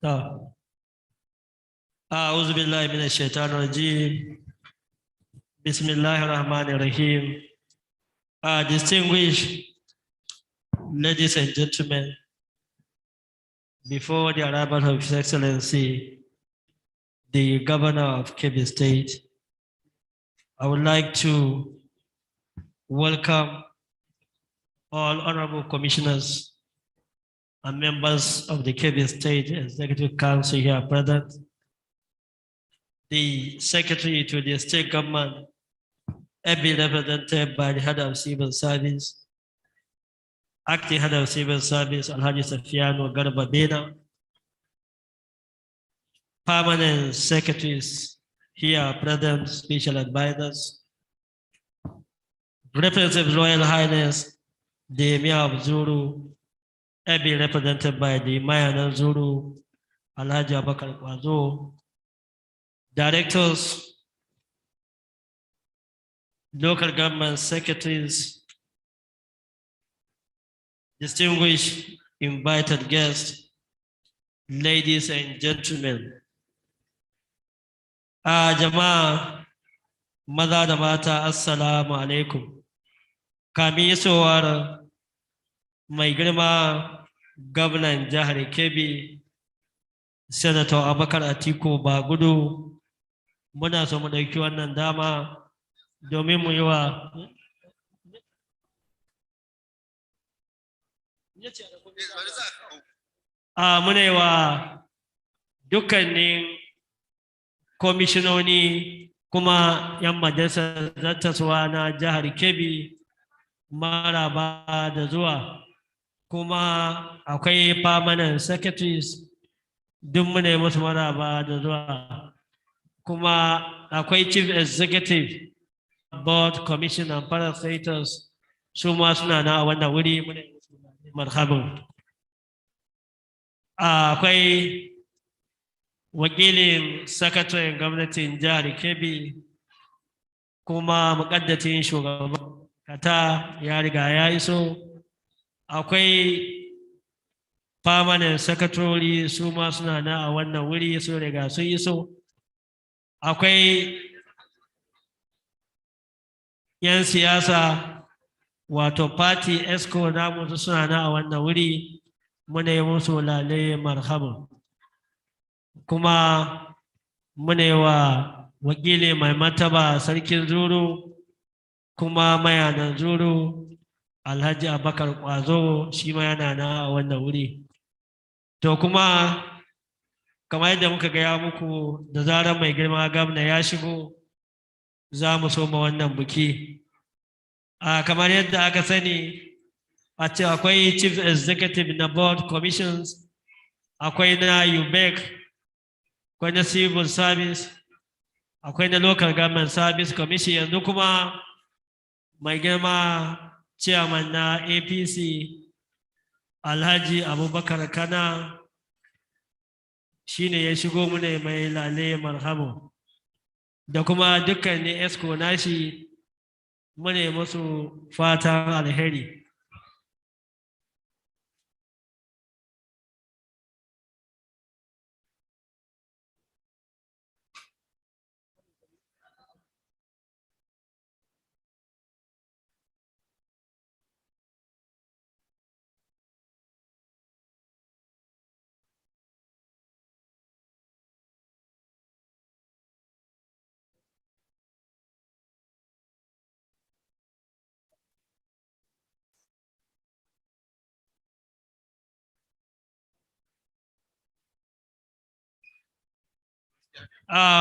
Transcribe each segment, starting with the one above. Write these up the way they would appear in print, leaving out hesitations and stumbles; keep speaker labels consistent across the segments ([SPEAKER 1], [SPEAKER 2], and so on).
[SPEAKER 1] طب أعوذ بالله من الشيطان الرجيم. بسم الله الرحمن الرحيم. Distinguished ladies and gentlemen, before the arrival of His Excellency, the Governor of Kebbi State, I would like to welcome all honorable commissioners and members of the Kebbi State Executive Council here present, the Secretary to the State Government, ably represented by the Head of Civil Service, Acting Head of Civil Service, Alhaji Safiano Garba Bena, permanent secretaries here present, special advisors, Representative Royal Highness, the Emir of Zuru, ably represented by the Mayan Zuru, Alhaji Abakar Kwazo, directors, local government secretaries, distinguished invited guests, ladies and gentlemen. Jama'a maza da mata, assalamu alaikum. Kamin isowar mai girma gwamnan jihar Kebbi, Senator Abubakar Atiku Bagudu, muna so mu ɗauki wannan dama domin mu yi wa muna yi wa dukkanin komishinoni kuma 'yan majalisar zattaswa na jihar Kebbi maraba da zuwa, kuma akwai permanent secretaries duk muna yi musu maraba da zuwa, kuma akwai chief executive board commission and parastatals su ma suna na a wannan wuri, muna yi musu marhaban. Akwai wakilin sakataren gwamnatin jihar Kebbi kuma muƙaddacin shugaban kata ya riga ya iso. Akwai permanent secretary su ma suna na a wannan wuri, su riga sun iso. Akwai 'yan siyasa wato party esco namu suna na a wannan wuri, muna yi musu lale marhaban. Kuma muna yi wa wakili mai martaba sarkin Zuru kuma mayanan Zuru Alhaji Abakar Kwazo, shi ma yana na a wannan wuri. To kuma kamar yadda muka gaya muku, da zarar mai girma gwamna ya shigo za mu soma wannan buki. Kamar yadda aka sani, a ce akwai chief executive na board commissions, akwai na UBEC, akwai na civil service, akwai na local government service commission. Yanzu kuma mai girma chairman na APC Alhaji Abubakar Kana shine ya shigo mune mai lale marhamu, da kuma dukkanin esco nashi mune musu fatan alheri.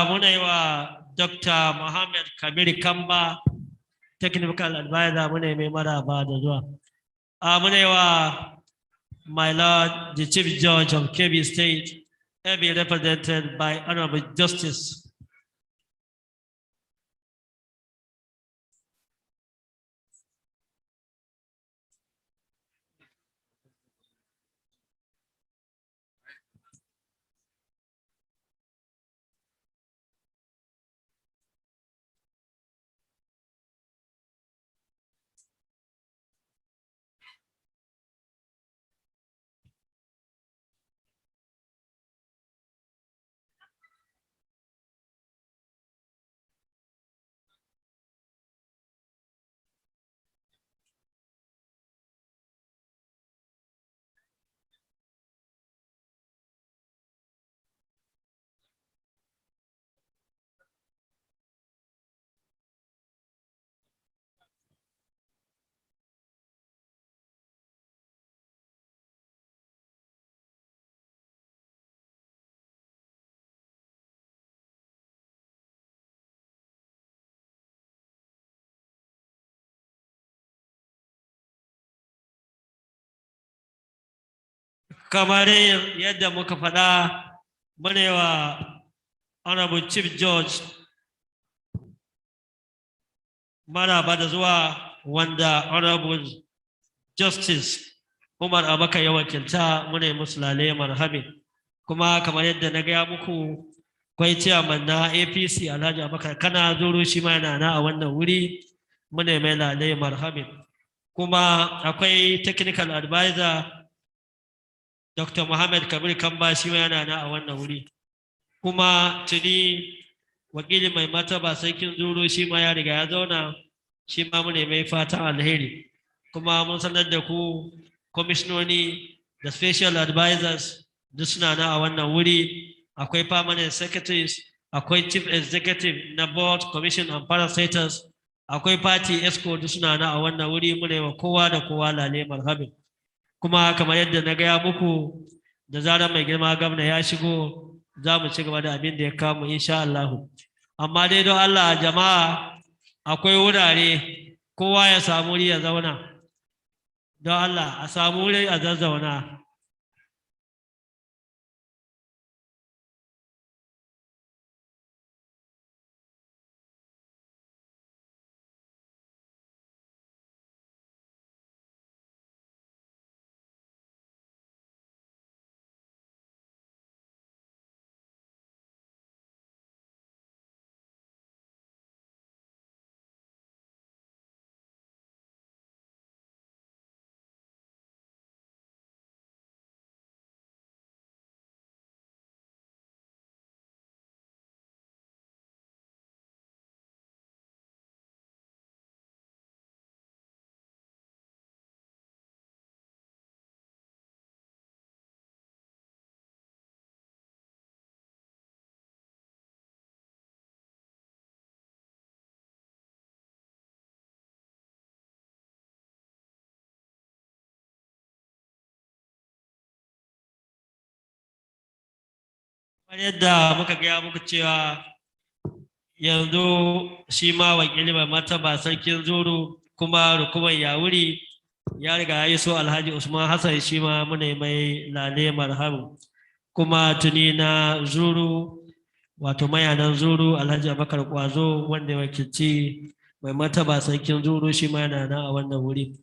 [SPEAKER 1] Muna yi wa Dr. Muhammad Kabir Kamba, technical advisor, muna yi mai maraba da zuwa. Muna yi wa my lord, the Chief Judge of Kebbi State, be represented by Honorable Justice kamar yadda muka faɗa mune wa honorable chief judge maraba da zuwa wanda honorable justice Umar Abaka ya wakilta mune musu lale marhabin kuma kamar yadda na gaya muku akwai chairman na APC Alhaji Abakar kana zuru shi ma yana na a wannan wuri mune mai lale marhabin kuma akwai technical advisor Dr. Muhammad Kabir Kamba shi ma yana na a wannan wuri kuma tuni wakili mai mataba sarkin zuru shi ma ya riga ya zauna shi ma mune mai fatan alheri kuma mun sanar da ku kwamishinoni da special advisors duk suna na a wannan wuri akwai permanent secretaries akwai chief executive na board commission and parastatals akwai party esco duk suna na a wannan wuri mune wa kowa da kowa lale marhabin kuma kamar yadda na gaya muku da zarar mai girma gwamna ya shigo za mu ci gaba da abin da ya kamu insha Allah amma dai don Allah jama'a akwai wurare kowa ya samu wuri ya zauna don Allah a samu wuri a zazzauna kamar yadda muka gaya muku cewa yanzu shi ma wakili mai martaba sarkin zuru kuma rukuman yawuri ya riga ya yi so Alhaji Usman Hassan shi ma muna mai lale marhamu kuma tuni na zuru wato mayanan zuru Alhaji Abakar Kwazo wanda ya wakilci mai martaba sarkin zuru shi ma yana nan a wannan wuri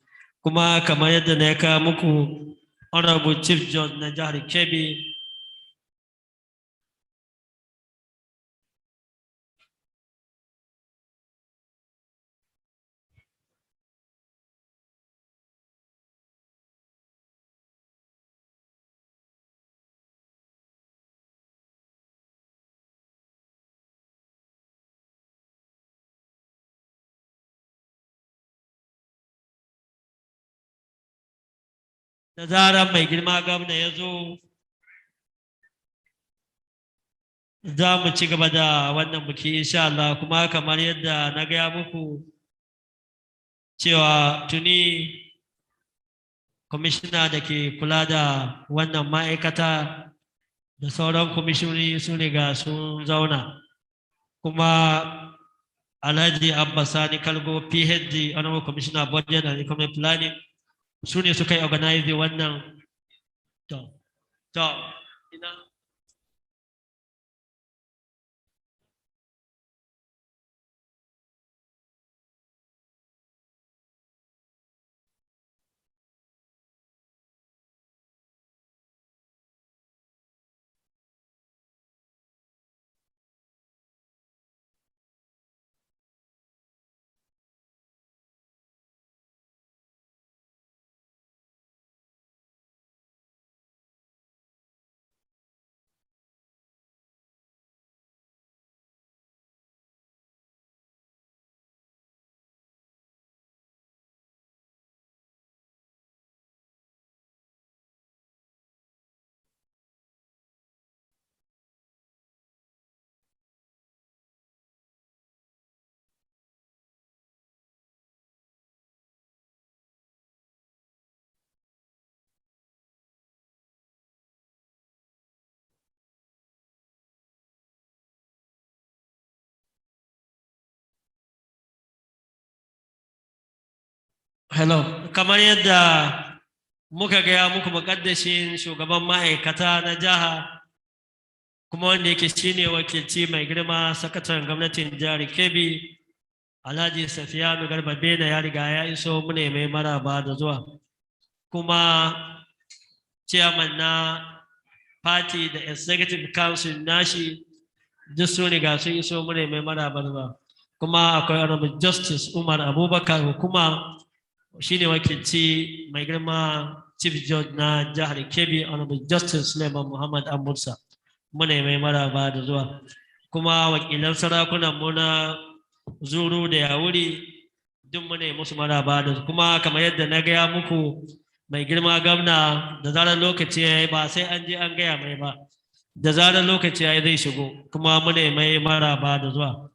[SPEAKER 1] kuma kamar yadda na kawo muku honorable chief judge na jihar Kebbi da zarar mai girma gwamna ya zo za mu ci gaba da wannan buki insha Allah kuma kamar yadda na gaya muku cewa tuni kwamishina da ke kula da wannan ma'aikata da sauran kwamishinoni sun riga sun zauna kuma Alhaji Abba Sani Kalgo PhD Honorable Commissioner Budget and Economic Planning su ne suka yi organize wannan to ina hello kamar yadda muka gaya muku muƙaddashin shugaban ma'aikata na jiha kuma wanda yake shine wakilci mai girma sakataren gwamnatin jihar Kebbi Alhaji Safiyanu Garba Bena ya riga ya iso mune mai maraba da zuwa kuma chairman na party da executive council nashi duk sun riga sun iso mune mai maraba da zuwa kuma akwai honorable justice Umar Abubakar kuma shine wakilci mai girma chief judge na jihar Kebbi honorable justice Suleiman Muhammad Amursa mune mai maraba da zuwa kuma wakilan sarakunan mu na Zuru da Yawuri duk mune musu maraba da kuma kamar yadda na gaya muku mai girma gwamna da zarar lokaci ya yi ba sai an je an gaya mai ba da zarar lokaci ya yi zai shigo kuma mune mai maraba da zuwa.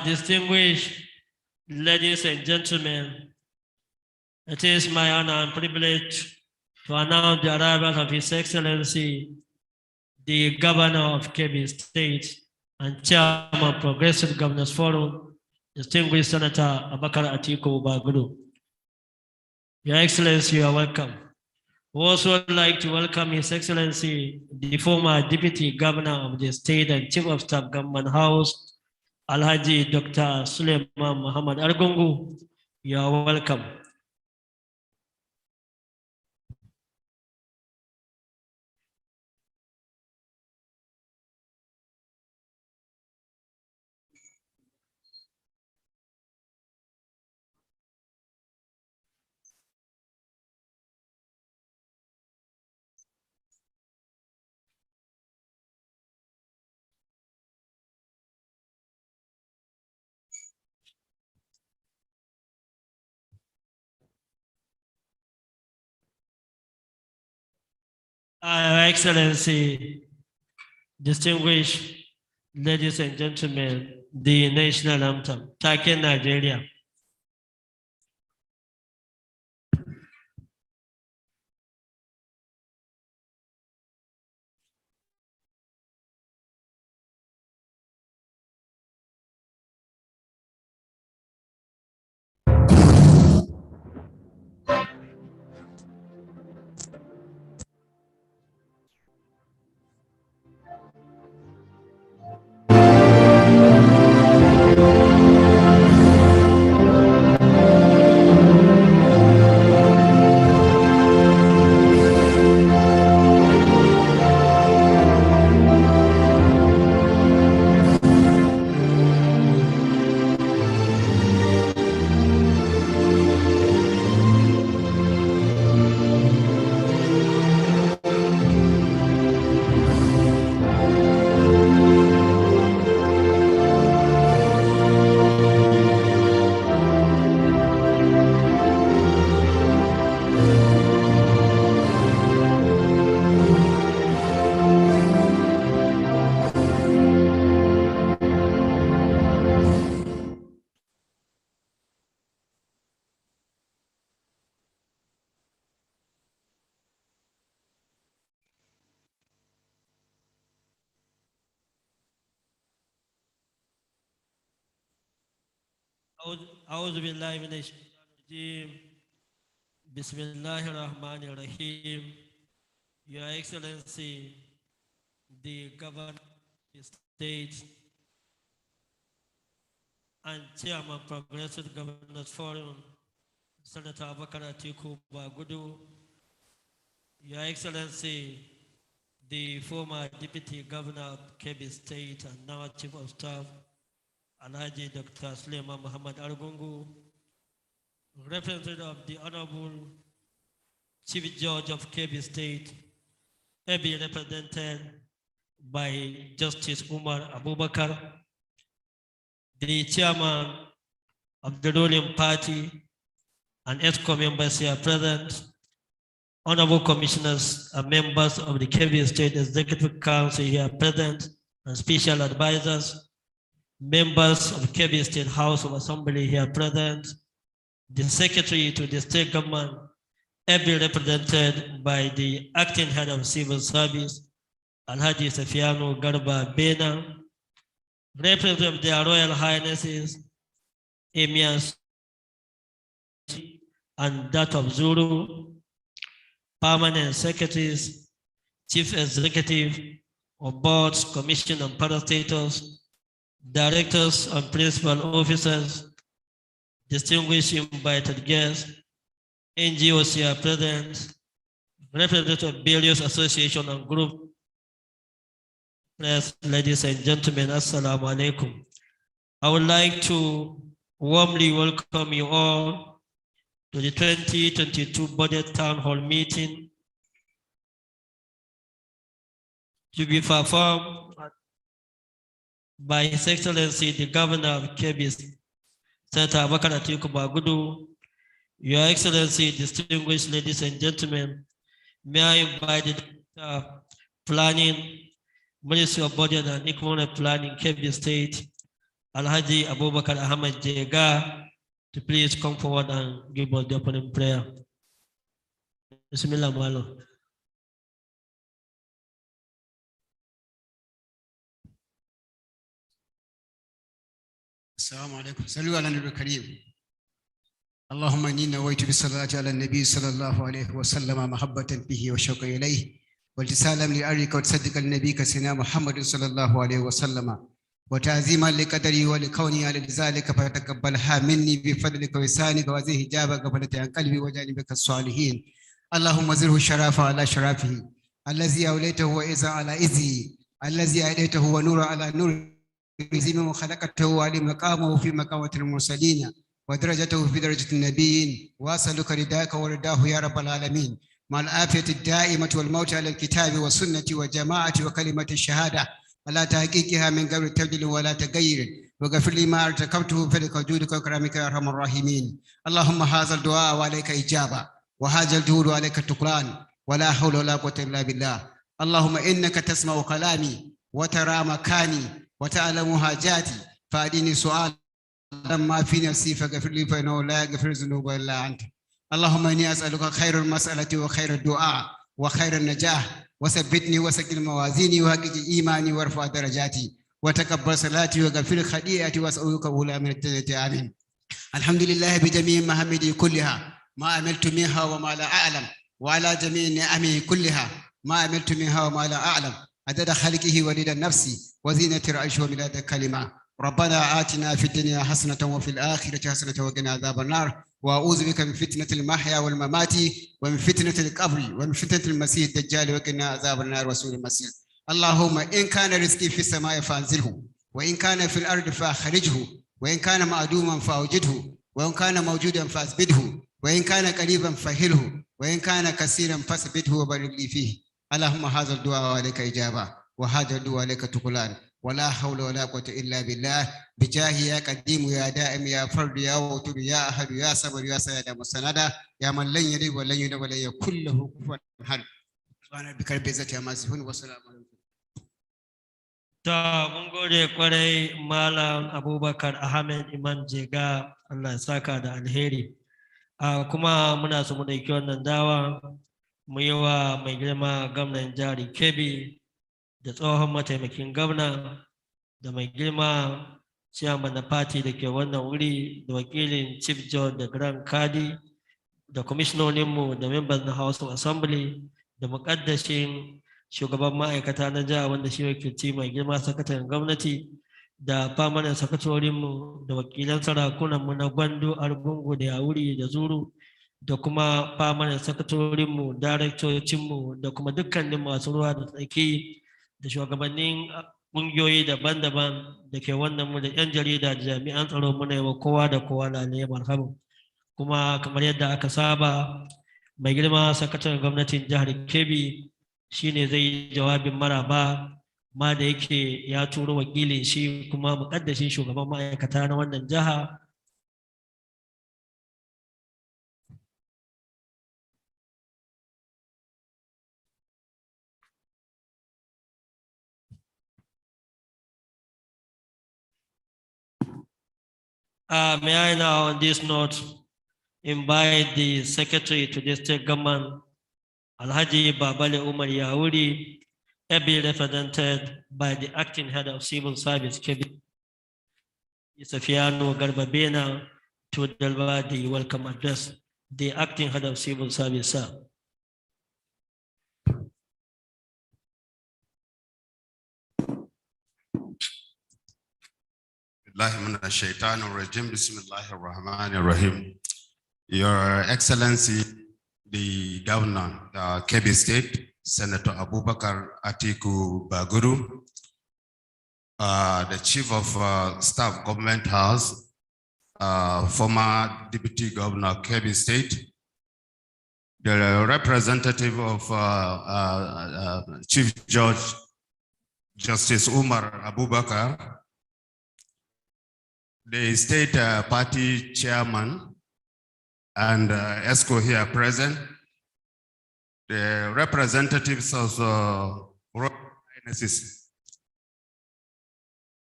[SPEAKER 1] Distinguished ladies and gentlemen, it is my honor and privilege to announce the arrival of His Excellency, the Governor of Kebbi State and Chairman of Progressive Governors Forum, distinguished Senator Abakar Atiku Bagudu. Your Excellency, you are welcome. We also would like to welcome His Excellency, the former Deputy Governor of the State and Chief of Staff Government House, Alhaji Dr. Suleiman Muhammad Argungu. You are welcome. Your Excellency, distinguished ladies and gentlemen, the national anthem, Taken Nigeria. أعوذ بالله من الشيطان الرجيم بسم الله الرحمن الرحيم. Your Excellency, the Governor of the State and Chairman Progressive Governors Forum, Senator Abakar Atiku Bagudu, Your Excellency, the former Deputy Governor of Kebbi State and now Chief of Staff, Alhaji Dr. Suleiman Muhammad Argungu, representative of the Honorable Chief Judge of Kebbi State, be represented by Justice Umar Abubakar, the Chairman of the ruling party and ESCO members here present, Honorable Commissioners and members of the Kebbi State Executive Council here present, and special advisors, members of Kebbi State House of Assembly here present, the Secretary to the State Government, be represented by the Acting Head of Civil Service, Alhaji Safiyanu Garba Bena, representative of their Royal Highnesses, emirs, and that of Zulu, permanent secretaries, chief executive of boards, commission and parastatals, directors and principal officers, distinguished invited guests, NGOs here present, representatives of various associations and groups, ladies and gentlemen, assalamu alaikum. I would like to warmly welcome you all to the 2022 Budget Town Hall meeting to be performed by His Excellency the Governor of Kebbi, Senator Abubakar Atiku Bagudu. Your Excellency, distinguished ladies and gentlemen, may I invite the Planning, Ministry of Budget and Economic Planning, Kebbi State, Alhaji Abubakar Ahmed Jega, to please come forward and give us the opening prayer. Bismillah, Malo.
[SPEAKER 2] السلام عليكم. صلوا على النبي الكريم. اللهم إني نويت بالصلاة على النبي صلى الله عليه وسلم محبة به وشوقا إليه والتسالا لأريك وتصدقا لنبيك سيدنا محمد صلى الله عليه وسلم وتعظيما لقدري ولكوني على ذلك فتقبلها مني بفضلك ولسانك وزيه حجابك فلت عن قلبي وجانبك الصالحين. اللهم زره الشرف على شرفه الذي أوليته وإذا على إذه الذي أوليته ونور على نور من خلقته وعلي مقامه في مقامة المرسلين ودرجته في درجة النبيين وأسألك رداك ورداه يا رب العالمين مع العافية الدائمة والموت على الكتاب والسنة والجماعة وكلمة الشهادة على تحقيقها من غير تبديل ولا تغيير وغفر لي ما ارتكبته بفضلك وجودك وكرمك يا ارحم الراحمين. اللهم هذا الدعاء وعليك إجابة وهذا الجهود وعليك التقران ولا حول ولا قوة إلا بالله. اللهم إنك تسمع كلامي وترى مكاني وتعلم حاجاتي فأديني سؤال لما في نفسي فاغفر لي فإنه لا يغفر الذنوب إلا أنت. اللهم إني أسألك خير المسألة وخير الدعاء وخير النجاح وثبتني وسكن موازيني وحقق إيماني وارفع درجاتي وتقبل صلاتي وغفر خطيئتي وأسألك أولى من الجنة آمين. الحمد لله بجميع محمدي كلها ما عملت منها وما لا أعلم وعلى جميع نعمه كلها ما عملت منها وما لا أعلم عدد خلقه ولد النفس وزينة العيش ومداد الكلمة. ربنا آتنا في الدنيا حسنة وفي الآخرة حسنة وقنا عذاب النار وأعوذ بك من فتنة المحيا والممات ومن فتنة القبر ومن فتنة المسيح الدجال وقنا عذاب النار وسوء المسيح. اللهم إن كان رزقي في السماء فأنزله وإن كان في الأرض فأخرجه وإن كان معدوما فأوجده وإن كان موجودا فأثبته وإن كان قريبا فهله وإن كان كثيرا فاثبته وبارك لي فيه. اللهم هذا الدعاء وعليك إجابة وهذا الدعاء عليك تقلان ولا حول ولا قوة إلا بالله بجاه يا قديم يا دائم يا فرد يا وتر يا أحد يا صبر يا سيد مستند يا من لن يلد ولن يولد ولن يكن له كفوا أحد. سبحان ربك رب العزة عما يصفون وسلام على
[SPEAKER 1] Ta mun gode kwarai Malam Abubakar Ahmed Imam Jega, Allah ya saka da alheri. Kuma muna so mu ɗauki wannan dawa mu yi wa mai girma gwamnan jihar Kebbi da tsohon mataimakin gwamna da mai girma chairman na party da ke wannan wuri da wakilin chief judge da grand kadi da kwamishinoninmu da members na House of Assembly da muƙaddashin shugaban ma'aikata na jiha wanda shi wakilci mai girma sakataren gwamnati da permanent sakatorinmu da wakilan sarakunanmu na Gwandu, Argungu da Yawuri da Zuru da kuma permanent sakatorinmu, daraktocinmu da kuma dukkanin masu ruwa da tsaki da shugabannin ƙungiyoyi daban-daban da ke wannan mu da 'yan jarida da jami'an tsaro muna yi wa kowa da kowa lalai marhaban. Kuma kamar yadda aka saba mai girma sakataren gwamnatin jihar Kebbi shine zai yi jawabin maraba ma da yake ya turo wakilin shi kuma muƙaddashin shugaban ma'aikata na wannan jiha. May I now on this note invite the secretary to the state government, Alhaji Babale Umar Yauri, ably represented by the acting head of civil service, Kebbi. Isafiano Garbabena to deliver the welcome address. The acting head of civil service, sir.
[SPEAKER 3] Your Excellency, the Governor, Kebbi State, Senator Abubakar Atiku Baguru, the Chief of Staff Government House, former Deputy Governor Kebbi State, the representative of Chief Judge Justice Umar Abubakar, the State Party Chairman, and ESCO here present, the representatives of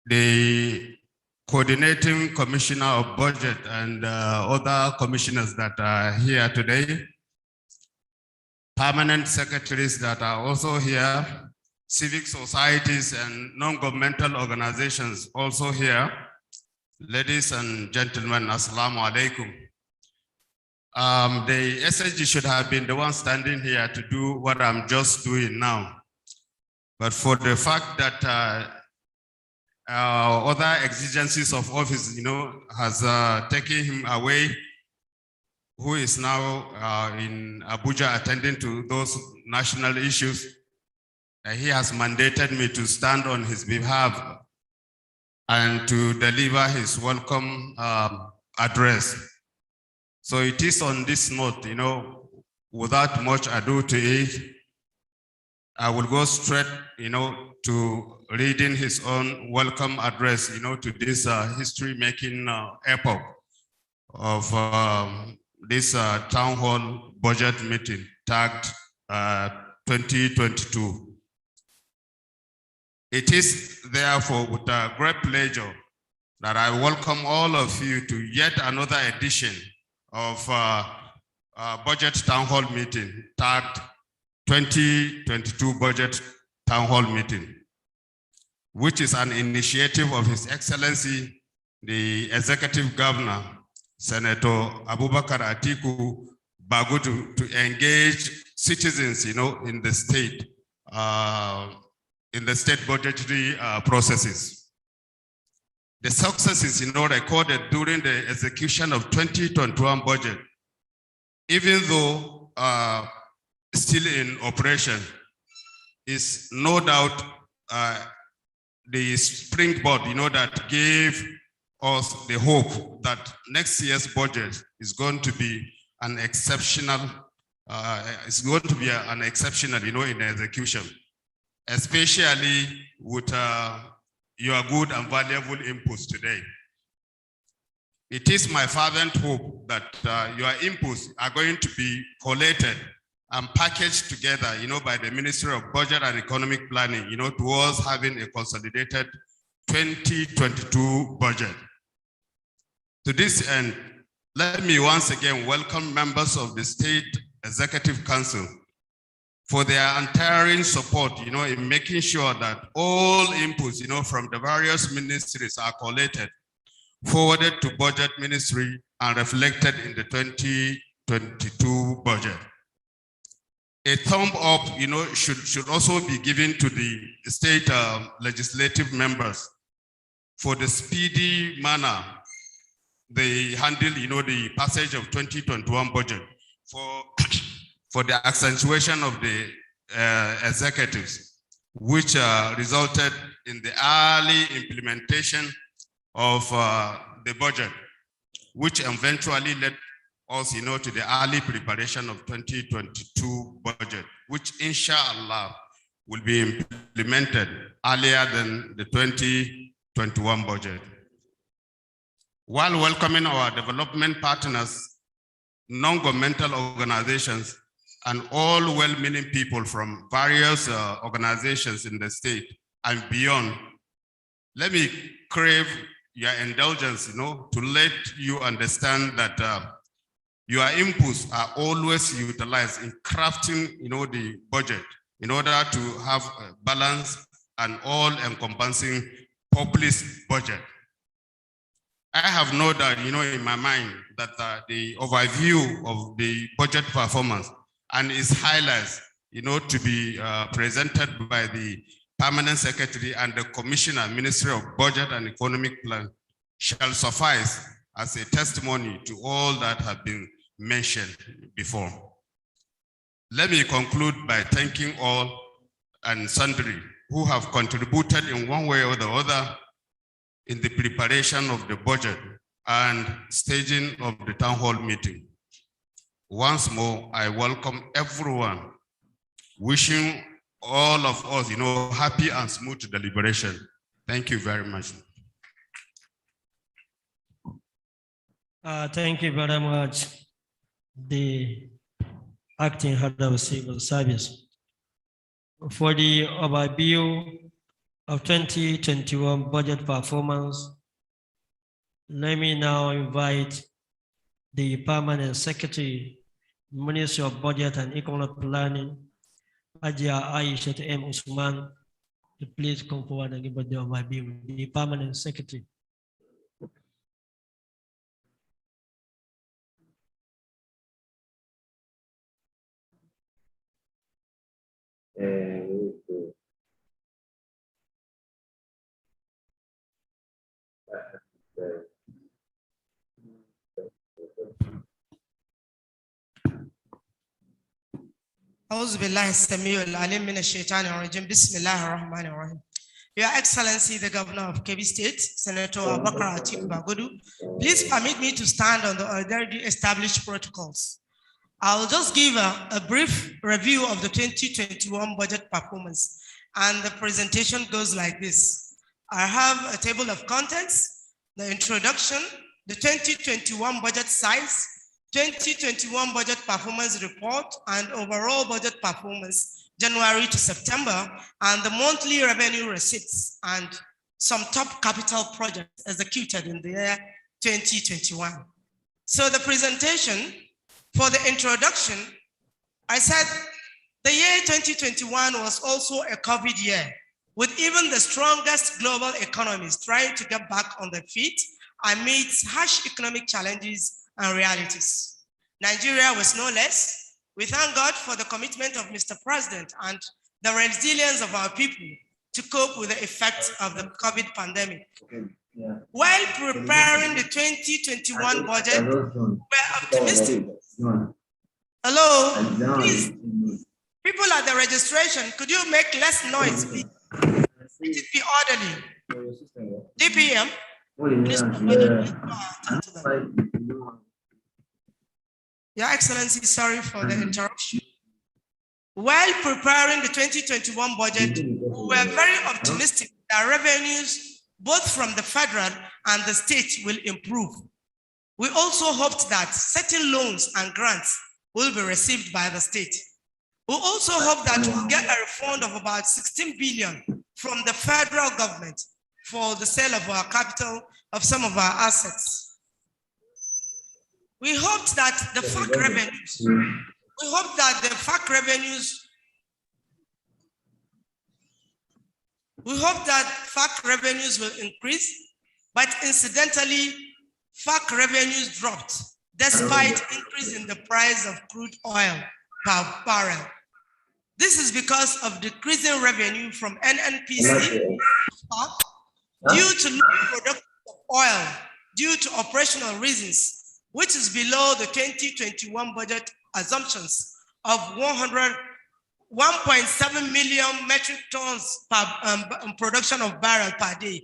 [SPEAKER 3] the coordinating commissioner of budget and other commissioners that are here today, permanent secretaries that are also here, civic societies and non-governmental organizations also here. Ladies and gentlemen, assalamu alaikum. The SSG should have been the one standing here to do what I'm just doing now. But for the fact that other exigencies of office, has taken him away, who is now in Abuja attending to those national issues, he has mandated me to stand on his behalf and to deliver his welcome address. So it is on this note, without much ado to it, I will go straight, to reading his own welcome address, to this history-making epoch of this town hall budget meeting tagged 2022. It is therefore with a great pleasure that I welcome all of you to yet another edition of budget town hall meeting tagged 2022 budget town hall meeting, which is an initiative of His Excellency, the Executive Governor, Senator Abubakar Atiku Baguru, to engage citizens, in the state budgetary processes. The successes, recorded during the execution of 2021 budget, even though still in operation, is no doubt the springboard, that gave us the hope that next year's budget is going to be an exceptional, in execution, especially with your good and valuable inputs today. It is my fervent hope that your inputs are going to be collated and packaged together, by the Ministry of Budget and Economic Planning, towards having a consolidated 2022 budget. To this end, let me once again welcome members of the State Executive Council for their untiring support, in making sure that all inputs, from the various ministries are collated, forwarded to Budget Ministry and reflected in the 2022 budget. A thumb up, should also be given to the state legislative members for the speedy manner they handle, the passage of 2021 budget, for the accentuation of the executives, which resulted in the early implementation of the budget, which eventually led us, to the early preparation of 2022 budget, which inshallah will be implemented earlier than the 2021 budget. While welcoming our development partners, non-governmental organizations, and all well-meaning people from various organizations in the state and beyond, let me crave your indulgence, to let you understand that your inputs are always utilized in crafting, the budget in order to have a balanced and all-encompassing populist budget. I have no doubt, in my mind that the overview of the budget performance and its highlights, to be presented by the Permanent Secretary and the Commissioner, Ministry of Budget and Economic Plan, shall suffice as a testimony to all that have been mentioned before. Let me conclude by thanking all and sundry who have contributed in one way or the other in the preparation of the budget and staging of the town hall meeting. Once more, I welcome everyone, wishing all of us, happy and smooth deliberation. Thank you very much.
[SPEAKER 1] Thank you very much, the acting head of civil service. For the overview of 2021 budget performance, let me now invite the Permanent Secretary, Ministry of Budget and Economic Planning, Ajia Aisha M. Usman, to please come forward and give the overview. The Permanent Secretary.
[SPEAKER 4] أعوذ بالله السميع العليم من الشيطان الرجيم بسم الله الرحمن الرحيم. Your Excellency, the Governor of Kebbi State, Senator Abubakar Atiku Bagudu, please permit me to stand on the already established protocols. I will just give a brief review of the 2021 budget performance, and the presentation goes like this. I have a table of contents, the introduction, the 2021 budget size, 2021 budget performance report, and overall budget performance January to September, and the monthly revenue receipts and some top capital projects executed in the year 2021. So the presentation, for the introduction, I said the year 2021 was also a COVID year, with even the strongest global economies trying to get back on their feet amidst harsh economic challenges and realities. Nigeria was no less. We thank God for the commitment of Mr. President and the resilience of our people to cope with the effects of the COVID pandemic. While preparing the 2021 budget, we're optimistic. Hello, please. People at the registration, could you make less noise, please? Let it be orderly. DPM. Your Excellency, sorry for the interruption. While preparing the 2021 budget, we were very optimistic that revenues, both from the federal and the state, will improve. We also hoped that certain loans and grants will be received by the state. We also hope that we'll get a refund of about 16 billion from the federal government for the sale of our capital, of some of our assets. We hoped that the FAC revenues, will increase, but incidentally, FAC revenues dropped despite increase in the price of crude oil per barrel. This is because of decreasing revenue from NNPC due to low production of oil due to operational reasons, which is below the 2021 budget assumptions of 1.7 million metric tons per production of barrel per day.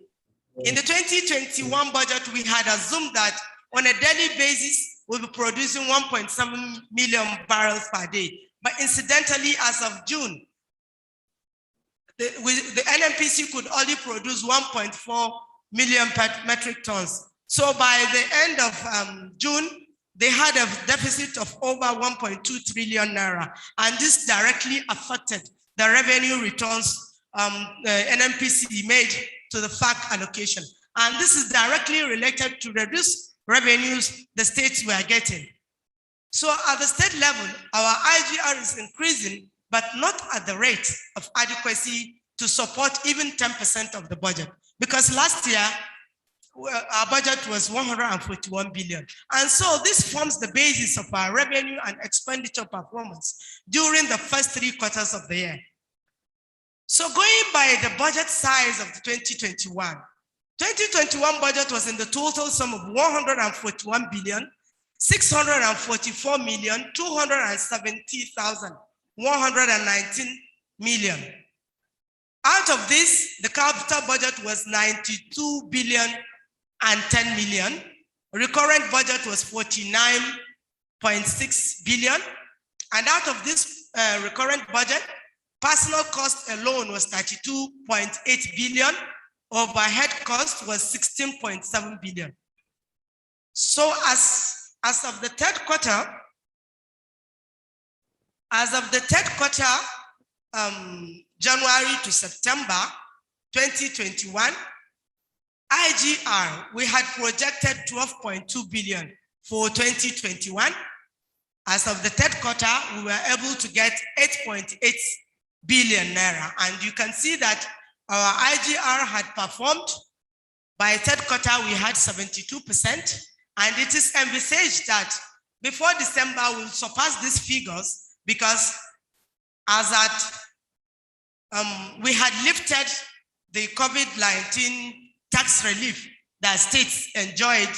[SPEAKER 4] In the 2021 budget, we had assumed that on a daily basis, we'll be producing 1.7 million barrels per day. But incidentally, as of June, the NNPC could only produce 1.4 million metric tons. So by the end of June, they had a deficit of over 1.2 trillion naira. And this directly affected the revenue returns NNPC made to the FAC allocation. And this is directly related to reduced revenues the states were getting. So at the state level, our IGR is increasing, but not at the rate of adequacy to support even 10% of the budget. Because last year, our budget was 141 billion. And so this forms the basis of our revenue and expenditure performance during the first 3 quarters of the year. So going by the budget size of the 2021 budget was in the total sum of 141 billion, 644 million, 270,119 million. Out of this, the capital budget was 92 billion and 10 million. Recurrent budget was 49.6 billion. And out of this recurrent budget, personal cost alone was 32.8 billion. Overhead cost was 16.7 billion. So as of the third quarter, January to September 2021, IGR, we had projected 12.2 billion for 2021. As of the third quarter, we were able to get 8.8 billion naira. And you can see that our IGR had performed. By third quarter, we had 72%. And it is envisaged that before December, we'll surpass these figures because as at we had lifted the COVID-19 tax relief that states enjoyed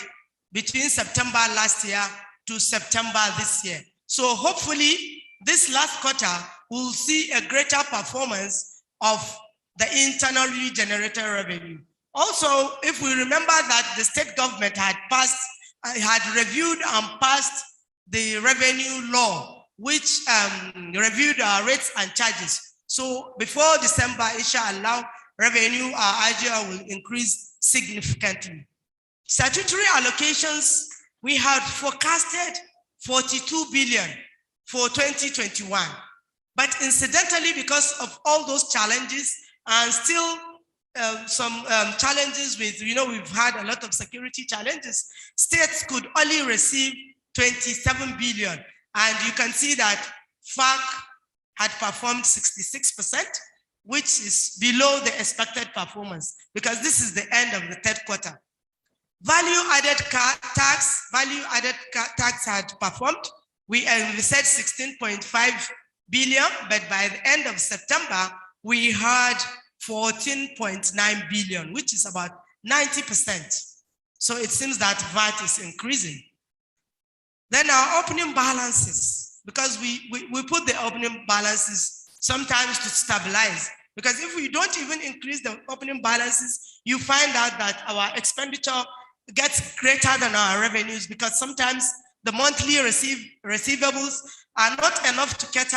[SPEAKER 4] between September last year to September this year. So hopefully this last quarter we'll see a greater performance of the internally generated revenue. Also, if we remember that the state government had reviewed and passed the revenue law, which reviewed our rates and charges. So before December, inshallah, revenue, our IGR will increase significantly. Statutory allocations, we had forecasted 42 billion for 2021. But incidentally, because of all those challenges and still some challenges with, we've had a lot of security challenges, states could only receive 27 billion. And you can see that FAC had performed 66%, which is below the expected performance because this is the end of the third quarter. Value-added tax had performed. We said 16.5 billion, but by the end of September, we had 14.9 billion, which is about 90%. So it seems that VAT is increasing. Then our opening balances, because we put the opening balances sometimes to stabilize, because if we don't even increase the opening balances, you find out that our expenditure gets greater than our revenues because sometimes the monthly receivables are not enough to cater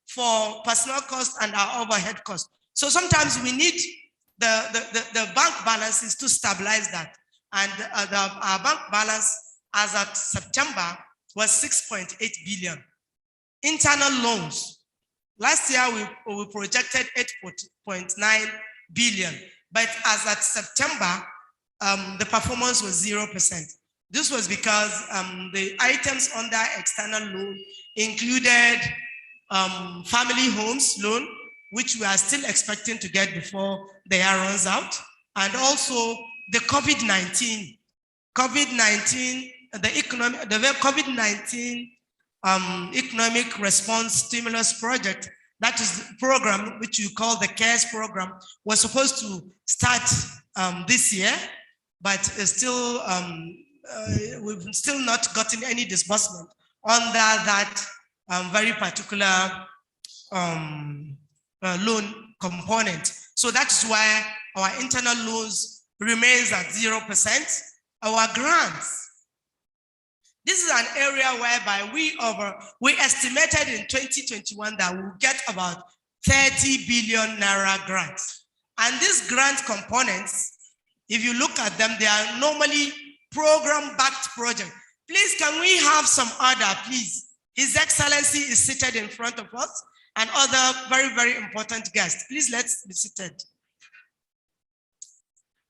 [SPEAKER 4] for personal costs and our overhead costs. So sometimes we need the bank balances to stabilize that. And our bank balance as at September was 6.8 billion. Internal loans. Last year, we projected 8.9 billion. But as at September, the performance was 0%. This was because the items under external loan included family homes loan, which we are still expecting to get before the year runs out. And also the COVID-19, the COVID-19 economic response stimulus project, that is the program which you call the CARES program, was supposed to start this year, but still we've still not gotten any disbursement under that very particular loan component. So that's why our internal loans remains at 0%. Our grants, this is an area whereby we estimated in 2021 that we'll get about 30 billion naira grants. And these grant components, if you look at them, they are normally program-backed projects. Please, can we have some order, please? His Excellency is seated in front of us and other very, very important guests. Please, let's be seated.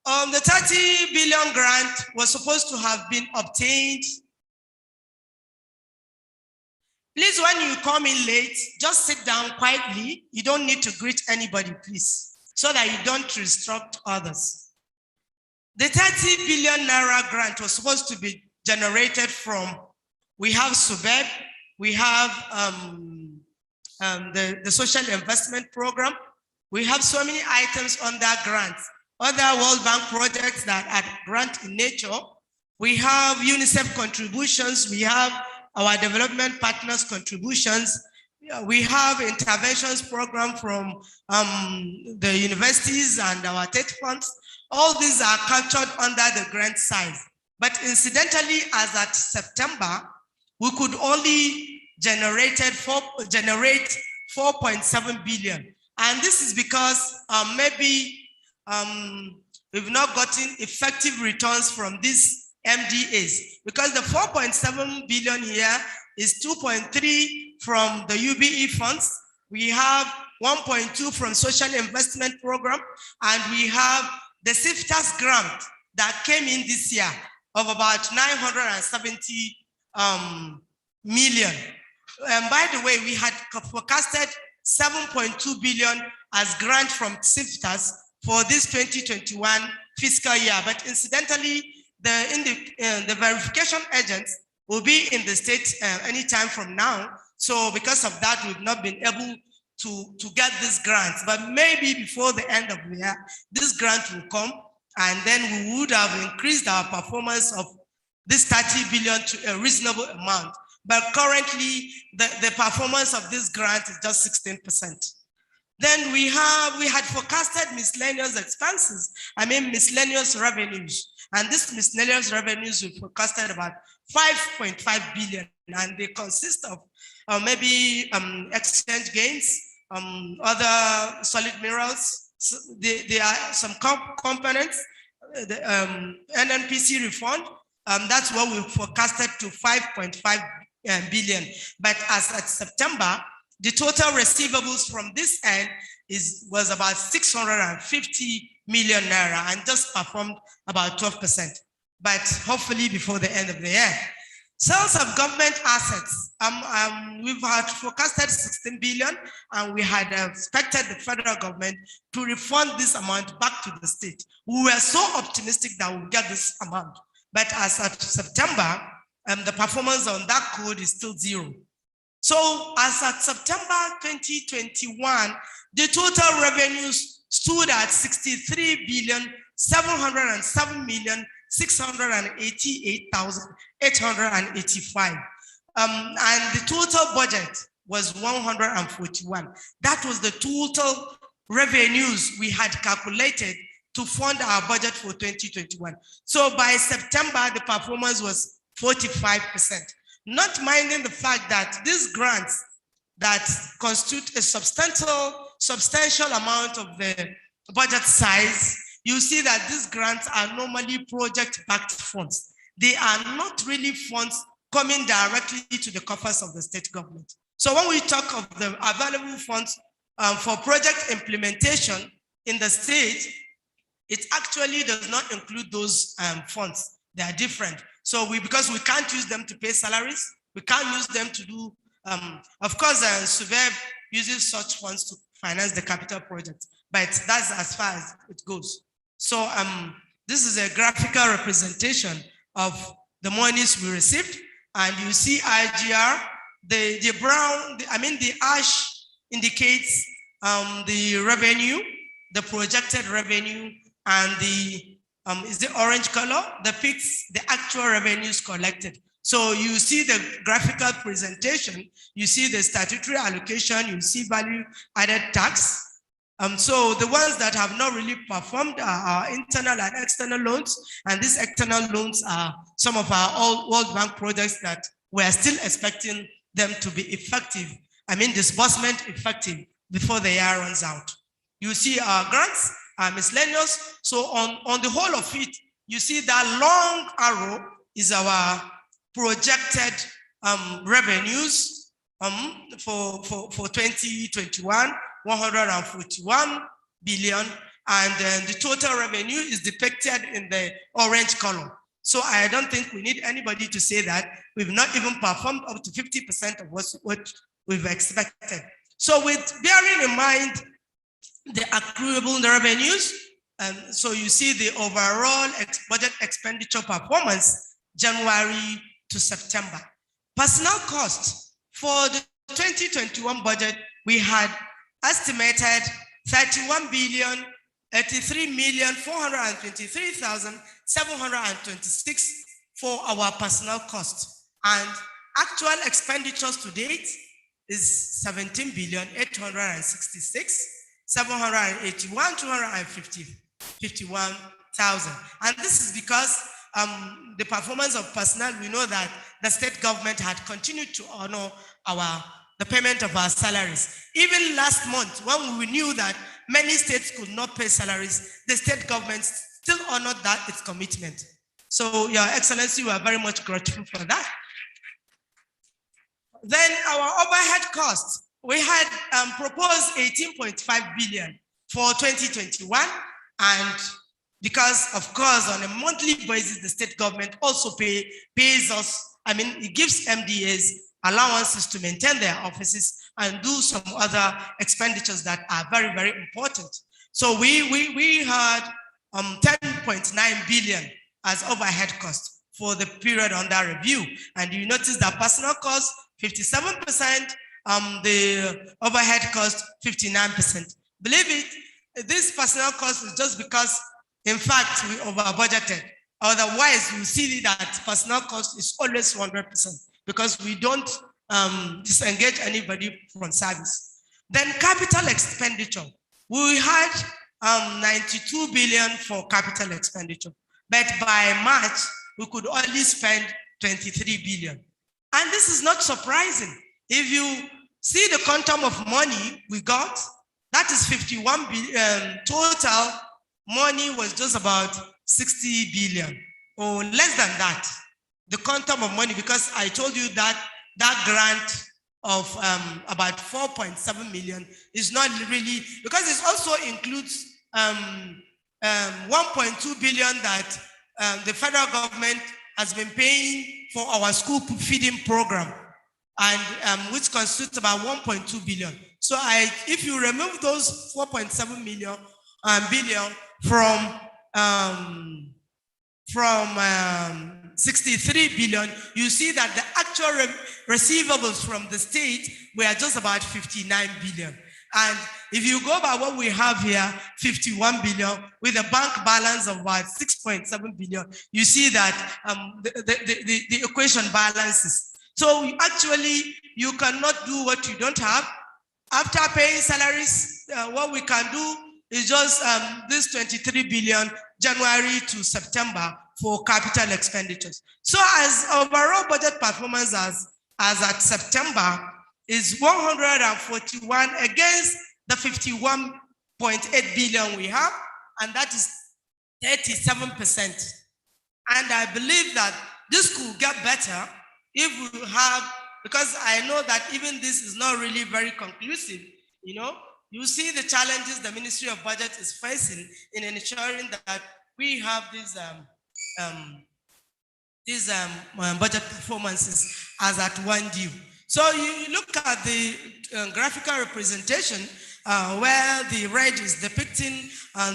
[SPEAKER 4] The 30 billion grant was supposed to have been obtained. Please, when you come in late, just sit down quietly. You don't need to greet anybody, please, so that you don't restrict others. The 30 billion naira grant was supposed to be generated from, we have SUBEB, we have the social investment program. We have so many items under grants, other World Bank projects that are grant in nature. We have UNICEF contributions. We have our development partners contributions. We have interventions program from the universities and our TED funds. All these are captured under the grant size. But incidentally, as at September, we could only generate 4.7 billion. And this is because maybe we've not gotten effective returns from these MDAs, because the 4.7 billion here is 2.3 from the UBE funds. We have 1.2 from social investment program, and we have the SIFTAS grant that came in this year of about 970 million. And by the way, we had forecasted 7.2 billion as grant from SIFTAS for this 2021 fiscal year. But incidentally, the verification agents will be in the state anytime from now. So because of that, we've not been able to get these grants. But maybe before the end of the year, this grant will come, and then we would have increased our performance of this 30 billion to a reasonable amount. But currently, the performance of this grant is just 16%. Then we had forecasted miscellaneous expenses, miscellaneous revenues. And this miscellaneous revenues we forecasted about 5.5 billion. And they consist of maybe exchange gains, other solid minerals. There are some components, the NNPC refund. That's what we forecasted to 5.5 billion. But as at September, the total receivables from this end was about 650 million naira and just performed about 12%. But hopefully before the end of the year. Sales of government assets, we've had forecasted 16 billion, and we had expected the federal government to refund this amount back to the state. We were so optimistic that we'll get this amount. But as of September, the performance on that code is still 0. So as at September 2021, the total revenues stood at 63,707,688,885. And the total budget was 141. That was the total revenues we had calculated to fund our budget for 2021. So by September, the performance was 45%. Not minding the fact that these grants that constitute a substantial amount of the budget size, you see that these grants are normally project-backed funds. They are not really funds coming directly to the coffers of the state government. So when we talk of the available funds for project implementation in the state, it actually does not include those funds. They are different. So because we can't use them to pay salaries, we can't use them to do, of course, SUBEB uses such funds to finance the capital project, but that's as far as it goes. So this is a graphical representation of the monies we received, and you see IGR, the brown, the ash indicates the revenue, the projected revenue, and the is the orange color depicts the actual revenues collected. So you see the graphical presentation, you see the statutory allocation, you see value added tax. So the ones that have not really performed are internal and external loans, and these external loans are some of our old World Bank projects that we're still expecting them to be effective, disbursement effective before the year runs out. You see our grants, miscellaneous. So on the whole of it, you see that long arrow is our projected revenues for 2021, 141 billion, and the total revenue is depicted in the orange color. So I don't think we need anybody to say that we've not even performed up to 50% of what we've expected. So with bearing in mind the accruable revenues, So you see the overall budget expenditure performance, January to September. Personnel costs for the 2021 budget, we had estimated 31,083,423,726 for our personnel costs. And actual expenditures to date is 17,866,781,251,000. And this is because the performance of personnel, we know that the state government had continued to honor the payment of our salaries. Even last month, when we knew that many states could not pay salaries, the state government still honored that its commitment. So, Your Excellency, we are very much grateful for that. Then our overhead costs, we had proposed 18.5 billion for 2021, and because, of course, on a monthly basis, the state government also pays us, it gives MDAs allowances to maintain their offices and do some other expenditures that are very, very important. So we had 10.9 billion as overhead costs for the period under review. And you notice that personal costs, 57%, the overhead cost, 59%. Believe it, this personal cost is just because, in fact, we over budgeted. Otherwise, you see that personal cost is always 100%. Because we don't disengage anybody from service. Then capital expenditure. We had 92 billion for capital expenditure, but by March, we could only spend 23 billion. And this is not surprising. If you see the quantum of money we got, that is 51 billion. Total money was just about 60 billion or less than that. The quantum of money, because I told you that that grant of about 4.7 million is not really, because it also includes 1.2 billion that the federal government has been paying for our school feeding program, and which constitutes about 1.2 billion. So if you remove those 4.7 billion from 63 billion, you see that the actual receivables from the state were just about 59 billion. And if you go by what we have here, 51 billion, with a bank balance of about 6.7 billion, you see that the equation balances. So actually, you cannot do what you don't have. After paying salaries, what we can do is just this 23 billion, January to September, for capital expenditures. So as overall budget performance as at September is 141 against the 51.8 billion we have, and that is 37%. And I believe that this could get better if we have, because I know that even this is not really very conclusive, you see the challenges the Ministry of Budget is facing in ensuring that we have these budget performances as at one due. So you look at the graphical representation where the red is depicting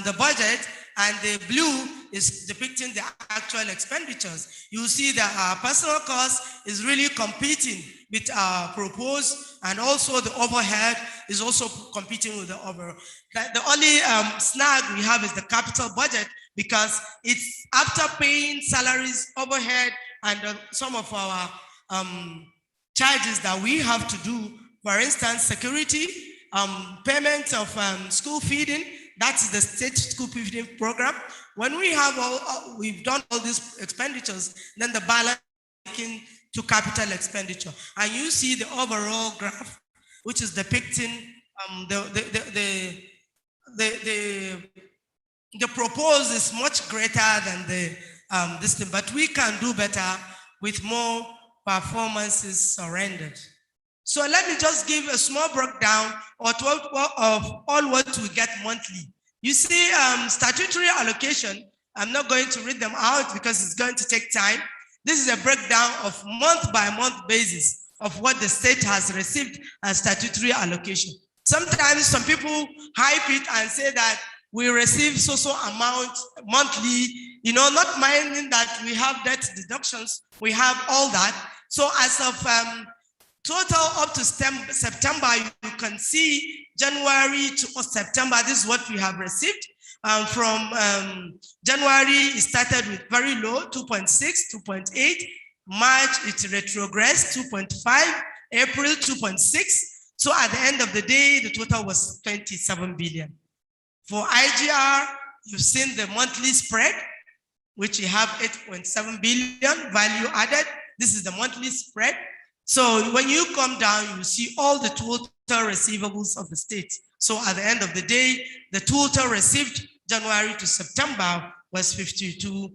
[SPEAKER 4] the budget and the blue is depicting the actual expenditures. You see that our personal cost is really competing with our proposed, and also the overhead is also competing with the overall. The only snag we have is the capital budget, because it's after paying salaries, overhead, and some of our charges that we have to do. For instance, security, payment of school feeding, that's the state school feeding program. When we have we've done all these expenditures, then the balance is to capital expenditure. And you see the overall graph, which is depicting the proposed is much greater than this thing, but we can do better with more performances surrendered. So let me just give a small breakdown of all what we get monthly. You see statutory allocation. I'm not going to read them out because it's going to take time. This is a breakdown of month by month basis of what the state has received as statutory allocation. Sometimes some people hype it and say that we receive so amount monthly, not minding that we have debt deductions, we have all that. So as of total up to September, you can see January to September, this is what we have received. From January, it started with very low, 2.6, 2.8. March, it retrogressed, 2.5. April, 2.6. So at the end of the day, the total was 27 billion. For IGR, you've seen the monthly spread, which you have 8.7 billion value added. This is the monthly spread. So when you come down, you see all the total receivables of the state. So at the end of the day, the total received January to September was 52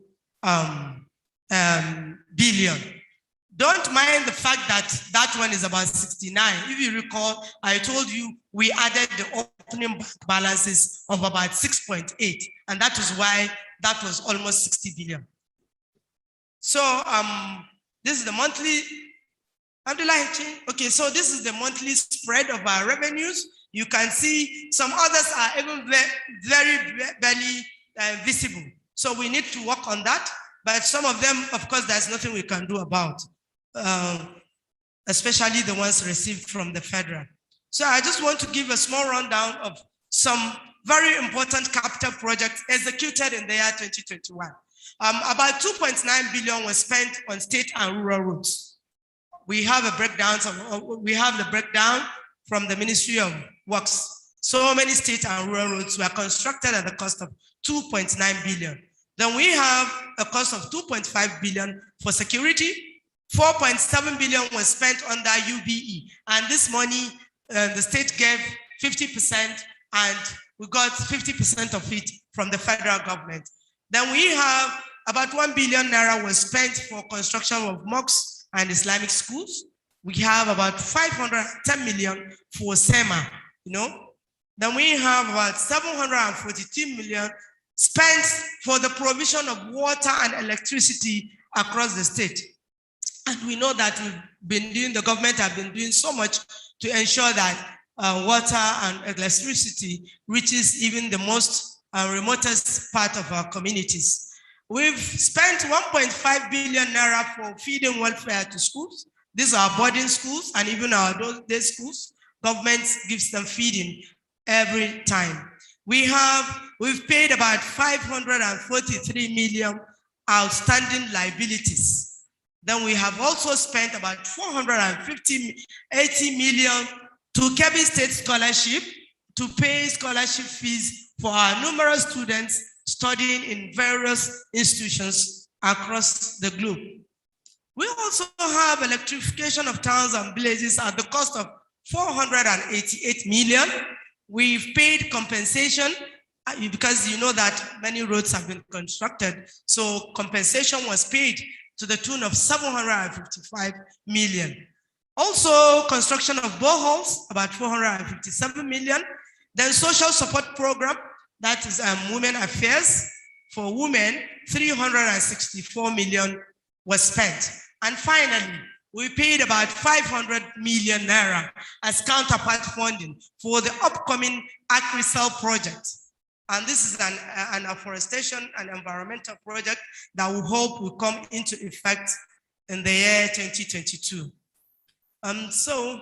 [SPEAKER 4] billion. Don't mind the fact that that one is about 69. If you recall, I told you we added the opening bank balances of about 6.8, and that is why that was almost 60 billion. So this is the monthly. Okay, so this is the monthly spread of our revenues. You can see some others are even very barely visible. So we need to work on that. But some of them, of course, there's nothing we can do about, especially the ones received from the federal. So I just want to give a small rundown of some very important capital projects executed in the year 2021. About 2.9 billion was spent on state and rural roads. We have a breakdown. We have the breakdown from the Ministry of Works. So many state and rural roads were constructed at the cost of 2.9 billion. Then we have a cost of 2.5 billion for security. 4.7 billion was spent under UBE. And this money, the state gave 50%, and we got 50% of it from the federal government. Then we have about 1 billion naira was spent for construction of mosques and Islamic schools. We have about 510 million for SEMA, Then we have about 742 million spent for the provision of water and electricity across the state. And we know that the government have been doing so much to ensure that water and electricity reaches even the most remotest part of our communities. We've spent 1.5 billion naira for feeding welfare to schools. These are boarding schools and even our day schools. Government gives them feeding every time. We've paid about 543 million outstanding liabilities. Then we have also spent about 80 million to Kebbi State Scholarship to pay scholarship fees for our numerous students studying in various institutions across the globe. We also have electrification of towns and villages at the cost of 488 million. We've paid compensation because you know that many roads have been constructed. So compensation was paid to the tune of 755 million. Also, construction of boreholes, about 457 million. Then social support program, that is women affairs for women, 364 million was spent. And finally, we paid about 500 million naira as counterpart funding for the upcoming AgriCell project. And this is an afforestation and environmental project that we hope will come into effect in the year 2022. So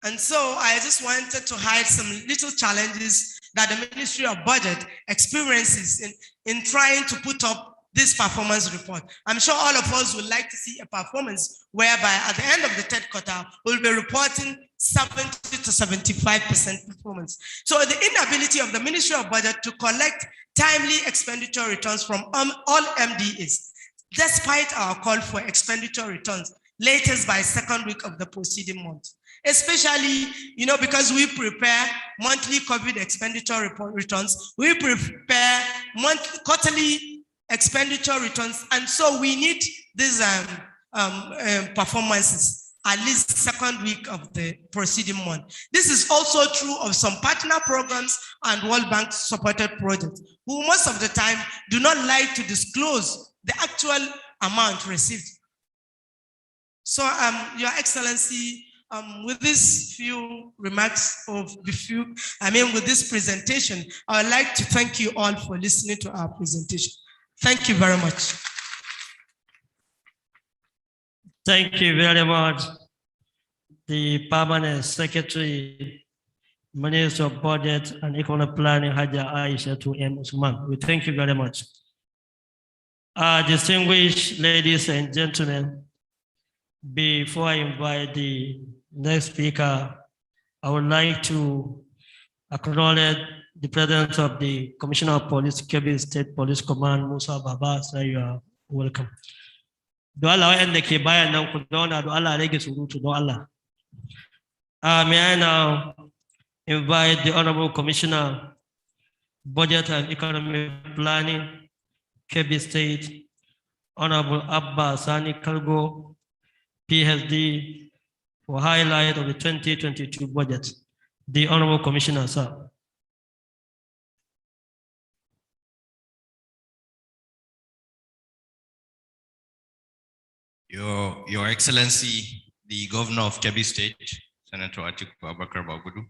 [SPEAKER 4] I just wanted to highlight some little challenges that the Ministry of Budget experiences in trying to put up this performance report. I'm sure all of us would like to see a performance whereby at the end of the third quarter, we'll be reporting 70 to 75% performance. So the inability of the Ministry of Budget to collect timely expenditure returns from all MDAs, despite our call for expenditure returns, latest by second week of the preceding month. Especially, because we prepare monthly COVID expenditure report returns, we prepare quarterly expenditure returns, and so we need these performances at least second week of the preceding month. This is also true of some partner programs and World Bank supported projects, who most of the time do not like to disclose the actual amount received. So, Your Excellency, With these few remarks with this presentation, I would like to thank you all for listening to our presentation. Thank you very much.
[SPEAKER 1] Thank you very much, the Permanent Secretary, Minister of Budget and Economic Planning, Haja Aisha to M. Usman. We thank you very much. Distinguished ladies and gentlemen, before I invite the next speaker, I would like to acknowledge the presence of the Commissioner of Police, Kebbi State Police Command, Musa Baba. So you are welcome. Do Allah and the Kebbi and Uncle Donna, do Allah rege surutu, do Allah. May I now invite the Honorable Commissioner, Budget and Economic Planning, Kebbi State, Honorable Abba Sani Kalgo, PhD, for highlight of the 2022 budget. The Honorable Commissioner, sir.
[SPEAKER 5] Your Excellency, the Governor of Kebbi State, Senator Atiku Abubakar Bagudu,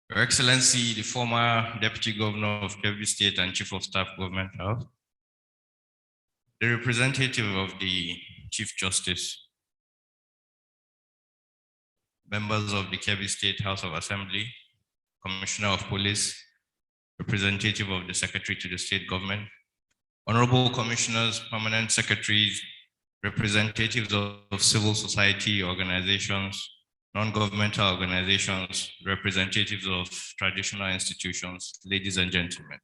[SPEAKER 5] Your Excellency, the former Deputy Governor of Kebbi State and Chief of Staff Government House, the representative of the Chief Justice, members of the Kebbi State House of Assembly, Commissioner of Police, representative of the Secretary to the State Government, Honorable Commissioners, Permanent Secretaries, representatives of civil society organizations, non-governmental organizations, representatives of traditional institutions, ladies and gentlemen.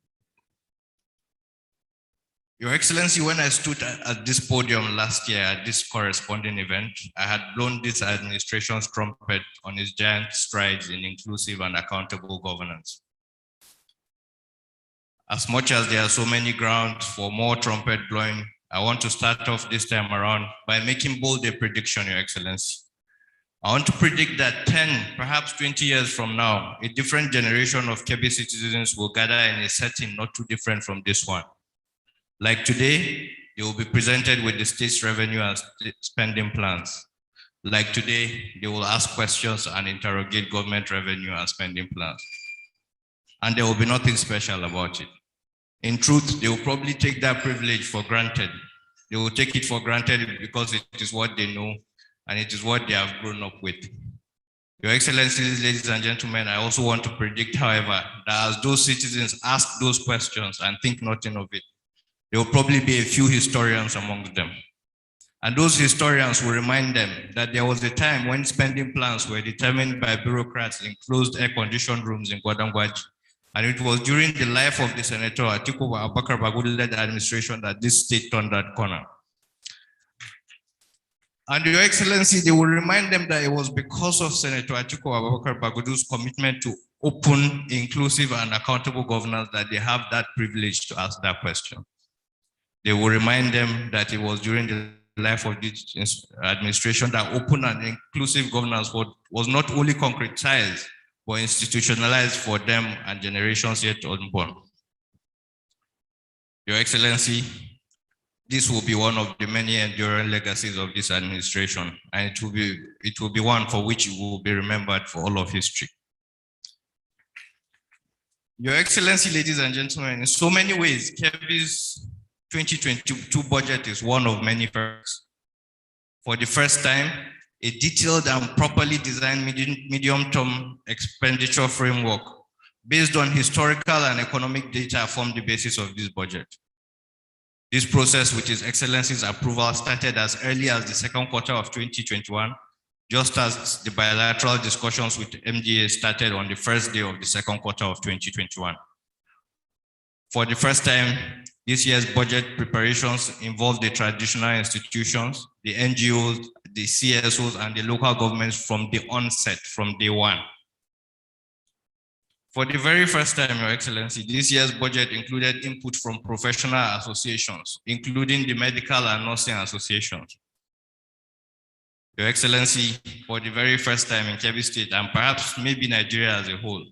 [SPEAKER 5] Your Excellency, when I stood at this podium last year at this corresponding event, I had blown this administration's trumpet on its giant strides in inclusive and accountable governance. As much as there are so many grounds for more trumpet blowing, I want to start off this time around by making bold a prediction, Your Excellency. I want to predict that 10, perhaps 20 years from now, a different generation of Kebbi citizens will gather in a setting not too different from this one. Like today, they will be presented with the state's revenue and spending plans. Like today, they will ask questions and interrogate government revenue and spending plans. And there will be nothing special about it. In truth, they will probably take that privilege for granted. They will take it for granted because it is what they know and it is what they have grown up with. Your Excellencies, ladies and gentlemen, I also want to predict, however, that as those citizens ask those questions and think nothing of it, there will probably be a few historians among them. And those historians will remind them that there was a time when spending plans were determined by bureaucrats in closed air-conditioned rooms in Gwadangwaji. And it was during the life of the Senator Atiku Abubakar Bagudu-led administration that this state turned that corner. And Your Excellency, they will remind them that it was because of Senator Atiku Abubakar Bagudu's commitment to open, inclusive, and accountable governance that they have that privilege to ask that question. They will remind them that it was during the life of this administration that open and inclusive governance was not only concretized, but institutionalized for them and generations yet unborn. Your Excellency, this will be one of the many enduring legacies of this administration, and it will be one for which it will be remembered for all of history. Your Excellency, ladies and gentlemen, in so many ways, Kebbi's 2022 budget is one of many firsts. For the first time, a detailed and properly designed medium-term expenditure framework based on historical and economic data formed the basis of this budget. This process, with His Excellency's approval, started as early as the second quarter of 2021, just as the bilateral discussions with MDA started on the first day of the second quarter of 2021. For the first time, this year's budget preparations involved the traditional institutions, the NGOs, the CSOs, and the local governments from the onset, from day one. For the very first time, Your Excellency, this year's budget included input from professional associations, including the medical and nursing associations. Your Excellency, for the very first time in Kebbi State, and perhaps maybe Nigeria as a whole,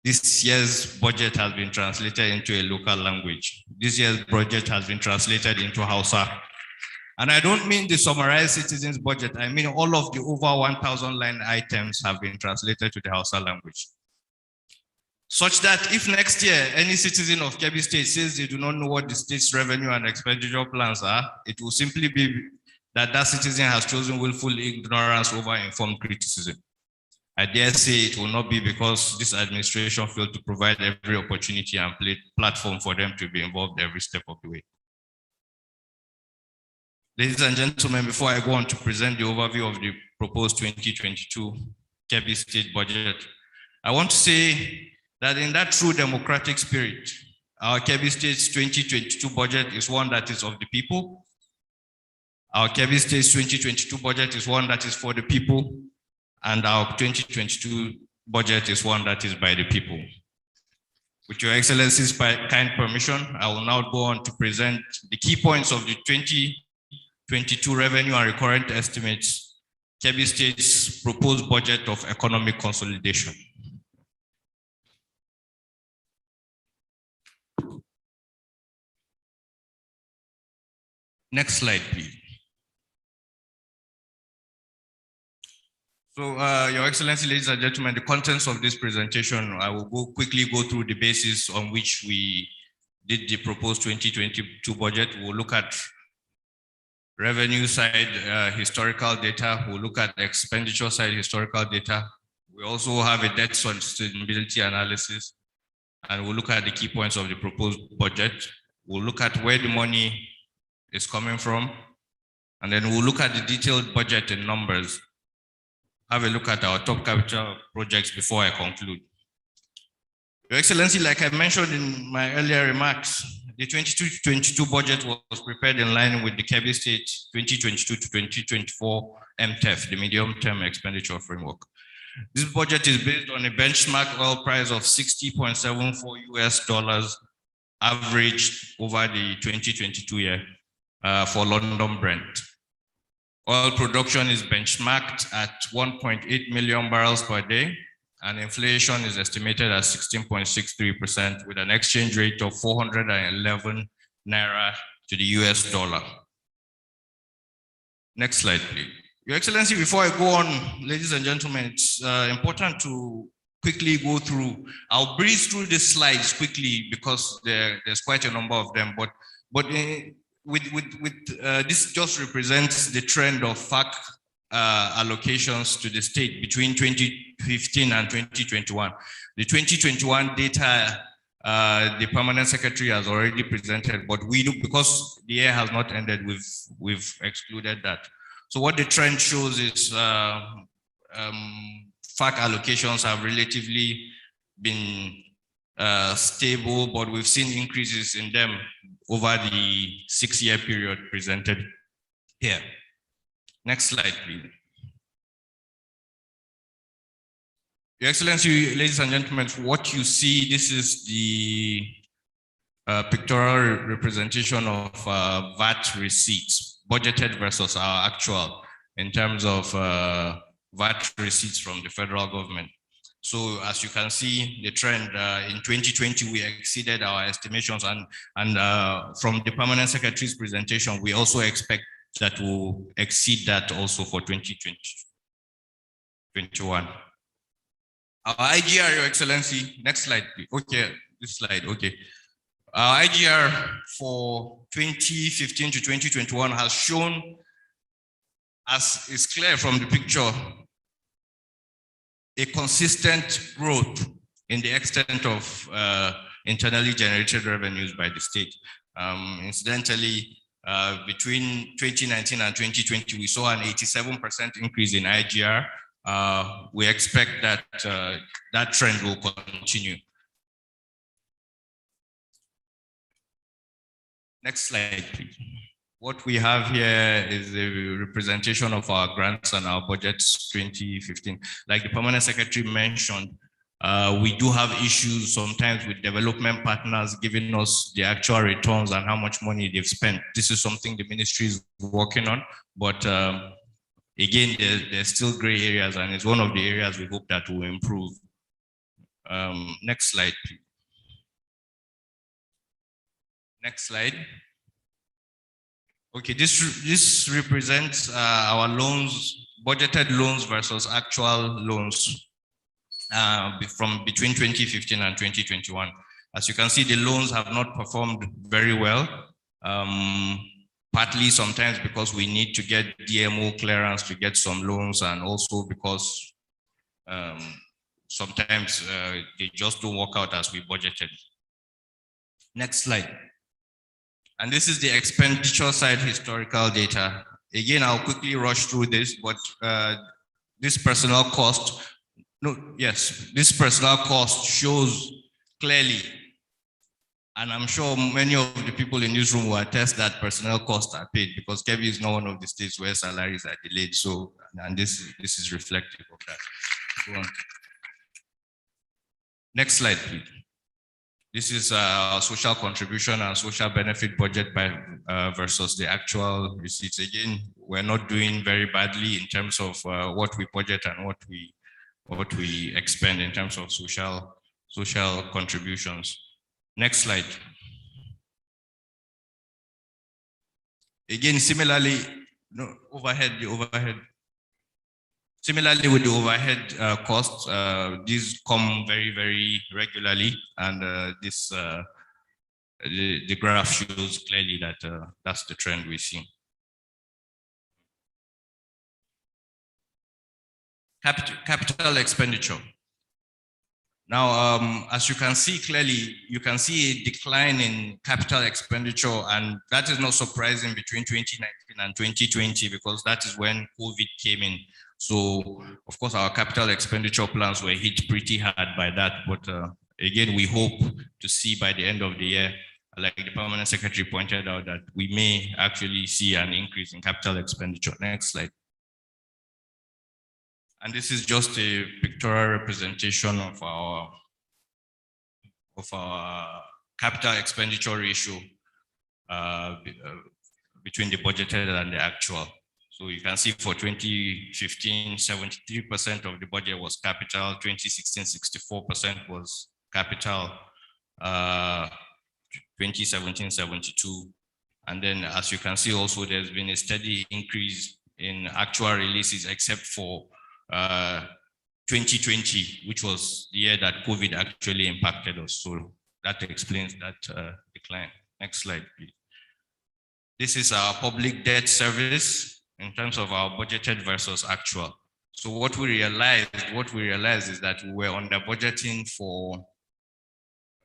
[SPEAKER 5] this year's budget has been translated into a local language. This year's budget has been translated into Hausa. And I don't mean the summarized citizens budget. I mean all of the over 1,000 line items have been translated to the Hausa language. Such that if next year any citizen of Kebbi State says they do not know what the state's revenue and expenditure plans are, it will simply be that that citizen has chosen willful ignorance over informed criticism. I dare say it will not be because this administration failed to provide every opportunity and platform for them to be involved every step of the way. Ladies and gentlemen, before I go on to present the overview of the proposed 2022 Kebbi State budget, I want to say that in that true democratic spirit, our Kebbi State's 2022 budget is one that is of the people. Our Kebbi State's 2022 budget is one that is for the people, and our 2022 budget is one that is by the people. With Your Excellency's kind permission, I will now go on to present the key points of the 2022 revenue and recurrent estimates, Kebbi State's proposed budget of economic consolidation. Next slide, please. So, Your Excellency, ladies and gentlemen, the contents of this presentation, I will quickly go through the basis on which we did the proposed 2022 budget. We'll look at revenue side historical data. We'll look at expenditure side historical data. We also have a debt sustainability analysis, and we'll look at the key points of the proposed budget. We'll look at where the money is coming from, and then we'll look at the detailed budget in numbers. Have a look at our top capital projects before I conclude. Your Excellency, like I mentioned in my earlier remarks, the 2022 budget was prepared in line with the Kebbi State 2022 to 2024 MTEF, the medium-term expenditure framework. This budget is based on a benchmark oil price of $60.74 US averaged over the 2022 year for London Brent. Oil production is benchmarked at 1.8 million barrels per day, and inflation is estimated at 16.63% with an exchange rate of 411 Naira to the US dollar. Next slide, please. Your Excellency, before I go on, ladies and gentlemen, it's important to quickly go through. I'll breeze through the slides quickly because there's quite a number of them, but this just represents the trend of FAC allocations to the state between 2015 and 2021. The 2021 data, the permanent secretary has already presented, but we do, because the year has not ended, we've excluded that. So what the trend shows is FAC allocations have relatively been stable, but we've seen increases in them over the 6-year period presented here. Next slide, please. Your Excellency, ladies and gentlemen, what you see, this is the pictorial representation of VAT receipts, budgeted versus our actual, in terms of VAT receipts from the federal government. So as you can see, the trend in 2020, we exceeded our estimations, and from the permanent secretary's presentation, we also expect that will exceed that also for 2021. Our IGR, Your Excellency, next slide, please. Okay, this slide, okay. Our IGR for 2015 to 2021 has shown, as is clear from the picture, a consistent growth in the extent of internally generated revenues by the state. Incidentally, between 2019 and 2020, we saw an 87% increase in IGR. We expect that that trend will continue. Next slide, please. What we have here is a representation of our grants and our budgets 2015. Like the permanent secretary mentioned, we do have issues sometimes with development partners giving us the actual returns and how much money they've spent. This is something the ministry is working on, but again, there's still gray areas, and it's one of the areas we hope that will improve. Next slide, please. Next slide. Okay, this represents our loans, budgeted loans versus actual loans from between 2015 and 2021. As you can see, the loans have not performed very well, partly sometimes because we need to get DMO clearance to get some loans, and also because sometimes they just don't work out as we budgeted. Next slide. And this is the expenditure side historical data. Again, I'll quickly rush through this, but this personnel cost, this personnel cost shows clearly, and I'm sure many of the people in this room will attest that personnel costs are paid, because Kebbi is not one of the states where salaries are delayed. So, and this is reflective of that. Go on. Next slide, please. This is social contribution and social benefit budget by versus the actual receipts. Again, we're not doing very badly in terms of what we budget and what we expend in terms of social contributions. Next slide. Again, similarly, the overhead. Similarly, with the overhead costs, these come very, very regularly, and the graph shows clearly that that's the trend we see. Capital expenditure. Now, as you can see clearly, you can see a decline in capital expenditure, and that is not surprising between 2019 and 2020, because that is when COVID came in. So, of course, our capital expenditure plans were hit pretty hard by that. But again, we hope to see by the end of the year, like the permanent secretary pointed out, that we may actually see an increase in capital expenditure. Next slide. And this is just a pictorial representation of our capital expenditure ratio between the budgeted and the actual. So you can see for 2015, 73% of the budget was capital, 2016, 64% was capital, 2017, 72. And then as you can see also, there's been a steady increase in actual releases, except for 2020, which was the year that COVID actually impacted us. So that explains that decline. Next slide, please. This is our public debt service in terms of our budgeted versus actual. So what we realized is that we were under budgeting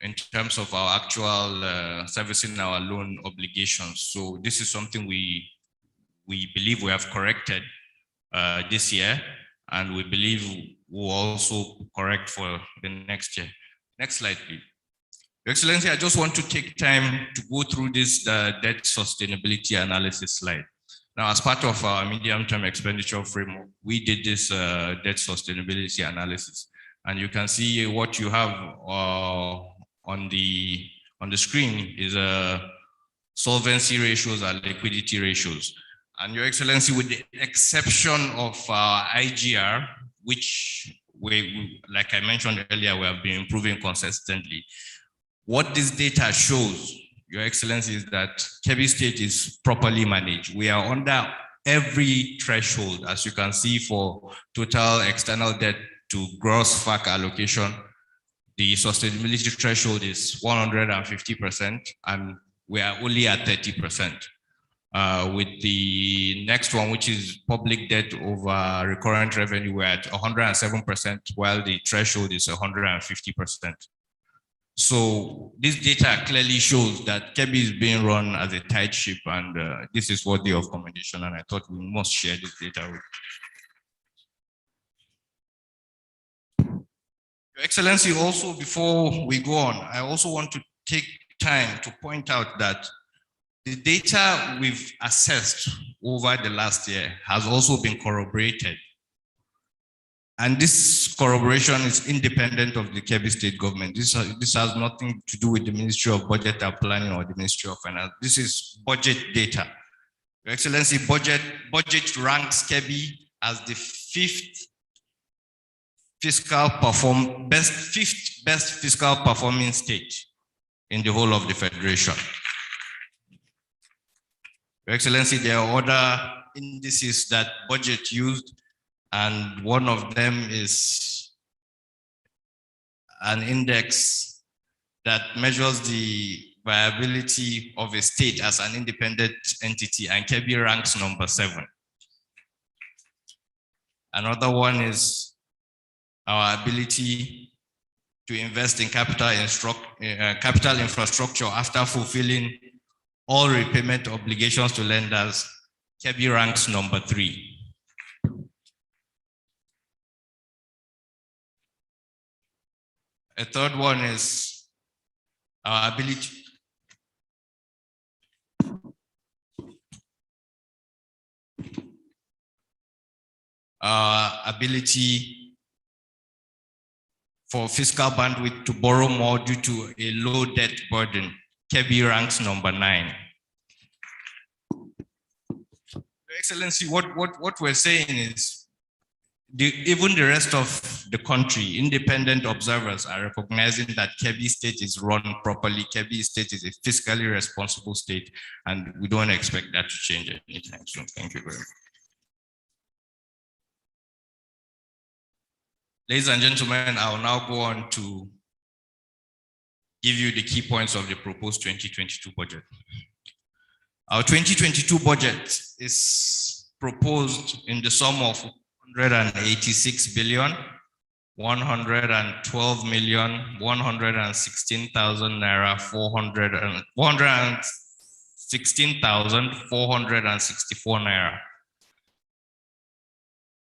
[SPEAKER 5] in terms of our actual servicing our loan obligations. So this is something we believe we have corrected this year, and we believe we'll also correct for the next year. Next slide, please. Your Excellency, I just want to take time to go through this debt sustainability analysis slide. Now, as part of our medium-term expenditure framework, we did this debt sustainability analysis, and you can see what you have on the screen is solvency ratios and liquidity ratios. And Your Excellency, with the exception of IGR, which like I mentioned earlier, we have been improving consistently. What this data shows, Your Excellency, is that Kebbi State is properly managed. We are under every threshold, as you can see, for total external debt to gross FAC allocation. The sustainability threshold is 150%, and we are only at 30%. With the next one, which is public debt over recurrent revenue, we're at 107%, while the threshold is 150%. So this data clearly shows that Kebbi is being run as a tight ship, and this is worthy of commendation, and I thought we must share this data with Your Excellency. Also, before we go on, I also want to take time to point out that the data we've assessed over the last year has also been corroborated. And this corroboration is independent of the Kebbi State government. This has nothing to do with the Ministry of Budget and Planning or the Ministry of Finance. This is budget data. Your Excellency, budget ranks Kebbi as the fifth best fiscal performing state in the whole of the Federation. Your Excellency, there are other indices that budget used, and one of them is an index that measures the viability of a state as an independent entity, and Kebbi ranks number 7. Another one is our ability to invest in capital infrastructure after fulfilling all repayment obligations to lenders. Kebbi ranks number 3. A third one is our ability for fiscal bandwidth to borrow more due to a low debt burden. Kebbi ranks number 9. Your Excellency, what we're saying is even the rest of the country, independent observers are recognizing that Kebbi State is run properly. Kebbi State is a fiscally responsible state, and we don't expect that to change anytime soon. Thank you very much. Ladies and gentlemen, I will now go on to give you the key points of the proposed 2022 budget. Our 2022 budget is proposed in the sum of 186 billion, 112,116,000 naira, 116,464 naira.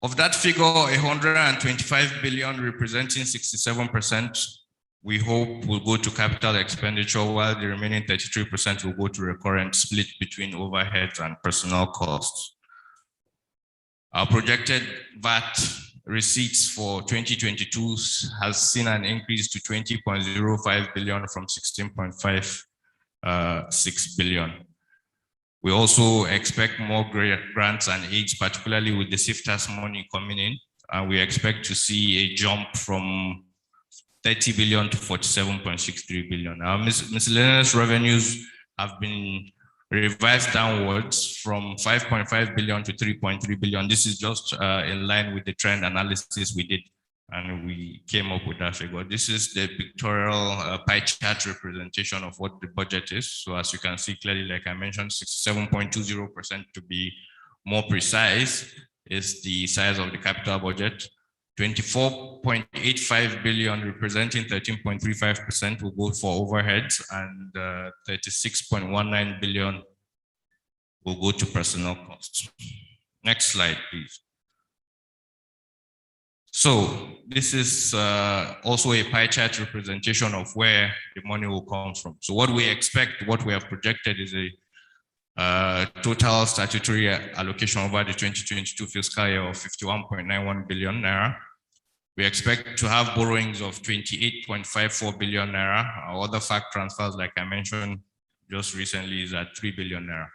[SPEAKER 5] Of that figure, 125 billion, representing 67%, we hope will go to capital expenditure, while the remaining 33% will go to recurrent, split between overheads and personnel costs. Our projected VAT receipts for 2022 has seen an increase to 20.05 billion from 16.56 billion. We also expect more grants and aids, particularly with the SIFTAS money coming in, and we expect to see a jump from 30 billion to 47.63 billion. Our miscellaneous revenues have been revised downwards from 5.5 billion to 3.3 billion. This is just in line with the trend analysis we did, and we came up with that figure. This is the pictorial pie chart representation of what the budget is. So as you can see clearly, like I mentioned, 67.20% to be more precise is the size of the capital budget. 24.85 billion, representing 13.35%, will go for overheads, and 36.19 billion will go to personnel costs. Next slide, please. So this is also a pie chart representation of where the money will come from. So what we expect, what we have projected is a total statutory allocation over the 2022 fiscal year of 51.91 billion naira. We expect to have borrowings of 28.54 billion naira. Our other fact transfers, like I mentioned just recently, is at 3 billion naira.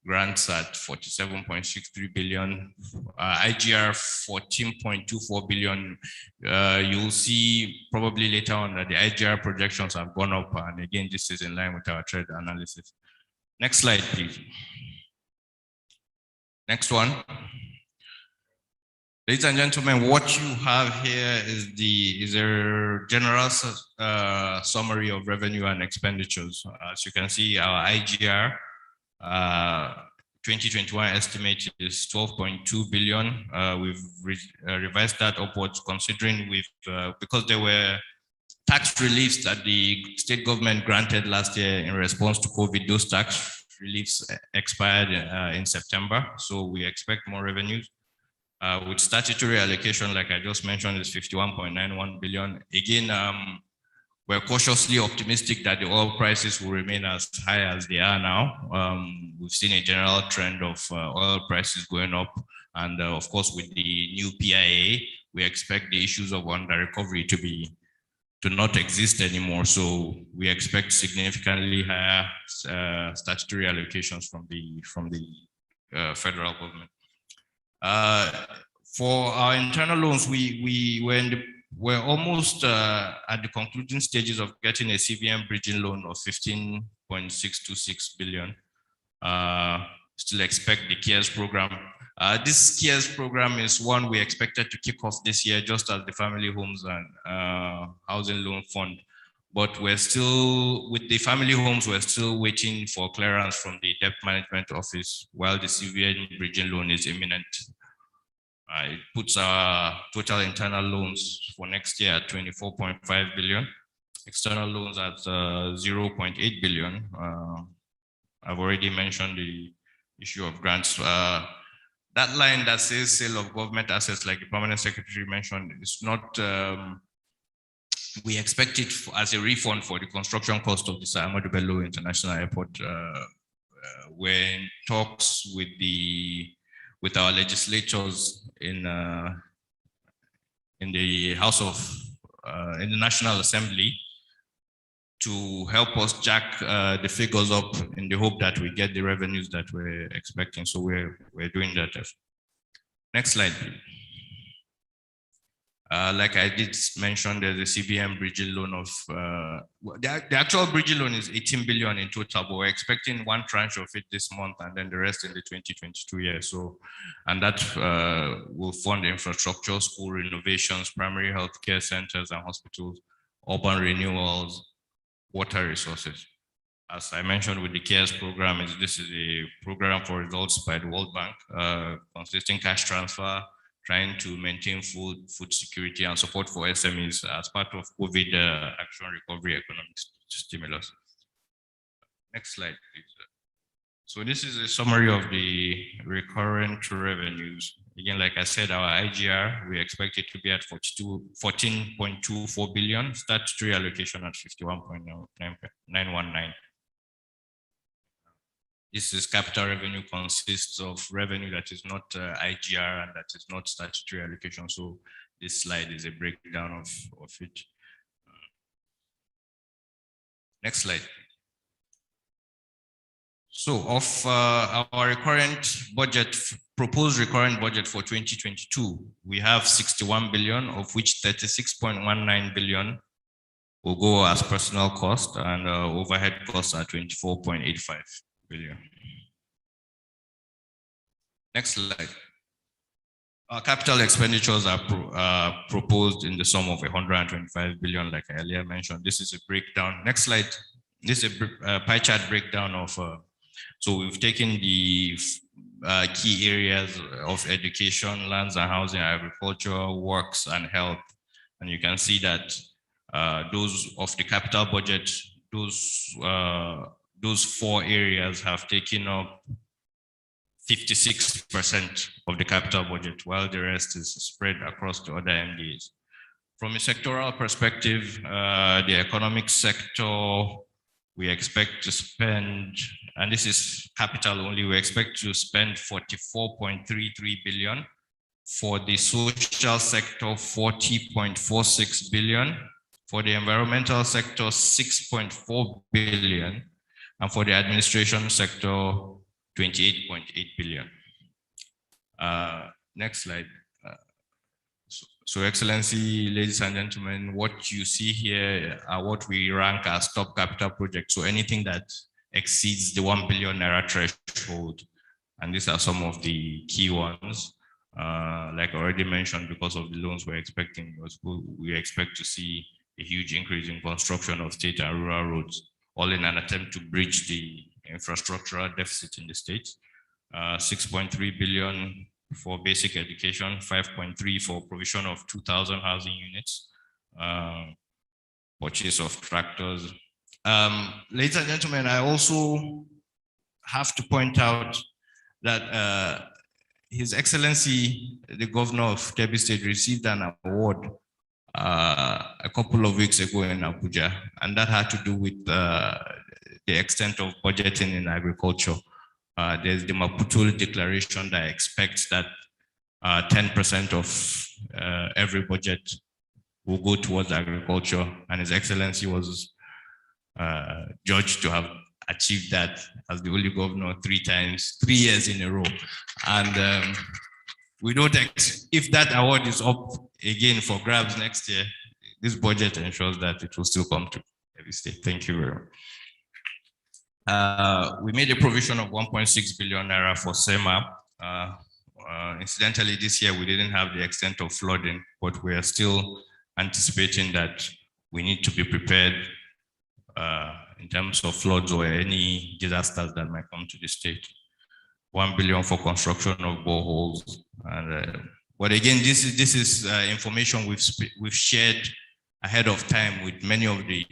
[SPEAKER 5] Grants at 47.63 billion, IGR 14.24 billion. You'll see probably later on that the IGR projections have gone up, and again, this is in line with our trade analysis. Next slide, please. Next one. Ladies and gentlemen, what you have here is a general summary of revenue and expenditures. As you can see, our IGR 2021 estimate is 12.2 billion. We've revised that upwards, considering because there were tax reliefs that the state government granted last year in response to COVID. Those tax reliefs expired in September, so we expect more revenues. With statutory allocation, like I just mentioned, is 51.91 billion. Again, we're cautiously optimistic that the oil prices will remain as high as they are now. We've seen a general trend of oil prices going up. And of course, with the new PIA, we expect the issues of under recovery to not exist anymore. So we expect significantly higher statutory allocations from the federal government. For our internal loans, we're almost at the concluding stages of getting a CBN bridging loan of 15.626 billion. still expect the CARES program. This CARES program is one we expected to kick off this year, just as the Family Homes and Housing Loan Fund. But we're still, with the family homes, we're still waiting for clearance from the Debt Management Office while the CVN bridging loan is imminent. It puts our total internal loans for next year at 24.5 billion, external loans at 0.8 billion. I've already mentioned the issue of grants. That line that says sale of government assets, like the permanent secretary mentioned, is not, we expect it as a refund for the construction cost of the Sir Ahmadu Bello International Airport. We're in talks with our legislators in the House of, in the National Assembly, to help us jack the figures up in the hope that we get the revenues that we're expecting. So we're doing that. Next slide, please. Like I did mention, there's a CBN bridging loan of, the actual bridging loan is 18 billion in total, but we're expecting one tranche of it this month and then the rest in the 2022 year. So, and that will fund infrastructure, school renovations, primary health care centers and hospitals, urban renewals, water resources. As I mentioned with the CARES program, this is a program for results by the World Bank, consisting cash transfer, trying to maintain food security and support for SMEs as part of COVID action recovery economic stimulus. Next slide, please. So this is a summary of the recurrent revenues. Again, like I said, our IGR, we expect it to be at 14.24 billion, statutory allocation at 51.919. This is capital revenue, consists of revenue that is not IGR and that is not statutory allocation. So this slide is a breakdown of it. Next slide. So of our recurrent budget, proposed recurrent budget for 2022, we have 61 billion, of which 36.19 billion will go as personal cost, and overhead costs are 24.85 billion. Next slide. Our capital expenditures are proposed in the sum of 125 billion, like I earlier mentioned. This is a breakdown. Next slide. This is a pie chart breakdown of, so we've taken the key areas of education, lands and housing, agriculture, works and health. And you can see that those of the capital budget, those 4 areas have taken up 56% of the capital budget, while the rest is spread across the other MDAs. From a sectoral perspective, the economic sector, we expect to spend, and this is capital only, we expect to spend 44.33 billion. For the social sector, 40.46 billion. For the environmental sector, 6.4 billion. And for the administration sector, 28.8 billion. Next slide. So Excellency, ladies and gentlemen, what you see here are what we rank as top capital projects. So anything that exceeds the 1 billion naira threshold. And these are some of the key ones. Like I already mentioned, because of the loans we're expecting, we expect to see a huge increase in construction of state and rural roads, all in an attempt to bridge the infrastructural deficit in the state. 6.3 billion for basic education, 5.3 for provision of 2,000 housing units, purchase of tractors. Ladies and gentlemen, I also have to point out that His Excellency, the Governor of Kebbi State, received an award a couple of weeks ago in Abuja, and that had to do with the extent of budgeting in agriculture. There's the Maputo declaration that expects that 10% of every budget will go towards agriculture, and His Excellency was judged to have achieved that as the only governor 3 years in a row. And we don't, if that award is up again for grabs next year, this budget ensures that it will still come to every state. Thank you very much. We made a provision of 1.6 billion naira for SEMA. Incidentally, this year we didn't have the extent of flooding, but we are still anticipating that we need to be prepared in terms of floods or any disasters that might come to the state. 1 billion for construction of boreholes. And, but again, this is information we've shared ahead of time with many of the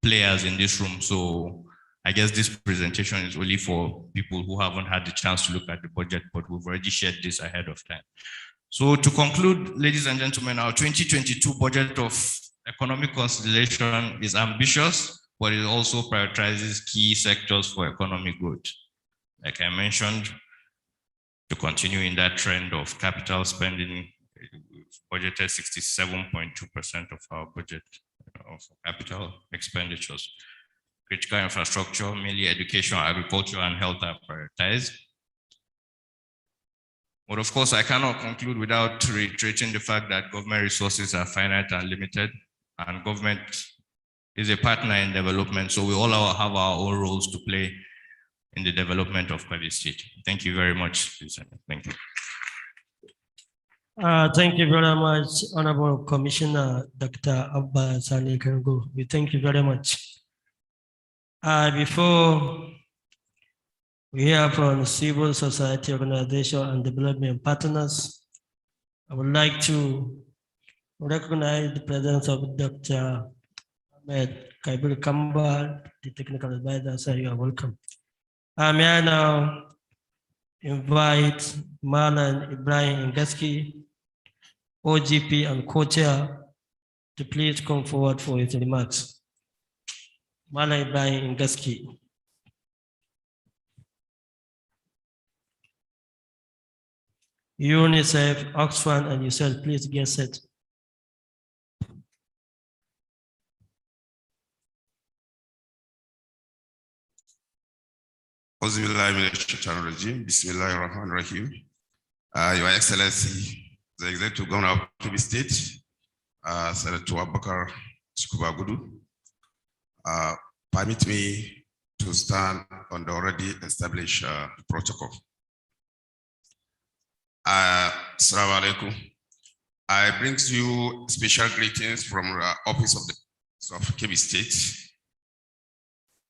[SPEAKER 5] players in this room. So I guess this presentation is only for people who haven't had the chance to look at the budget, but we've already shared this ahead of time. So to conclude, ladies and gentlemen, our 2022 budget of economic consolidation is ambitious, but it also prioritizes key sectors for economic growth. Like I mentioned, to continue in that trend of capital spending, budgeted 67.2% of our budget of capital expenditures. Critical infrastructure, mainly education, agriculture, and health are prioritized. But of course, I cannot conclude without reiterating the fact that government resources are finite and limited, and government is a partner in development, so we all have our own roles to play in the development of Kebbi State. Thank you very much. Thank you.
[SPEAKER 1] Thank you very much, Honorable Commissioner Dr. Abba Sani Kango. We thank you very much. Before we hear from civil society organization and development partners, I would like to recognize the presence of Dr. Ahmed Kaibir Kamba, the technical advisor. Sir, you are welcome. May I now invite Malan Ibrahim Ngaski, OGP and co-chair, to please come forward for his remarks. Malan Ibrahim Ngaski. UNICEF, Oxfam, and yourself, please get set.
[SPEAKER 3] Bismillahirrahmanirrahim. Your Excellency, the Executive Governor of Kebbi State, Senator Abubakar Gudu, permit me to stand on the already established protocol. Assalamu alaikum. I bring to you special greetings from the office of Kebbi State.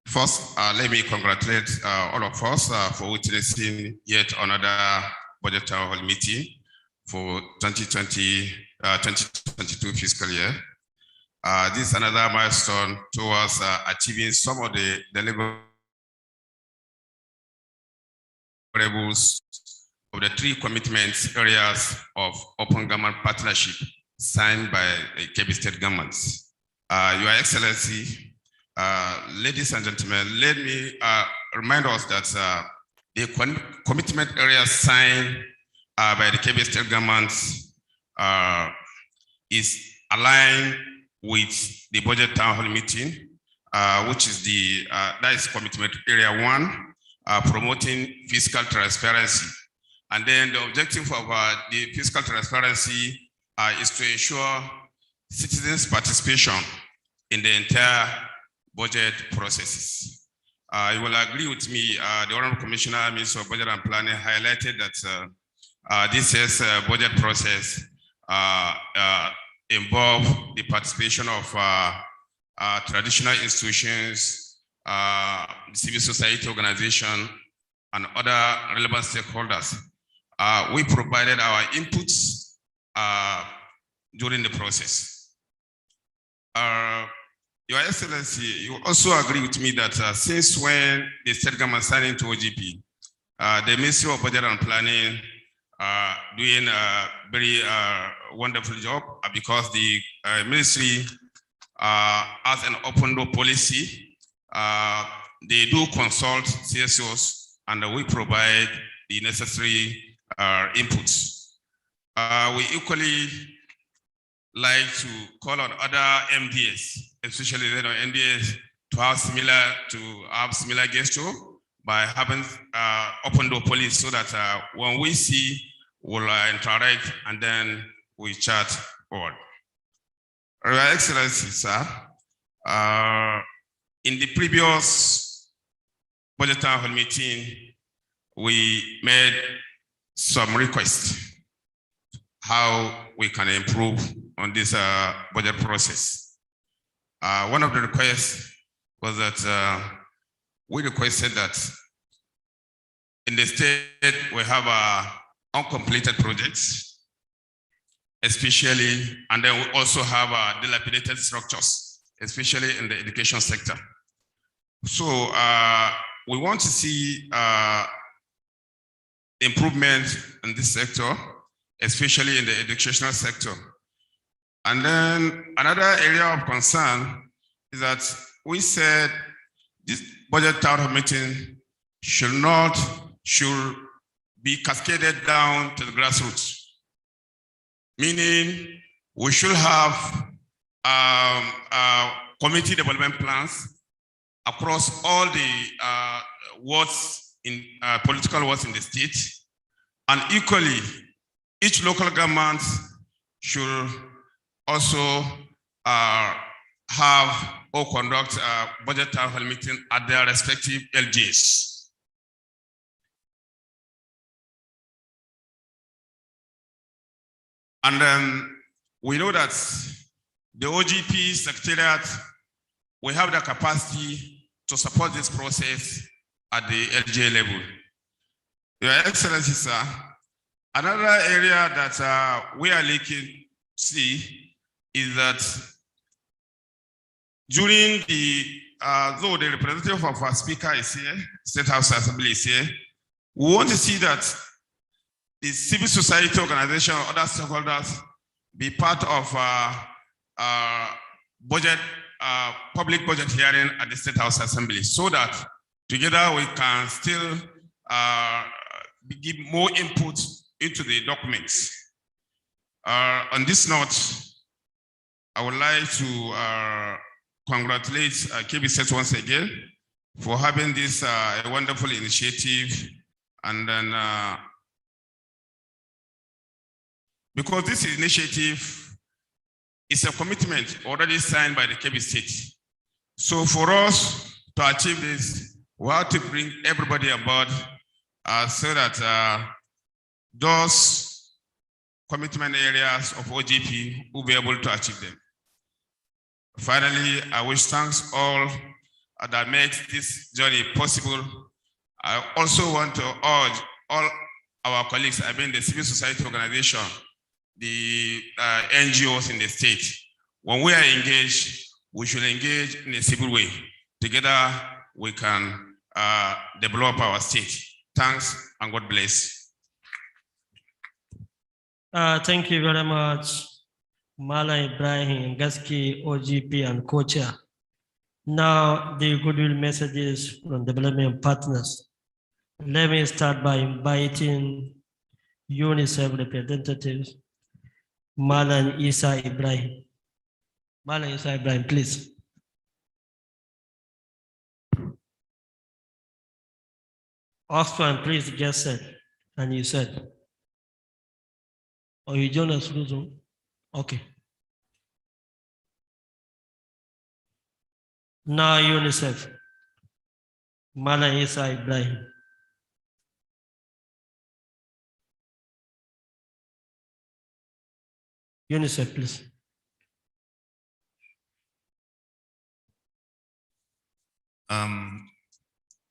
[SPEAKER 3] First, let me congratulate all of us for witnessing yet another budget town hall meeting for 2022 fiscal year. This is another milestone towards achieving some of the deliverables of the 3 commitments areas of open government partnership signed by the Kebbi State government. Your Excellency, ladies and gentlemen, let me remind us that the commitment areas signed by the Kebbi State government is aligned with the budget town hall meeting, which is that is commitment area 1, promoting fiscal transparency. And then the objective of the fiscal transparency is to ensure citizens' participation in the entire budget processes. You will agree with me, the Honorable Commissioner, Minister of Budget and Planning, highlighted that this year's budget process involve the participation of traditional institutions, civil society organization, and other relevant stakeholders. We provided our inputs during the process. Your Excellency, you also agree with me that since when the state government signed into OGP, the Ministry of Budget and Planning doing a very wonderful job, because the ministry has an open door policy. They do consult CSOs, and we provide the necessary inputs. We equally like to call on other MDS, especially MDS, to have similar gesture by having open door policy, so that when we see, we'll interact and then we chat forward. Your Excellency, sir, in the previous budget town hall meeting, we made some requests how we can improve on this budget process. One of the requests was that we requested that in the state we have uncompleted projects, especially, and then we also have dilapidated structures, especially in the education sector. So we want to see improvement in this sector, especially in the educational sector. And then another area of concern is that we said this budget town hall meeting should be cascaded down to the grassroots, meaning we should have community development plans across all the wards in political wards in the state, and equally, each local government should also have or conduct a budget town hall meeting at their respective LGs. And then we know that the OGP Secretariat, we have the capacity to support this process at the LGA level. Your Excellency, sir, another area that we are looking see is that during the, though the representative of our speaker is here, State House Assembly is here, we want to see that the civil society organization or other stakeholders be part of public budget hearing at the State House Assembly, so that together we can still give more input into the documents. On this note, I would like to congratulate Kebbi State once again for having this wonderful initiative, and then because this initiative is a commitment already signed by the Kebbi State. So for us to achieve this, we have to bring everybody aboard so that those commitment areas of OGP will be able to achieve them. Finally, I wish thanks all that makes this journey possible. I also want to urge all our colleagues, I mean the civil society organization, the NGOs in the state. When we are engaged, we should engage in a civil way. Together, we can develop our state. Thanks and God bless.
[SPEAKER 1] Thank you very much, Mala Ibrahim, Gaski, OGP, and co-chair. Now, the goodwill messages from development partners. Let me start by inviting UNICEF representatives, Malan Isa Ibrahim. Malan Isa Ibrahim, please. Oxfam, please get set. And you said. Or you join us through Zoom? Okay. Now UNICEF, Malan Isa Ibrahim. UNICEF, please.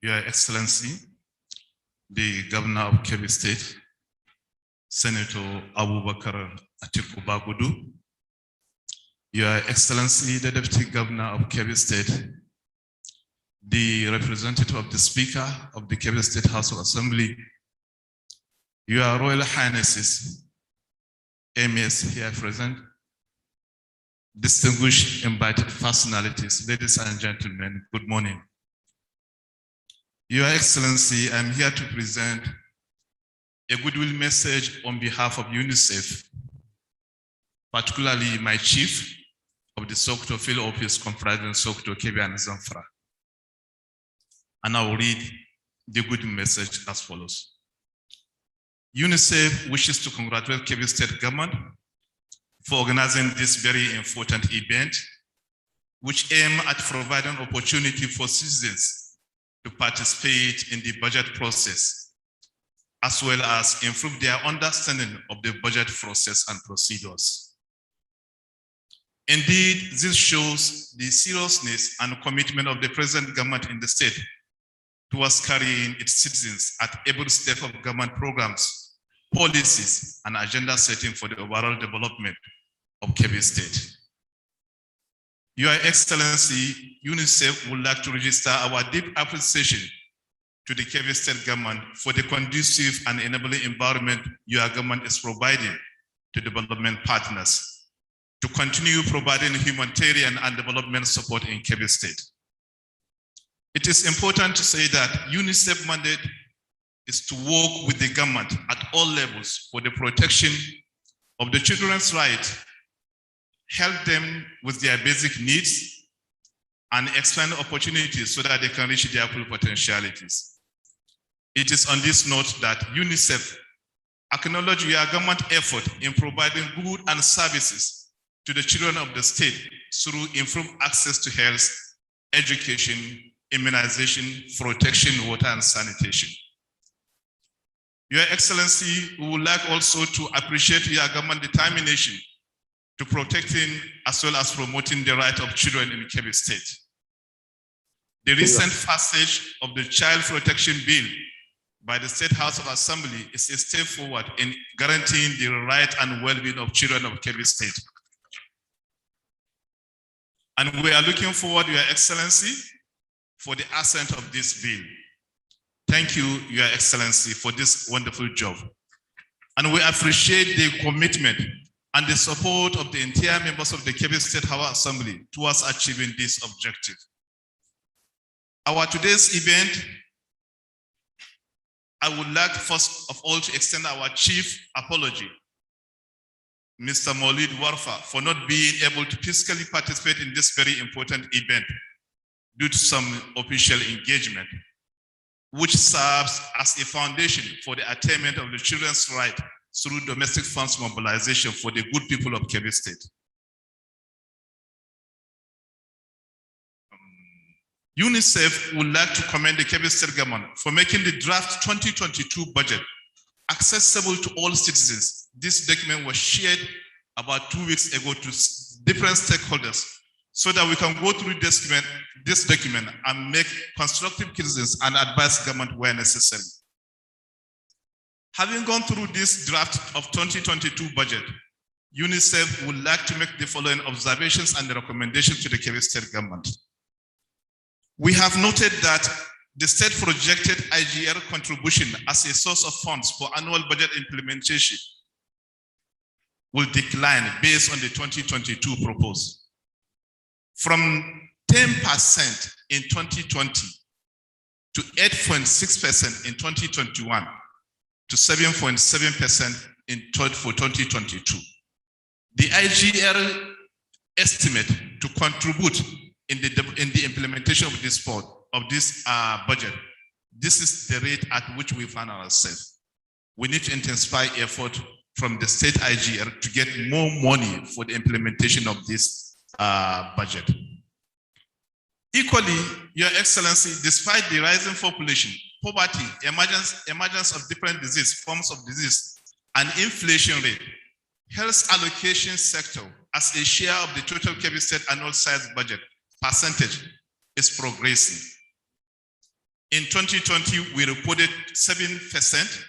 [SPEAKER 6] Your Excellency, the Governor of Kebbi State, Senator Abubakar Atiku Bagudu, Your Excellency, the Deputy Governor of Kebbi State, the representative of the Speaker of the Kebbi State House of Assembly, Your Royal Highnesses, MS here present, distinguished invited personalities, ladies and gentlemen, good morning. Your Excellency, I'm here to present a goodwill message on behalf of UNICEF, particularly my chief of the Sokoto Field Office comprising Sokoto, Kebbi, and Zamfara. And I will read the good message as follows. UNICEF wishes to congratulate Kebbi State Government for organizing this very important event, which aims at providing opportunity for citizens to participate in the budget process, as well as improve their understanding of the budget process and procedures. Indeed, this shows the seriousness and commitment of the present government in the state towards carrying its citizens at every step of government programs, policies, and agenda setting for the overall development of Kebbi State. Your Excellency, UNICEF would like to register our deep appreciation to the Kebbi State government for the conducive and enabling environment your government is providing to development partners to continue providing humanitarian and development support in Kebbi State. It is important to say that UNICEF mandate is to work with the government at all levels for the protection of the children's rights, help them with their basic needs, and expand opportunities so that they can reach their full potentialities. It is on this note that UNICEF acknowledges your government effort in providing goods and services to the children of the state through improved access to health, education, immunization, protection, water, and sanitation. Your Excellency, we would like also to appreciate your government determination to protecting as well as promoting the right of children in Kebbi State. The recent passage of the Child Protection Bill by the State House of Assembly is a step forward in guaranteeing the right and well-being of children of Kebbi State. And we are looking forward, Your Excellency, for the assent of this bill. Thank you, Your Excellency, for this wonderful job. And we appreciate the commitment and the support of the entire members of the Kebbi State House Assembly towards achieving this objective. Our today's event, I would like first of all to extend our chief apology, Mr. Maulid Warfa, for not being able to physically participate in this very important event due to some official engagement, which serves as a foundation for the attainment of the children's right through domestic funds mobilization for the good people of Kebbi State. UNICEF would like to commend the Kebbi State government for making the draft 2022 budget accessible to all citizens. This document was shared about 2 weeks ago to different stakeholders so that we can go through this document and make constructive criticisms and advise government where necessary. Having gone through this draft of 2022 budget, UNICEF would like to make the following observations and recommendations to the Kebbi State government. We have noted that the state projected IGR contribution as a source of funds for annual budget implementation will decline based on the 2022 proposal. From 10% in 2020 to 8.6% in 2021 to 7.7% for 2022. The IGR estimate to contribute in the implementation of this budget, this is the rate at which we find ourselves. We need to intensify effort from the state IGR to get more money for the implementation of this budget. Equally, Your Excellency, despite the rising population, poverty, emergence of different forms of disease, and inflation rate, health allocation sector as a share of the total Kebbi State annual size budget percentage is progressing. In 2020, we reported 7%.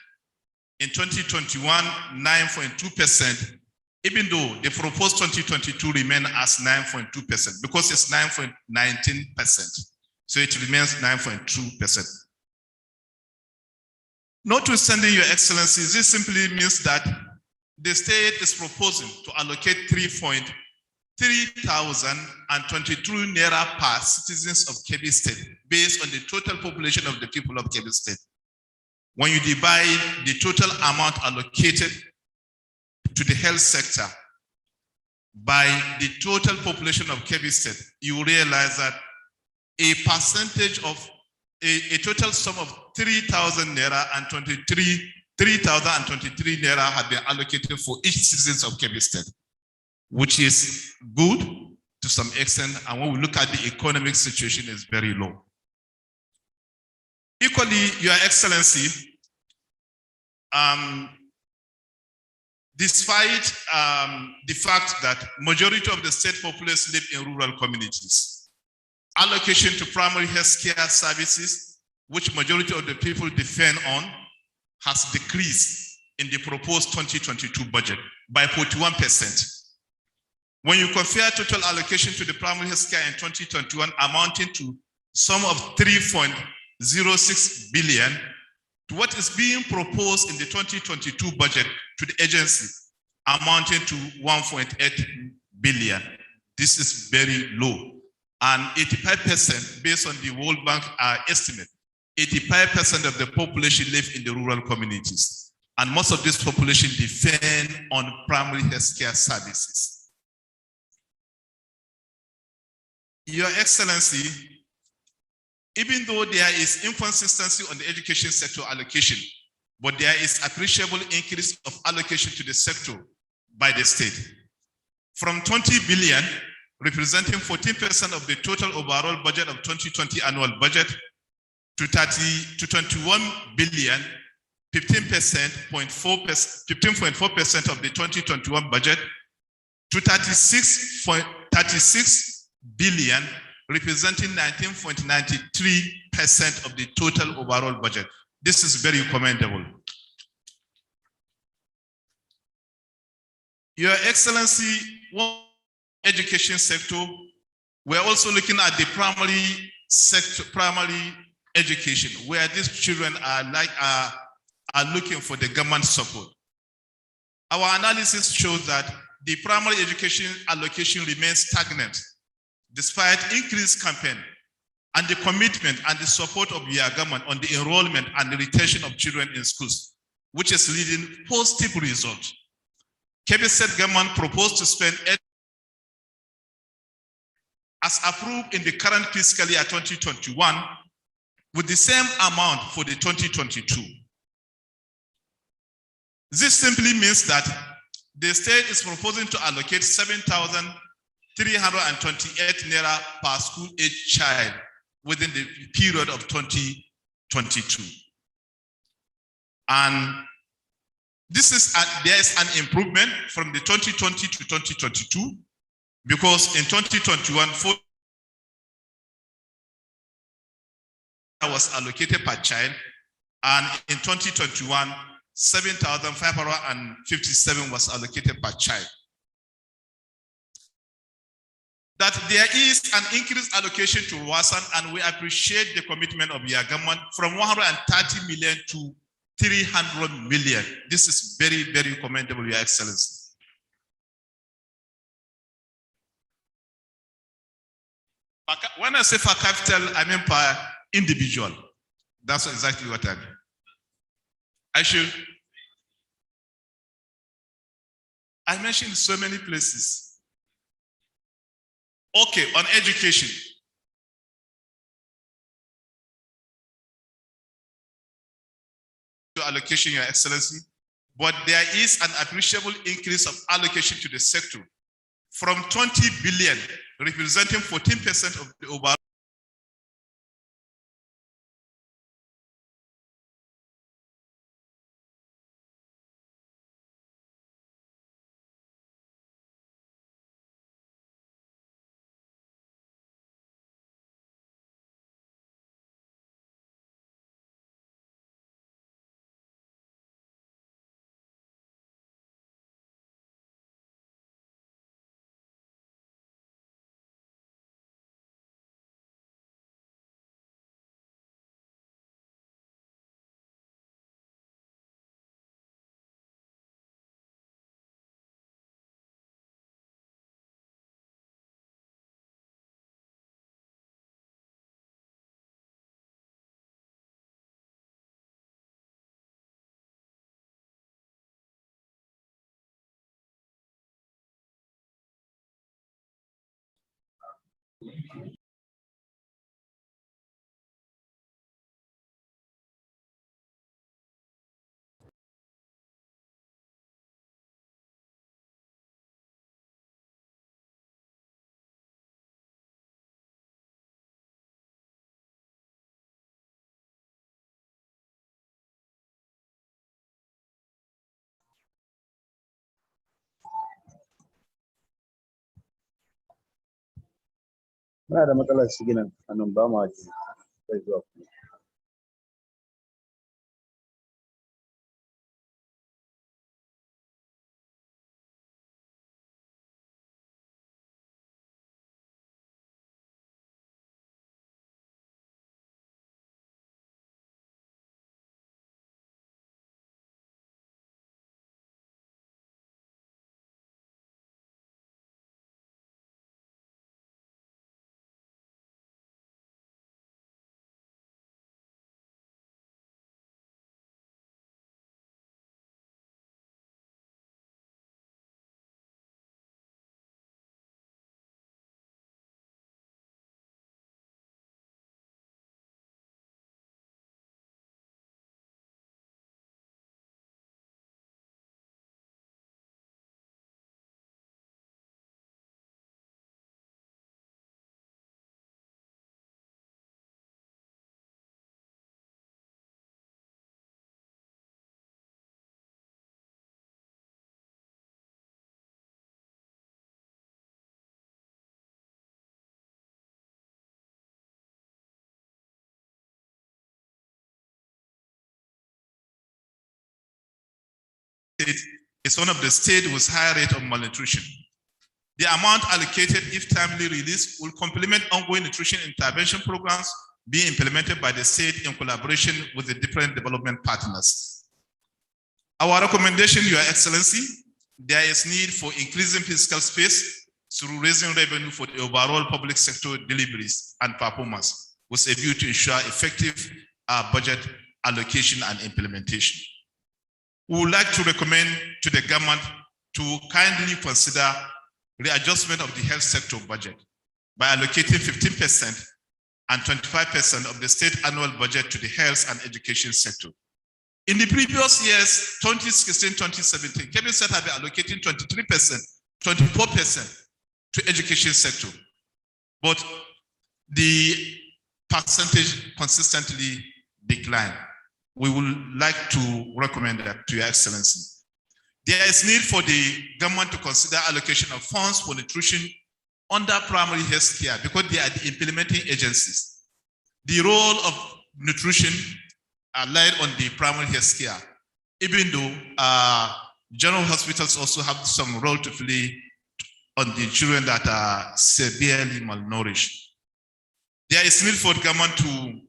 [SPEAKER 6] In 2021, 9.2%, even though the proposed 2022 remain as 9.2%, because it's 9.19%. So it remains 9.2%. Notwithstanding, Your Excellency, this simply means that the state is proposing to allocate 3,023 naira per citizens of Kebbi State based on the total population of the people of Kebbi State. When you divide the total amount allocated to the health sector by the total population of Kebbi State, you realize that a percentage of a total sum of 3,000 naira and 3,023 naira have been allocated for each citizen of Kebbi State, which is good to some extent. And when we look at the economic situation, it's very low. Equally, Your Excellency, despite the fact that majority of the state populace live in rural communities, allocation to primary health care services, which majority of the people depend on, has decreased in the proposed 2022 budget by 41%. When you compare total allocation to the primary health care in 2021 amounting to sum of 3.06 billion, to what is being proposed in the 2022 budget to the agency amounting to 1.8 billion. This is very low. And 85%, based on the World Bank estimate, 85% of the population live in the rural communities. And most of this population depend on primary health care services. Your Excellency, even though there is inconsistency on the education sector allocation, but there is appreciable increase of allocation to the sector by the state. From 20 billion, representing 14% of the total overall budget of 2020 annual budget, to 21 billion, 15.4% of the 2021 budget, to 36 billion, representing 19.93% of the total overall budget. This is very commendable. Your Excellency, one education sector, we're also looking at the primary sector, primary education, where these children are looking for the government support. Our analysis shows that the primary education allocation remains stagnant despite increased campaign and the commitment and the support of your government on the enrollment and the retention of children in schools, which is leading positive results. Kebbi State government proposed to spend as approved in the current fiscal year 2021 with the same amount for the 2022. This simply means that the state is proposing to allocate 7,328 naira per school age child within the period of 2022. And this is there is an improvement from the 2020 to 2022, because in 2021, 4 was allocated per child, and in 2021, 7,557 was allocated per child. That there is an increased allocation to Rwasan, and we appreciate the commitment of your government from 130 million to 300 million. This is very, very commendable, Your Excellency. When I say per capital, I mean per individual. That's exactly what I mean. I mentioned so many places. Okay, on education. Allocation, Your Excellency, but there is an appreciable increase of allocation to the sector from 20 billion, representing 14% of the overall
[SPEAKER 7] Muna da matsalar siginan a nan ba ma ji sai zuwa.
[SPEAKER 6] It's one of the states with high rate of malnutrition. The amount allocated, if timely released, will complement ongoing nutrition intervention programs being implemented by the state in collaboration with the different development partners. Our recommendation, Your Excellency, there is need for increasing fiscal space through raising revenue for the overall public sector deliveries and performance, with a view to ensure effective budget allocation and implementation. We would like to recommend to the government to kindly consider readjustment of the health sector budget by allocating 15% and 25% of the state annual budget to the health and education sector. In the previous years, 2016-2017, Kebbi State had been allocating 23%, 24% to education sector, but the percentage consistently declined. We would like to recommend that to Your Excellency. There is need for the government to consider allocation of funds for nutrition under primary health care because they are the implementing agencies. The role of nutrition lied on the primary health care, even though general hospitals also have some role to play on the children that are severely malnourished. There is need for the government to,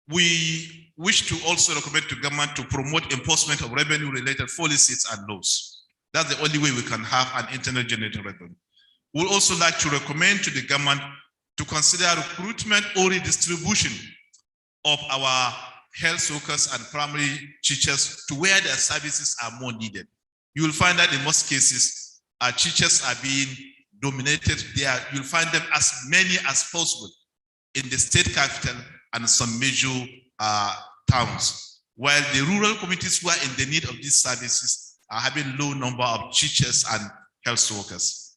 [SPEAKER 6] we wish to also recommend to government to promote enforcement of revenue-related policies and laws. That's the only way we can have an internet-generated revenue. We'll also like to recommend to the government to consider recruitment or redistribution of our health workers and primary teachers to where their services are more needed. You will find that in most cases, our teachers are being dominated there. You'll find them as many as possible in the state capital and some major towns, while the rural communities who are in the need of these services are having low number of teachers and health workers.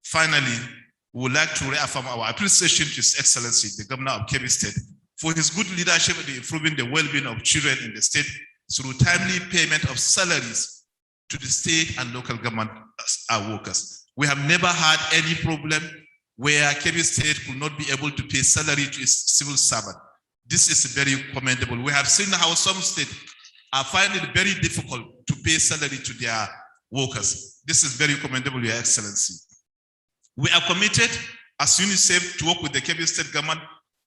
[SPEAKER 6] Finally, we would like to reaffirm our appreciation to His Excellency, the Governor of Kebbi State, for his good leadership in improving the well-being of children in the state through timely payment of salaries to the state and local government workers. We have never had any problem where Kebbi State could not be able to pay salary to its civil servant. This is very commendable. We have seen how some states are finding it very difficult to pay salary to their workers. This is very commendable, Your Excellency. We are committed as UNICEF to work with the Kebbi State government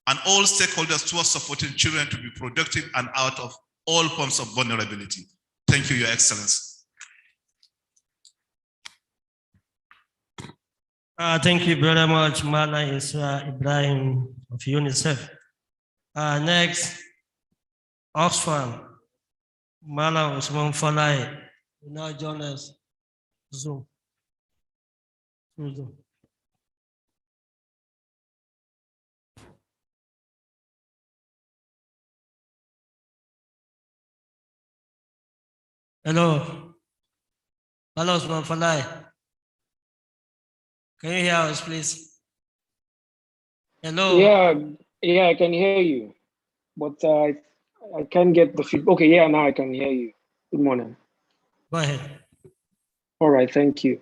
[SPEAKER 6] and all stakeholders towards supporting children to be productive and out of all forms of vulnerability. Thank you, Your Excellency.
[SPEAKER 1] Thank you very much, Mala Ibrahim of UNICEF. Next, Oxfam, Mala Usman Falai, will now join us. Zoom. Zoom. Hello. Hello, Usman Falai. Can you hear us, please? Hello.
[SPEAKER 8] Yeah, I can hear you, but I can't get the feedback. Okay, yeah, now I can hear you. Good morning.
[SPEAKER 1] Go ahead.
[SPEAKER 8] All right, thank you.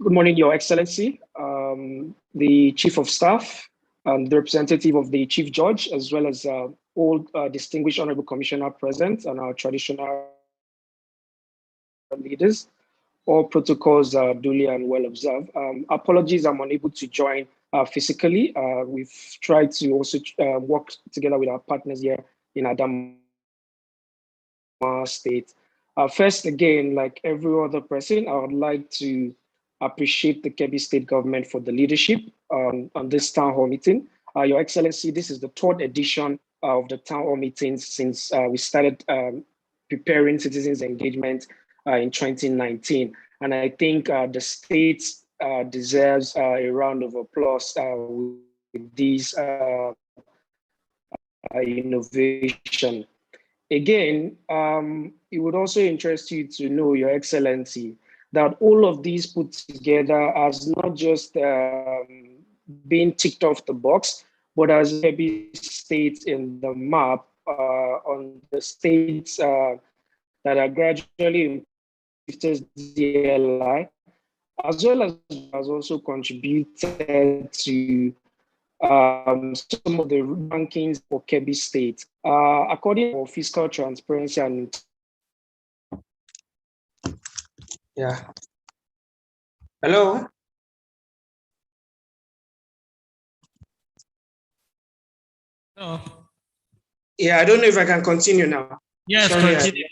[SPEAKER 8] Good morning, Your Excellency, the Chief of Staff, the representative of the Chief Judge, as well as all distinguished Honorable Commissioner present and our traditional leaders. All protocols are duly and well observed. Apologies, I'm unable to join physically. We've tried to also work together with our partners here in Adamawa State. First, again, like every other person, I would like to appreciate the Kebbi State government for the leadership on this town hall meeting. Your Excellency, this is the third edition of the town hall meetings since we started preparing citizens engagement in 2019. And I think the state deserves a round of applause with this innovation. Again, it would also interest you to know, Your Excellency, that all of these put together has not just been ticked off the box, but as Kebbi State in the map on the states that are gradually DLI, as well as has also contributed to some of the rankings for Kebbi State. According to fiscal transparency and Hello?
[SPEAKER 1] Oh.
[SPEAKER 8] Yeah, I don't know if I can continue now.
[SPEAKER 1] Yes,
[SPEAKER 8] Sorry,
[SPEAKER 1] continue.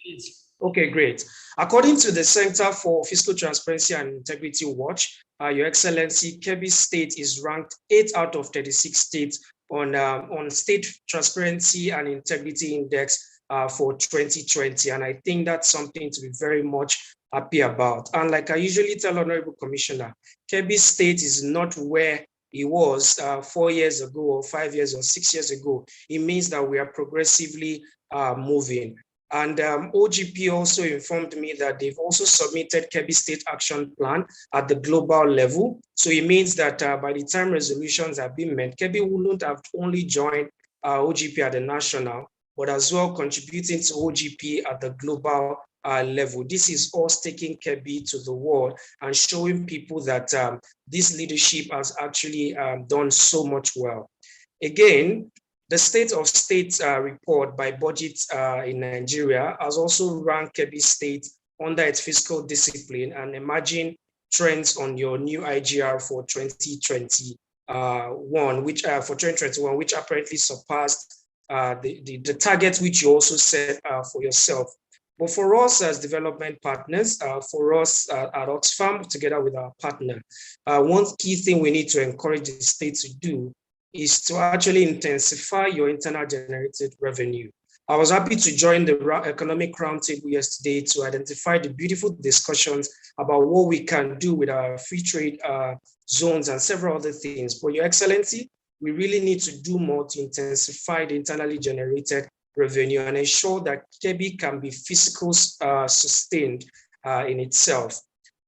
[SPEAKER 8] Okay, great. According to the Center for Fiscal Transparency and Integrity Watch, Your Excellency, Kebbi State is ranked 8 out of 36 states on State Transparency and Integrity Index for 2020. And I think that's something to be very much happy about. And like I usually tell Honorable Commissioner, Kebbi State is not where it was 4 years ago or 5 years or 6 years ago. It means that we are progressively moving. And OGP also informed me that they've also submitted Kebbi State Action Plan at the global level. So it means that by the time resolutions have been met, Kebbi wouldn't have only joined OGP at the national, but as well contributing to OGP at the global level. This is us taking Kebbi to the world and showing people that this leadership has actually done so much well. Again, the State of State report by budget in Nigeria has also ranked Kebbi State under its fiscal discipline and emerging trends on your new IGR for 2021, which apparently surpassed the target which you also set for yourself. But for us as development partners, for us at Oxfam, together with our partner, one key thing we need to encourage the state to do is to actually intensify your internal generated revenue. I was happy to join the economic roundtable yesterday to identify the beautiful discussions about what we can do with our free trade zones and several other things. But Your Excellency, we really need to do more to intensify the internally generated revenue and ensure that Kebbi can be fiscal sustained in itself.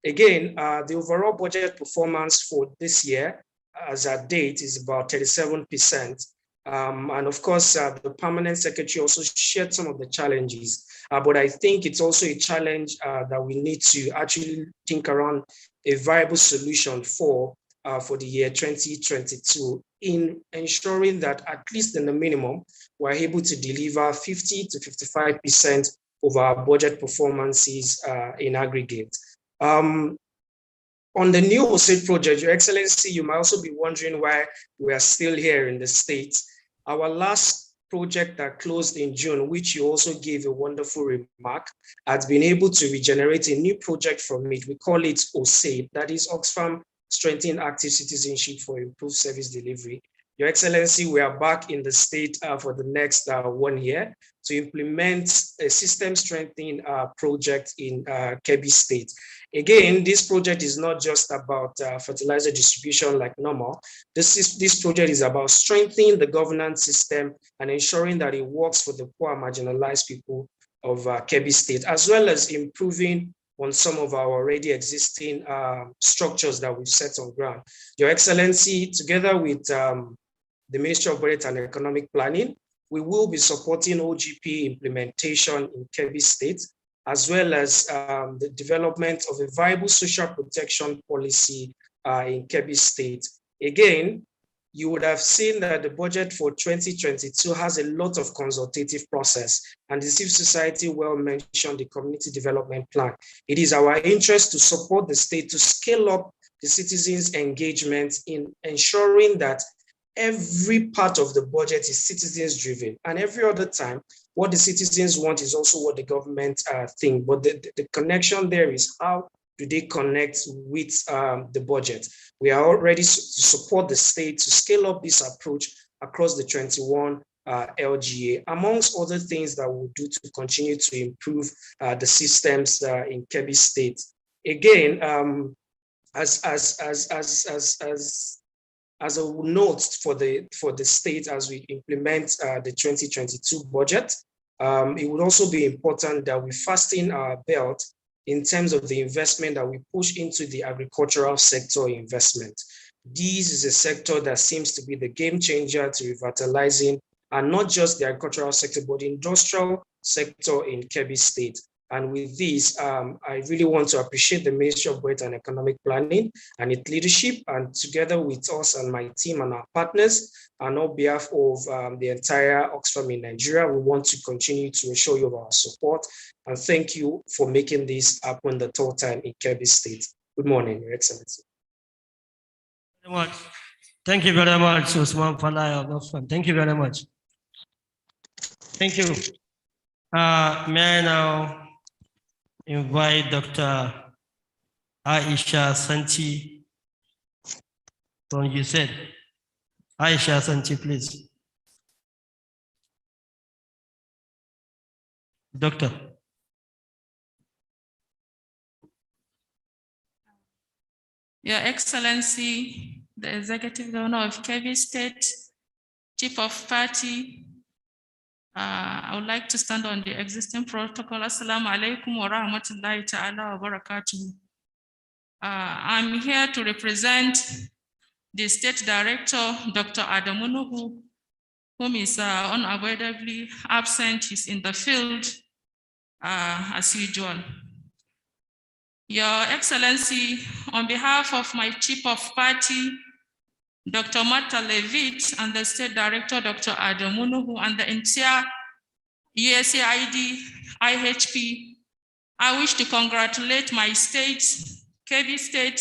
[SPEAKER 8] Again, the overall budget performance for this year as at date is about 37%. And of course, the permanent secretary also shared some of the challenges, but I think it's also a challenge that we need to actually think around a viable solution for the year 2022 in ensuring that at least in the minimum, we're able to deliver 50 to 55% of our budget performances in aggregate. On the new OSAID project, Your Excellency, you might also be wondering why we are still here in the States. Our last project that closed in June, which you also gave a wonderful remark, has been able to regenerate a new project from it. We call it OSAID, that is Oxfam Strengthening Active Citizenship for Improved Service Delivery. Your Excellency, we are back in the state for the next 1 year to implement a system strengthening project in Kebbi State. Again, this project is not just about fertilizer distribution like normal. This project is about strengthening the governance system and ensuring that it works for the poor marginalized people of Kebbi State, as well as improving on some of our already existing structures that we've set on ground. Your Excellency, together with the Ministry of Budget and Economic Planning, we will be supporting OGP implementation in Kebbi State. as well as the development of a viable social protection policy in Kebbi State. Again, you would have seen that the budget for 2022 has a lot of consultative process, and the civil society well mentioned the community development plan. It is our interest to support the state to scale up the citizens' engagement in ensuring that every part of the budget is citizens driven, and every other time what the citizens want is also what the government think. But the connection there is how do they connect with the budget. We are all ready to support the state to scale up this approach across the 21 LGA, amongst other things that we'll do to continue to improve the systems in Kebbi State. Again, as a note for the state as we implement the 2022 budget, it would also be important that we fasten our belt in terms of the investment that we push into the agricultural sector investment. This is a sector that seems to be the game changer to revitalizing, and not just the agricultural sector, but the industrial sector in Kebbi State. And with this, I really want to appreciate the Ministry of Budget and Economic Planning and its leadership, and together with us and my team and our partners, and on behalf of the entire Oxfam in Nigeria, we want to continue to assure you of our support. And thank you for making this happen the third time in Kebbi State. Good morning, Your Excellency.
[SPEAKER 1] Thank you very much, Usman Falai of Oxfam. Thank you very much. Thank you. May I now invite Dr. Aisha Sanchi from USAID. Aisha Sanchi, please. Doctor.
[SPEAKER 9] Your Excellency, the Executive Governor of Kebbi State, Chief of Party, I would like to stand on the existing protocol. Assalamu alaikum wa rahmatullahi ta'ala wa barakatuh. I'm here to represent the State Director, Dr. Adamunuhu, whom is unavoidably absent. He's in the field as usual. Your Excellency, on behalf of my Chief of Party, Dr. Martha Levitt, and the State Director, Dr. Adamunuhu, and the entire USAID, IHP, I wish to congratulate my state, Kebbi State,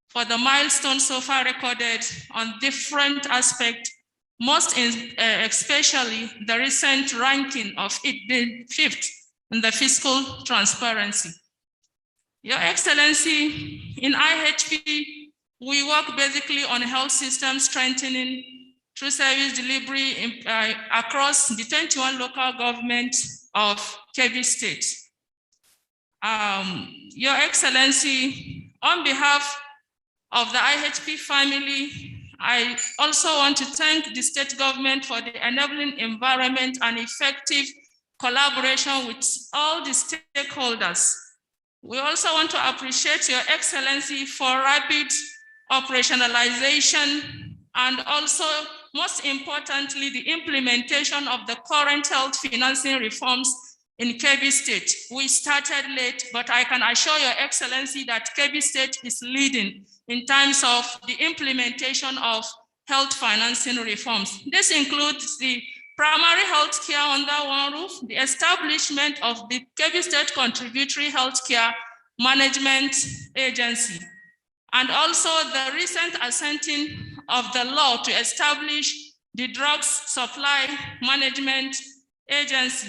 [SPEAKER 9] for the milestone so far recorded on different aspects, most especially the recent ranking of it being 5th in the fiscal transparency. Your Excellency, in IHP, we work basically on health system strengthening through service delivery across the 21 local governments of Kebbi State. Your Excellency, on behalf of the IHP family, I also want to thank the state government for the enabling environment and effective collaboration with all the stakeholders. We also want to appreciate Your Excellency for rapid operationalization and also, most importantly, the implementation of the current health financing reforms in Kebbi State. We started late, but I can assure Your Excellency that Kebbi State is leading in terms of the implementation of health financing reforms. This includes the primary health care under one roof, the establishment of the Kebbi State Contributory Healthcare Management Agency, and also the recent assenting of the law to establish the Drugs Supply Management Agency.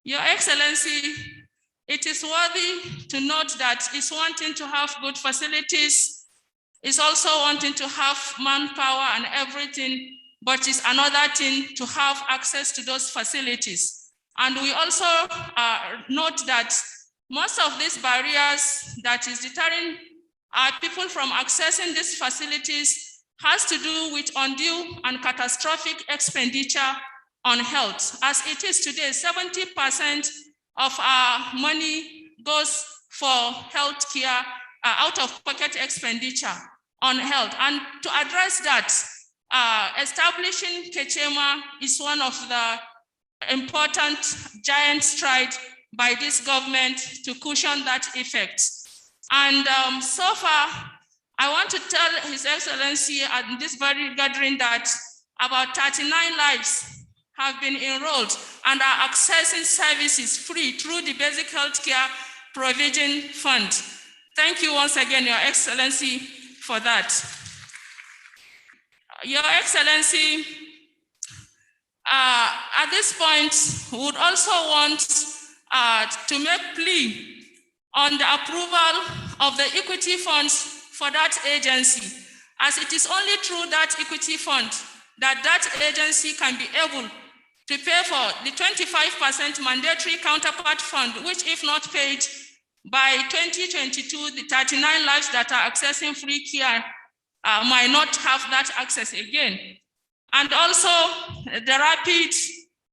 [SPEAKER 9] Your Excellency, it is worthy to note that it's wanting to have good facilities, it's also wanting to have manpower and everything, but it's another thing to have access to those facilities. And we also note that most of these barriers that is deterring people from accessing these facilities has to do with undue and catastrophic expenditure on health. As it is today, 70% of our money goes for health care, out-of-pocket expenditure on health. And to address that, establishing Kechema is one of the important giant strides by this government to cushion that effect. And so far, I want to tell His Excellency at this very gathering that about 39 lives have been enrolled and are accessing services free through the Basic Healthcare Provision Fund. Thank you once again, Your Excellency, for that. Your Excellency, at this point, we would also want to make plea on the approval of the equity funds for that agency, as it is only through that equity fund that that agency can be able to pay for the 25% mandatory counterpart fund, which if not paid by 2022, the 39 lives that are accessing free care might not have that access again. And also the rapid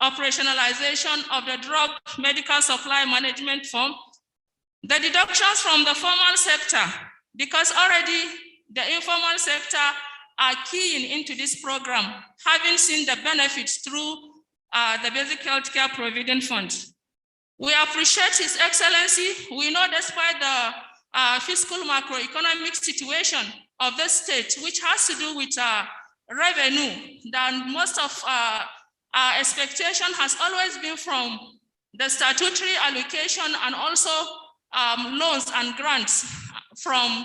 [SPEAKER 9] operationalization of the Drug Medical Supply Management Fund, the deductions from the formal sector, because already the informal sector are keying into this program, having seen the benefits through the Basic Healthcare Provident Fund. We appreciate His Excellency. We know despite the fiscal macroeconomic situation of the state, which has to do with revenue, that most of our expectation has always been from the statutory allocation and also loans and grants from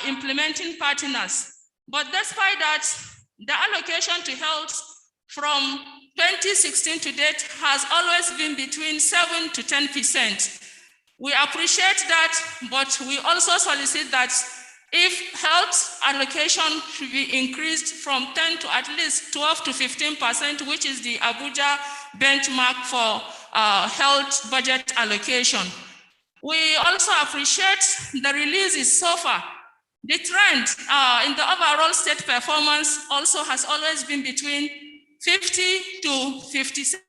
[SPEAKER 9] implementing partners. But despite that, the allocation to health from 2016 to date has always been between 7 to 10%. We appreciate that, but we also solicit that if health allocation should be increased from 10 to at least 12 to 15%, which is the Abuja benchmark for health budget allocation. We also appreciate the releases so far. The trend in the overall state performance also has always been between 50 to 57.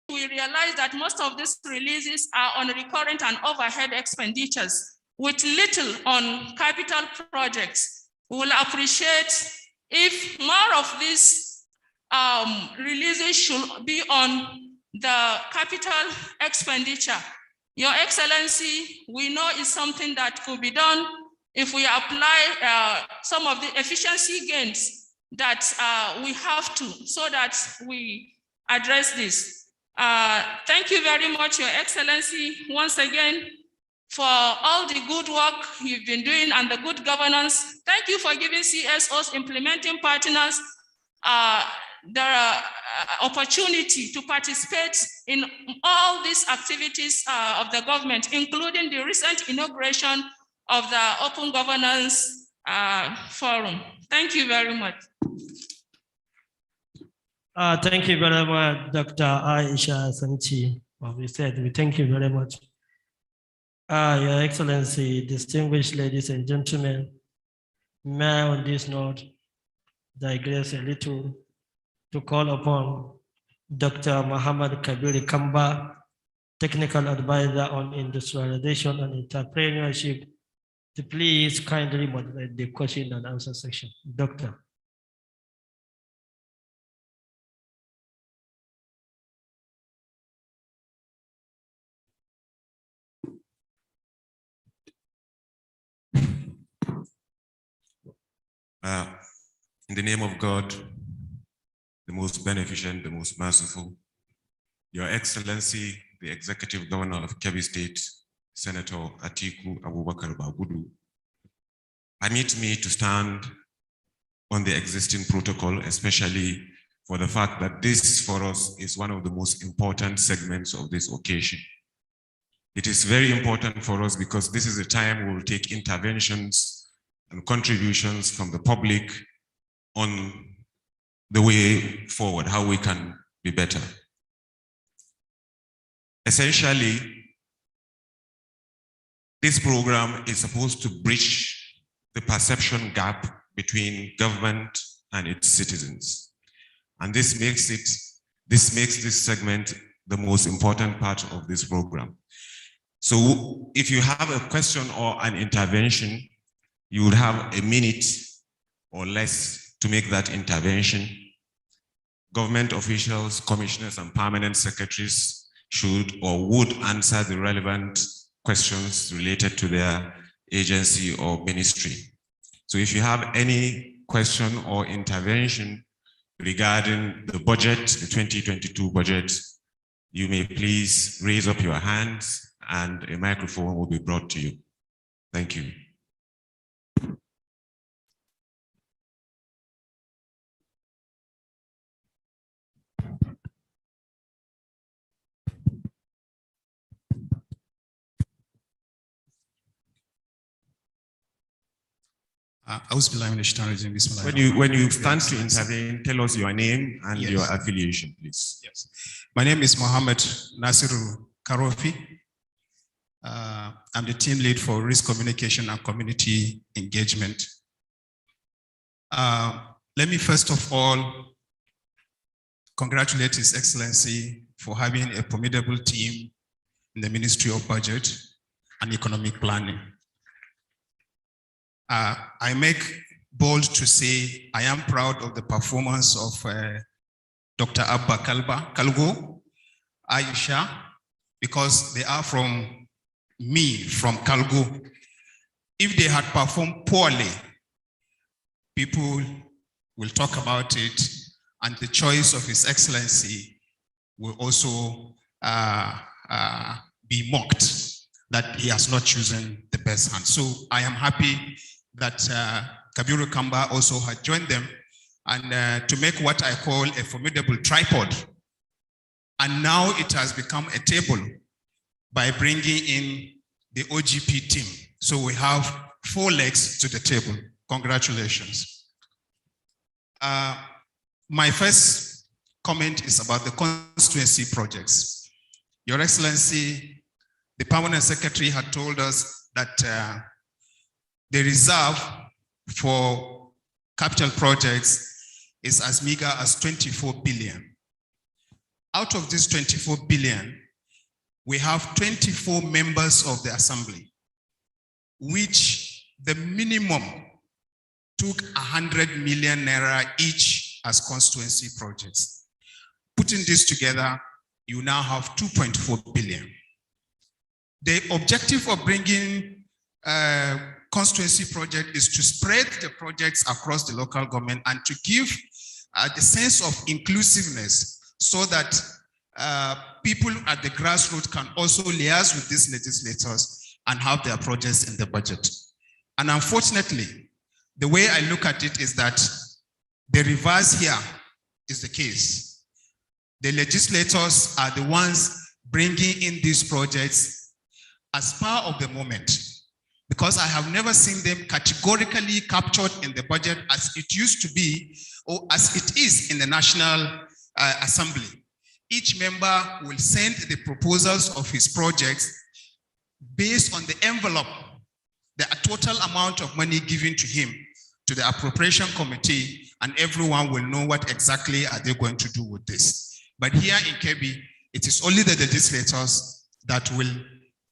[SPEAKER 9] We realize that most of these releases are on recurrent and overhead expenditures with little on capital projects. We will appreciate if more of these releases should be on the capital expenditure. Your Excellency, we know is something that could be done if we apply some of the efficiency gains that we have to, so that we address this. Thank you very much, Your Excellency, once again, for all the good work you've been doing and the good governance. Thank you for giving CSOs, implementing partners, the opportunity to participate in all these activities of the government, including the recent inauguration of the Open Governance Forum. Thank you very much.
[SPEAKER 1] Thank you very much, Dr. Aisha Sanchi. We said we thank you very much. Your Excellency, distinguished ladies and gentlemen, may I on this note digress a little to call upon Dr. Muhammad Kabir Kamba, Technical Advisor on Industrialization and Entrepreneurship, to please kindly moderate the question and answer section. Doctor.
[SPEAKER 10] In the name of God, the most beneficent, the most merciful, Your Excellency, the Executive Governor of Kebbi State, Senator Atiku Abubakar Bagudu, permit me to stand on the existing protocol, especially for the fact that this for us is one of the most important segments of this occasion. It is very important for us because this is a time we will take interventions and contributions from the public on the way forward, how we can be better. Essentially, this program is supposed to bridge the perception gap between government and its citizens. And this makes this segment the most important part of this program. So if you have a question or an intervention, you would have a minute or less to make that intervention. government officials, commissioners, and permanent secretaries should or would answer the relevant questions related to their agency or ministry. So if you have any question or intervention regarding the budget, the 2022 budget, you may please raise up your hands and a microphone will be brought to you. Thank you. When you stand to intervene, tell us your name and your affiliation, please.
[SPEAKER 11] Yes. My name is Mohammed Nasiru Karofi. I'm the team lead for risk communication and community engagement. Let me first of all congratulate His Excellency for having a formidable team in the Ministry of Budget and Economic Planning. I make bold to say I am proud of the performance of Dr. Abba Kalgo, Aisha, because they are from Kalgo. If they had performed poorly, people will talk about it, and the choice of His Excellency will also be mocked that he has not chosen the best hand. So I am happy that Kabiru Kamba also had joined them, and to make what I call a formidable tripod. And now it has become a table by bringing in the OGP team. So we have 4 legs to the table. Congratulations. My first comment is about the constituency projects. Your Excellency, the Permanent Secretary had told us that the reserve for capital projects is as meager as 24 billion. Out of this 24 billion, we have 24 members of the Assembly, which the minimum took 100 million naira each as constituency projects. Putting this together, you now have 2.4 billion. The objective of bringing constituency project is to spread the projects across the local government and to give the sense of inclusiveness so that people at the grassroots can also liaise with these legislators and have their projects in the budget. And unfortunately, the way I look at it is that the reverse here is the case. The legislators are the ones bringing in these projects as part of the moment, because I have never seen them categorically captured in the budget as it used to be, or as it is in the National Assembly. Each member will send the proposals of his projects based on the envelope, the total amount of money given to him, to the appropriation committee, and everyone will know what exactly are they going to do with this. But here in Kebbi, it is only the legislators that will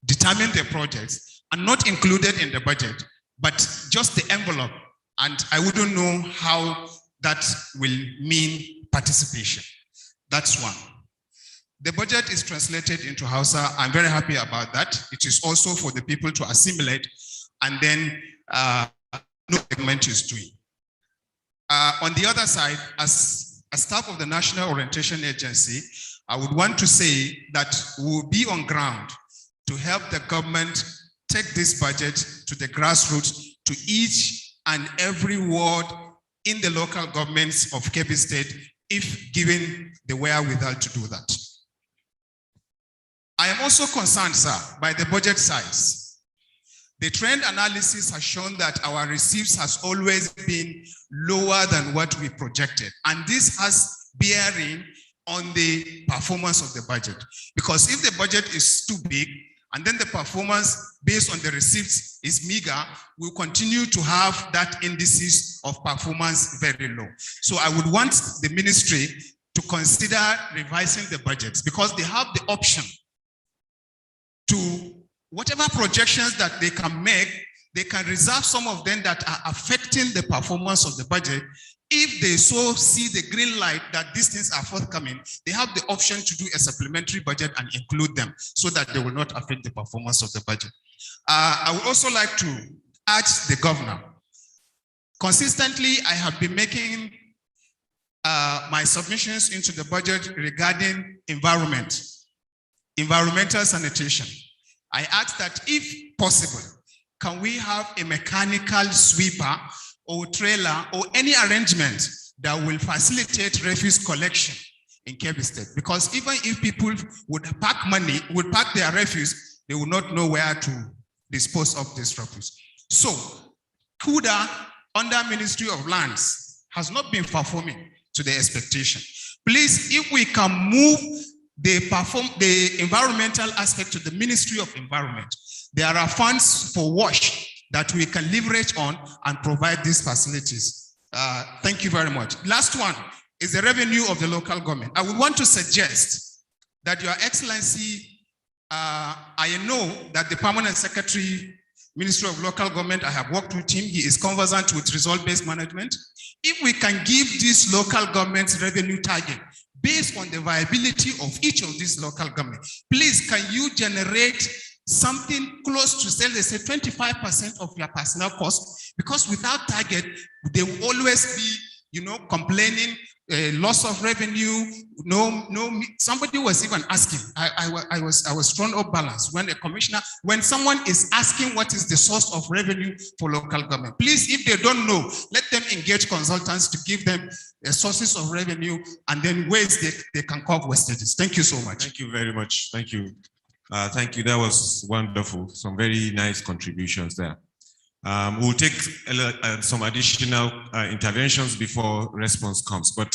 [SPEAKER 11] determine the projects and not included in the budget, but just the envelope. And I wouldn't know how that will mean participation. That's one. The budget is translated into Hausa. I'm very happy about that. It is also for the people to assimilate and then know what the government is doing. On the other side, as staff of the National Orientation Agency, I would want to say that we will be on ground to help the government take this budget to the grassroots, to each and every ward in the local governments of Kebbi State, if given the wherewithal to do that. I am also concerned, sir, by the budget size. The trend analysis has shown that our receipts has always been lower than what we projected. And this has bearing on the performance of the budget. Because if the budget is too big, and then the performance based on the receipts is meager, we'll continue to have that indices of performance very low. So I would want the ministry to consider revising the budgets, because they have the option to whatever projections that they can make, they can reserve some of them that are affecting the performance of the budget if they so see the green light that these things are forthcoming, they have the option to do a supplementary budget and include them so that they will not affect the performance of the budget. I would also like to urge the governor. Consistently, I have been making my submissions into the budget regarding environmental sanitation. I ask that if possible, can we have a mechanical sweeper or trailer or any arrangement that will facilitate refuse collection in Kebbi State? Because even if people would pack their refuse, they would not know where to dispose of this refuse. So, KUDA under Ministry of Lands has not been performing to the expectation. Please, if we can move the environmental aspect to the Ministry of Environment, there are funds for WASH that we can leverage on and provide these facilities. Thank you very much. Last one is the revenue of the local government. I would want to suggest that Your Excellency, I know that the Permanent Secretary, Ministry of Local Government, I have worked with him. He is conversant with result-based management. If we can give these local governments revenue target based on the viability of each of these local governments, please, can you generate something close to, say, let's say 25% of your personnel costs? Because without target, they will always be, complaining, loss of revenue. Somebody was even asking. I was thrown off balance when someone is asking what is the source of revenue for local government. Please, if they don't know, let them engage consultants to give them sources of revenue and then ways they can cover wastages. Thank you so much.
[SPEAKER 10] Thank you very much. Thank you. Thank you. That was wonderful. Some very nice contributions there. We'll take some additional interventions before response comes, but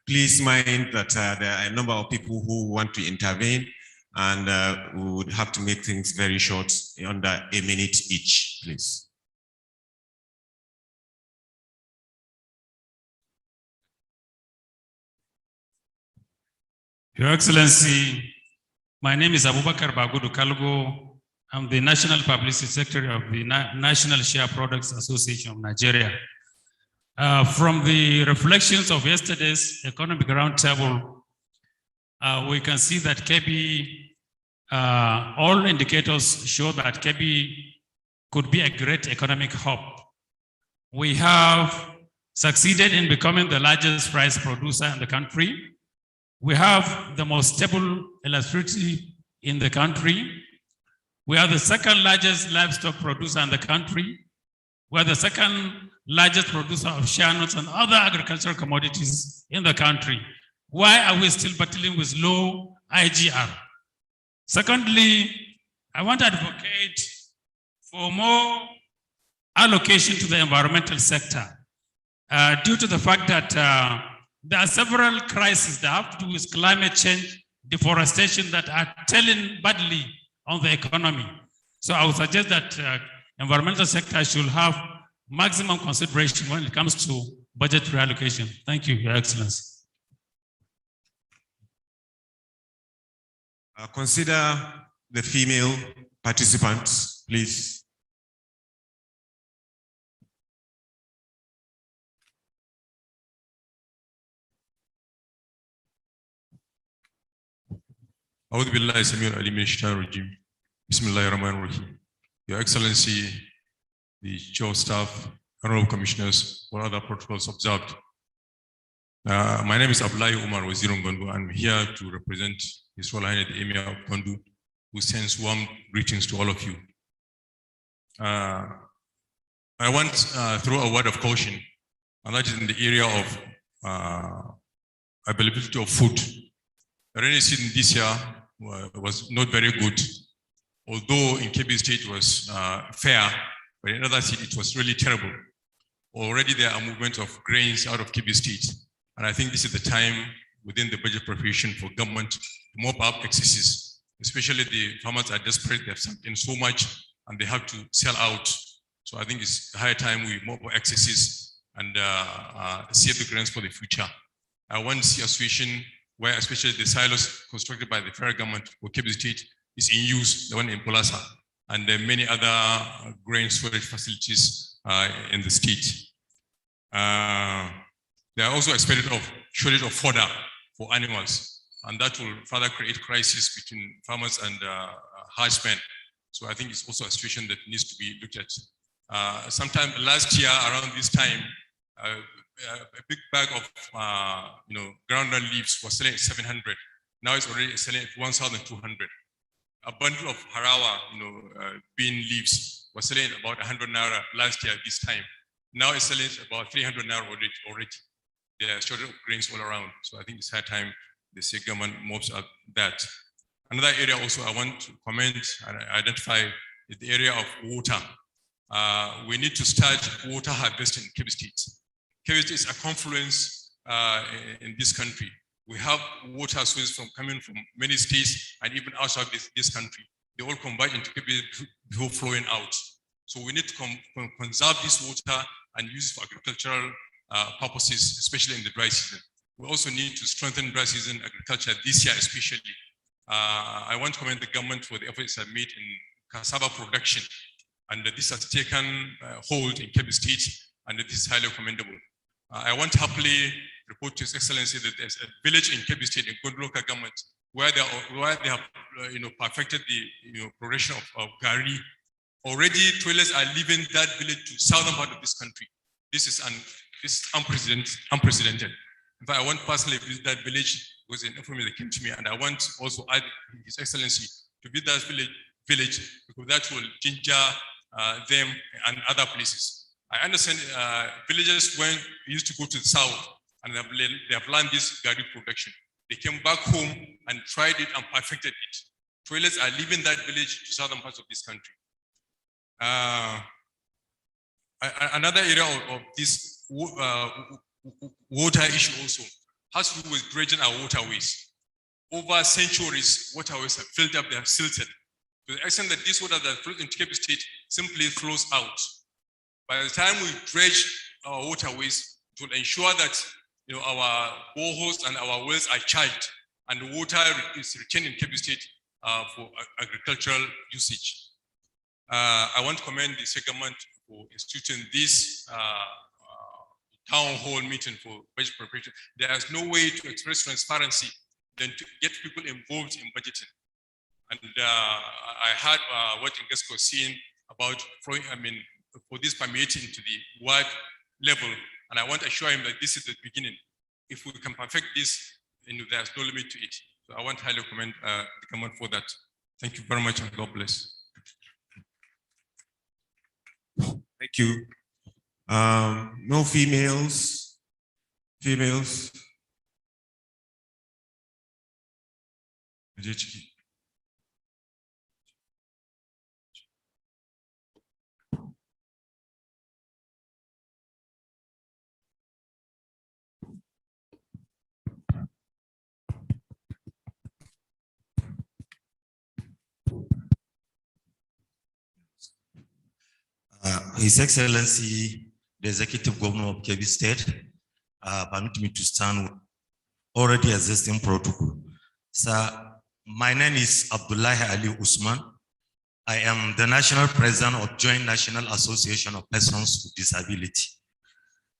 [SPEAKER 10] please mind that there are a number of people who want to intervene, and we would have to make things very short, under a minute each, please.
[SPEAKER 12] Your Excellency, my name is Abubakar Bagudu Kalgo. I'm the National Publicity Secretary of the National Share Products Association of Nigeria. From the reflections of yesterday's economic roundtable, we can see that Kebbi, all indicators show that Kebbi could be a great economic hub. We have succeeded in becoming the largest rice producer in the country. We have the most stable electricity in the country. We are the second largest livestock producer in the country. We are the second largest producer of shea nuts and other agricultural commodities in the country. Why are we still battling with low IGR? Secondly, I want to advocate for more allocation to the environmental sector due to the fact that there are several crises that have to do with climate change, deforestation, that are telling badly on the economy. So I would suggest that environmental sector should have maximum consideration when it comes to budget reallocation. Thank you, Your Excellency.
[SPEAKER 10] Consider the female participants, please.
[SPEAKER 13] أعوذ بالله السميع العليم من الشيطان الرجيم. بسم الله الرحمن الرحيم. Your Excellency, the Chief of Staff, Honorable Commissioners, what other protocols observed. My name is Abdullahi Umar Wazirun Gondu. I'm here to represent His Royal Highness the Emir of Gondu, who sends warm greetings to all of you. I want to throw a word of caution, and that is in the area of availability of food. The rainy season this year was not very good, although in Kebbi State was fair, but in other cities it was really terrible. Already there are movements of grains out of Kebbi State, and I think this is the time within the budget preparation for government to mop up excesses, especially the farmers are desperate, they have sunk in so much and they have to sell out. So I think it's high time we mop up excesses and save the grains for the future. I want to see a situation where especially the silos constructed by the federal government for Kebbi State is in use, the one in Polasa, and many other grain storage facilities in the state. They are also expected of shortage of fodder for animals, and that will further create crisis between farmers and herdsmen. So I think it's also a situation that needs to be looked at. Sometime last year around this time, a big bag of groundnut leaves was selling at 700. Now it's already selling at 1,200. A bundle of harawa, bean leaves was selling at about 100 naira last year this time. Now it's selling at about 300 naira already. There are shortage of grains all around. So I think it's high time the state government moves up that. Another area also I want to comment and identify is the area of water. We need to start water harvesting in Kebbi State. Kebbi State is a confluence in this country. We have water sources coming from many states and even outside this country. They all converge into Kebbi before flowing out. So we need to conserve this water and use it for agricultural purposes, especially in the dry season. We also need to strengthen dry season agriculture this year especially. I want to commend the government for the efforts they have made in cassava production. And this has taken hold in Kebbi State, and this is highly commendable. I want to happily report to His Excellency that there's a village in Kebbi State, in good local government, where they have perfected the progression of Gari. Already toilets are leaving that village to southern part of this country. This is unprecedented. In fact, I want personally to visit that village because an information that came to me, and I want also add His Excellency to visit that village because that will ginger them and other places. I understand villagers used to go to the south and they have learned this Gari production. They came back home and tried it and perfected it. Toilets are leaving that village to southern parts of this country. Another area of this water issue also has to do with dredging our waterways. Over centuries, waterways have filled up, they have silted. To the extent that this water that flows into Kebbi State simply flows out. By the time we dredge our waterways, it will ensure that our boreholes and our wells are charged and the water is retained in Kebbi State for agricultural usage. I want to commend the state government for instituting this town hall meeting for budget preparation. There is no way to express transparency than to get people involved in budgeting. And I heard what Ingesco was saying about for this permeating to the ward level, and I want to assure him that this is the beginning. If we can perfect this, there's no limit to it. So I want to highly commend the government for that. Thank you very much, and God bless.
[SPEAKER 10] Thank you. No females. Females.
[SPEAKER 14] His Excellency, the Executive Governor of Kebbi State, permit me to stand with already existing protocol. Sir, my name is Abdullahi Ali Usman. I am the National President of Joint National Association of Persons with Disability.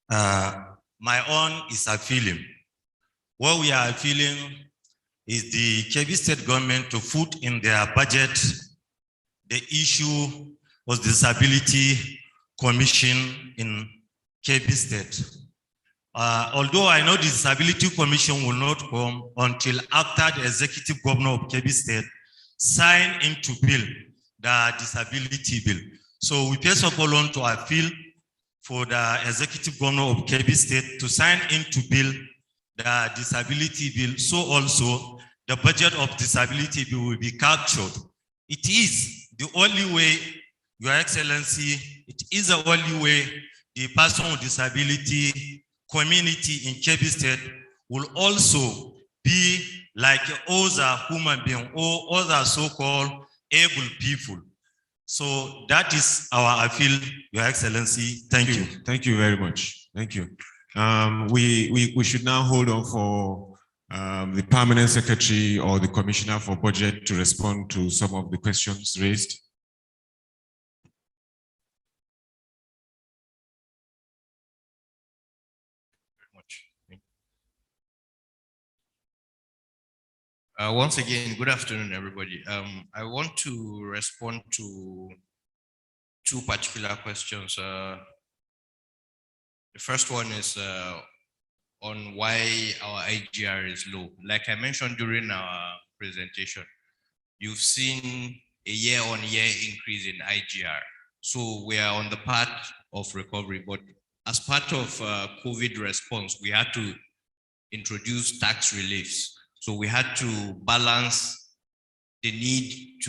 [SPEAKER 14] My own is a feeling. What we are feeling is the Kebbi State government to put in their budget the issue of Disability Commission in Kebbi State. Although I know the Disability Commission will not come until after the Executive Governor of Kebbi State sign into bill the disability bill. So we first of all want to appeal for the Executive Governor of Kebbi State to sign into bill the disability bill, so also the budget of disability bill will be captured. It is the only way, Your Excellency, it is the only way the person with disability community in Kebbi State will also be like other human being or other so-called able people. So that is our appeal, Your Excellency. Thank you.
[SPEAKER 10] Thank you very much. Thank you. We should now hold on for the Permanent Secretary or the Commissioner for Budget to respond to some of the questions raised.
[SPEAKER 5] Much. Once again, good afternoon, everybody. I want to respond to two particular questions. The first one is on why our IGR is low. Like I mentioned during our presentation, you've seen a year-on-year increase in IGR. So we are on the path of recovery, but as part of COVID response, we had to introduce tax reliefs. So we had to balance the need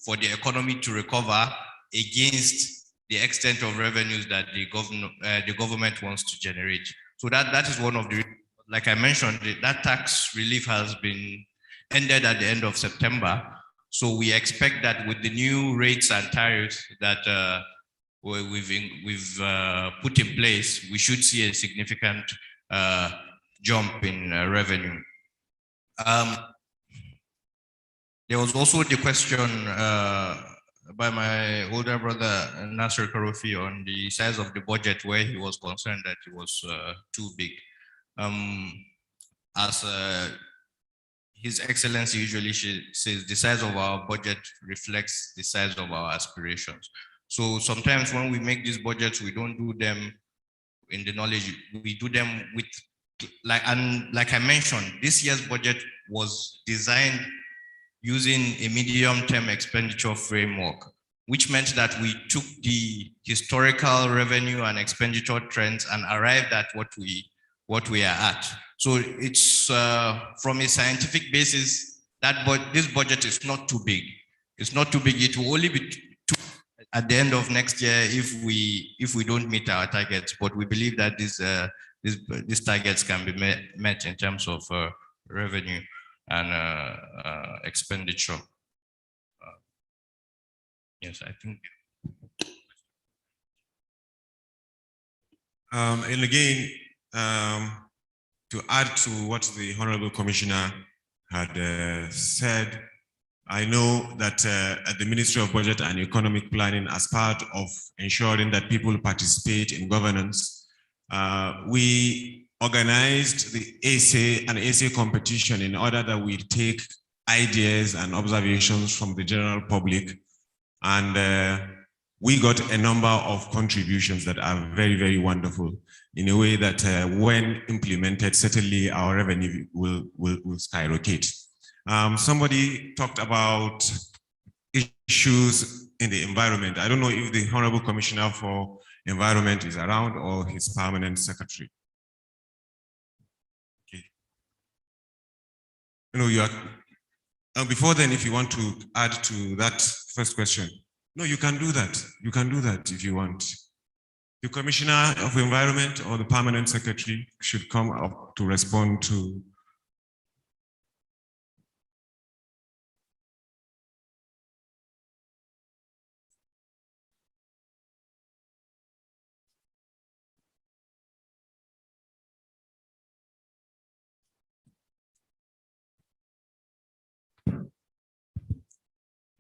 [SPEAKER 5] for the economy to recover against the extent of revenues that the government wants to generate. So that is one of the, like I mentioned, that tax relief has been ended at the end of September. So we expect that with the new rates and tariffs that we've put in place, we should see a significant jump in revenue. There was also the question by my older brother Nasser Karofi on the size of the budget, where he was concerned that it was too big. As His Excellency usually says, the size of our budget reflects the size of our aspirations. So sometimes when we make these budgets, we don't do them in the knowledge, we do them with, like I mentioned, this year's budget was designed using a medium-term expenditure framework, which meant that we took the historical revenue and expenditure trends and arrived at what we are at. So it's from a scientific basis, this budget is not too big. It's not too big. It will only be at the end of next year if we don't meet our targets. But we believe that these targets can be met in terms of revenue and expenditure. Yes, I think.
[SPEAKER 10] And again, to add to what the Honorable Commissioner had said, I know that at the Ministry of Budget and Economic Planning, as part of ensuring that people participate in governance, we organized the essay competition in order that we take ideas and observations from the general public. And we got a number of contributions that are very, very wonderful in a way that when implemented, certainly our revenue will skyrocket. Somebody talked about issues in the environment. I don't know if the Honorable Commissioner for Environment is around or his permanent secretary. Okay. You know, before then, if you want to add to that first question, no, you can do that. You can do that if you want. The Commissioner of Environment or the permanent secretary should come up to respond to.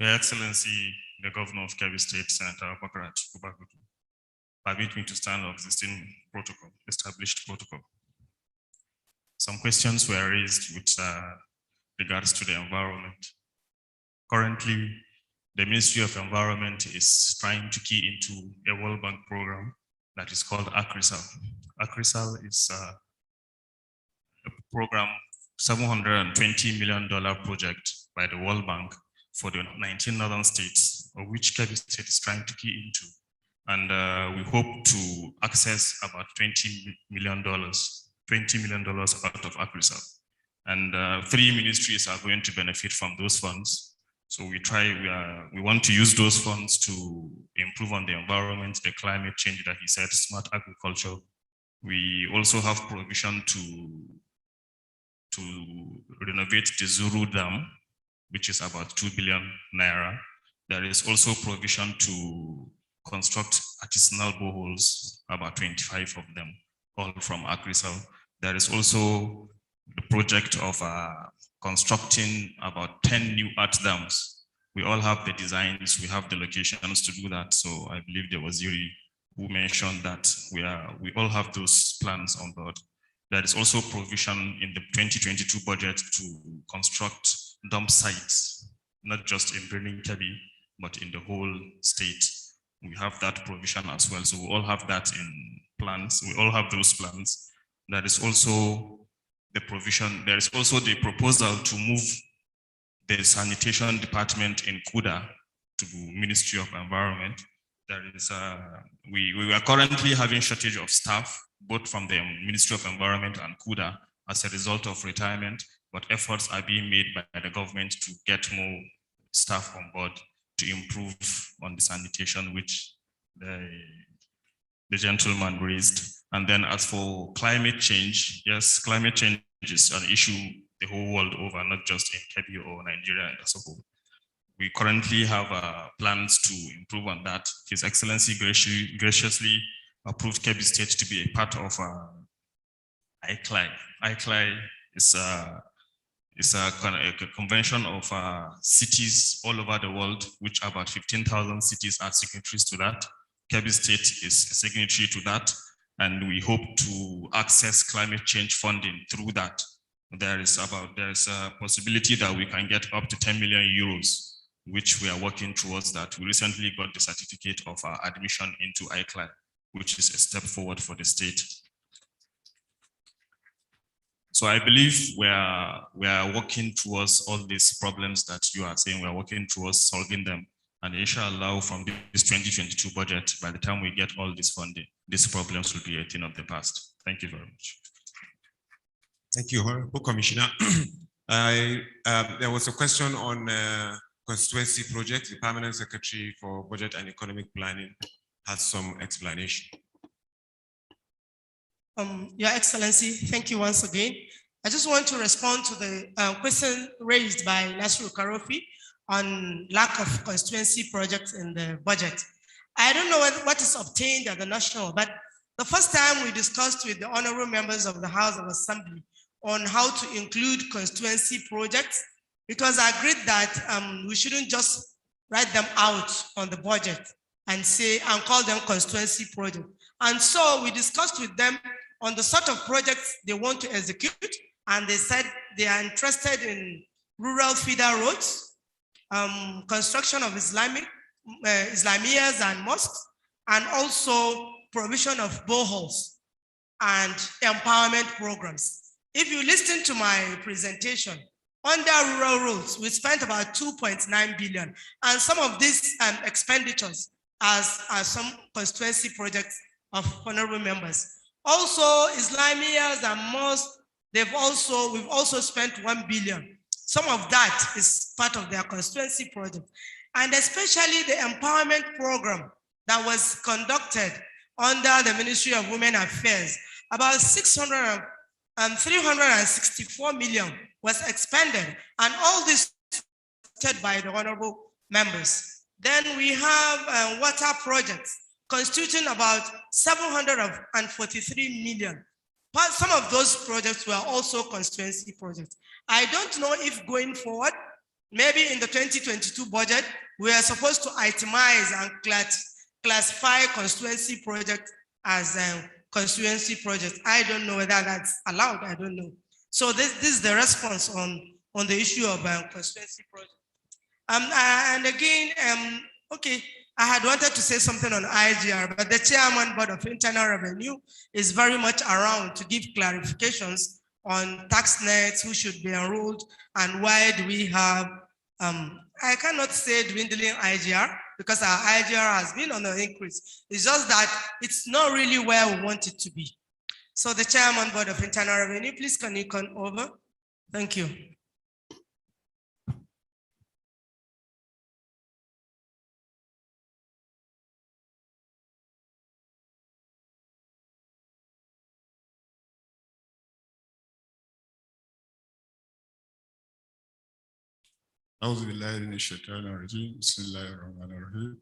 [SPEAKER 15] Your Excellency, the Governor of Kebbi State, Senator Abubakar Atiku Bagudu, permit me to stand on existing protocol, established protocol. Some questions were raised with regards to the environment. Currently, the Ministry of Environment is trying to key into a World Bank program that is called ACRISAL. ACRISAL is a program, $720 million project by the World Bank for the 19 northern states, of which Kebbi State is trying to key into. And we hope to access about $20 million out of ACRISAL. And 3 ministries are going to benefit from those funds. So we want to use those funds to improve on the environment, the climate change that he said, smart agriculture. We also have provision to renovate the Zuru Dam, which is about 2 billion naira. There is also provision to construct artisanal boreholes, about 25 of them, all from ACRISAL. There is also the project of constructing about 10 new art dams. We all have the designs, we have the locations to do that. So I believe there was Yuri who mentioned that we all have those plans on board. There is also provision in the 2022 budget to construct dump sites, not just in Birnin Kebbi, but in the whole state. We have that provision as well. So we all have that in plans. We all have those plans. There is also the provision. There is also the proposal to move the sanitation department in Kuda to Ministry of Environment. There is we are currently having shortage of staff, both from the Ministry of Environment and Kuda as a result of retirement, but efforts are being made by the government to get more staff on board to improve on the sanitation, which the gentleman raised. And then as for climate change, yes, climate change is an issue the whole world over, not just in Kebbi or Nigeria as a whole. We currently have plans to improve on that. His Excellency graciously approved Kebbi State to be a part of ICLI. ICLI is a convention of cities all over the world, which about 15,000 cities are signatories to that. Kebbi State is a signatory to that, and we hope to access climate change funding through that. There's a possibility that we can get up to 10 million euros, which we are working towards that. We recently got the certificate of admission into ICLI, which is a step forward for the state. So I believe we are working towards all these problems that you are saying. We are working towards solving them. And inshallah, from this 2022 budget, by the time we get all this funding, these problems will be a thing of the past. Thank you very much.
[SPEAKER 10] Thank you, Honorable Commissioner. There was a question on constituency projects. The Permanent Secretary for Budget and Economic Planning has some explanation.
[SPEAKER 4] Your Excellency, thank you once again. I just want to respond to the question raised by Nasru Karofi on lack of constituency projects in the budget. I don't know what is obtained at the national, but the first time we discussed with the honorable members of the House of Assembly on how to include constituency projects, it was agreed that we shouldn't just write them out on the budget and say and call them constituency projects. And so we discussed with them on the sort of projects they want to execute, and they said they are interested in rural feeder roads, construction of Islamiyas and mosques, and also provision of boreholes and empowerment programs. If you listen to my presentation, under rural roads, we spent about 2.9 billion, and some of these expenditures are some constituency projects of honorable members. Also, Islamiyas and mosques, we've also spent 1 billion. Some of that is part of their constituency project. And especially the empowerment program that was conducted under the Ministry of Women Affairs, about 364 million was expended, and all this by the honorable members. Then we have water projects constituting about 743 million. But some of those projects were also constituency projects. I don't know if going forward, maybe in the 2022 budget, we are supposed to itemize and classify constituency projects as constituency projects. I don't know whether that's allowed, I don't know. So this is the response on the issue of constituency projects. And again, okay, I had wanted to say something on IGR, but the Chairman Board of Internal Revenue is very much around to give clarifications on tax nets, who should be enrolled, and why do we have, I cannot say dwindling IGR, because our IGR has been on an increase. It's just that it's not really where we want it to be. So the Chairman Board of Internal Revenue, please can you come over? Thank you.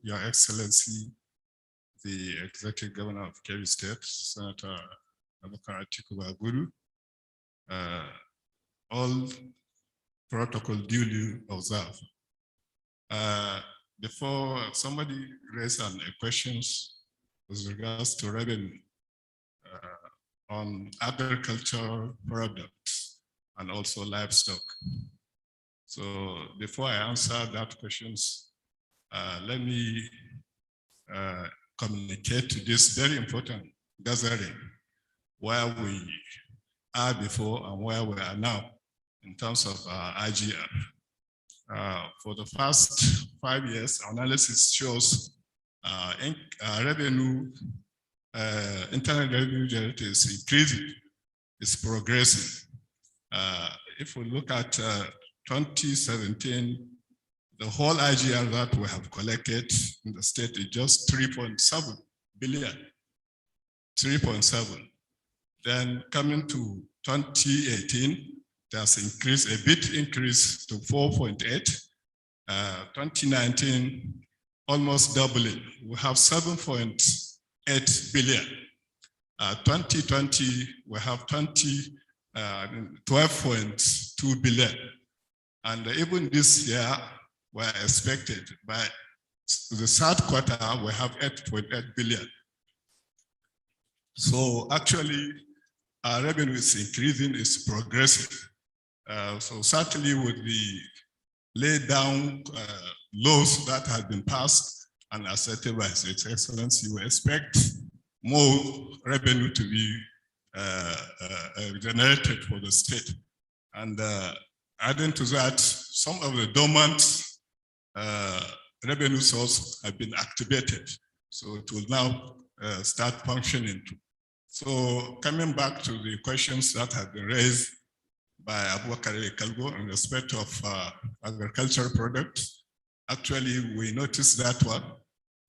[SPEAKER 16] Your Excellency, the Executive Governor of Kebbi State, Senator Abubakar Atiku Bagudu, all protocol duly observed. Before somebody raised a questions with regards to revenue on agricultural products and also livestock. So before I answer that questions, let me communicate to this very important gathering where we are before and where we are now in terms of IGR. For the past 5 years, analysis shows revenue, internal revenue generated is increasing, it's progressing. If we look at 2017, the whole IGR that we have collected in the state is just 3.7 billion, 3.7. Then coming to 2018, there's increased, a bit increase to 4.8. 2019, almost doubling. We have 7.8 billion. 2020, we have 12.2 billion. And even this year, we're expected by the third quarter, we have 8.8 billion. So actually, our revenue is increasing, it's progressive. So certainly with the laid down laws that have been passed and accepted by His Excellency, we expect more revenue to be generated for the state. And adding to that, some of the dormant revenue sources have been activated. So it will now start functioning. So coming back to the questions that have been raised by Abubakar Kalgo in respect of agricultural products, actually we noticed that one,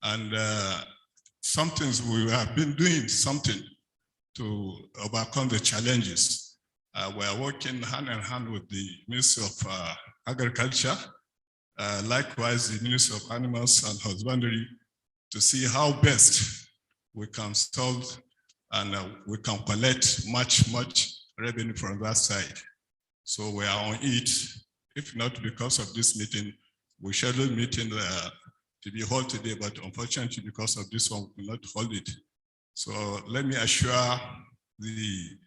[SPEAKER 16] and we have been doing something to overcome the challenges. We are working hand in hand with the Ministry of Agriculture, likewise the Ministry of Animals and Husbandry, to see how best we can solve and we can collect much revenue from that side. So we are on it. If not because of this meeting, we scheduled meeting to be held today, but unfortunately because of this one, we will not hold it. So let me assure the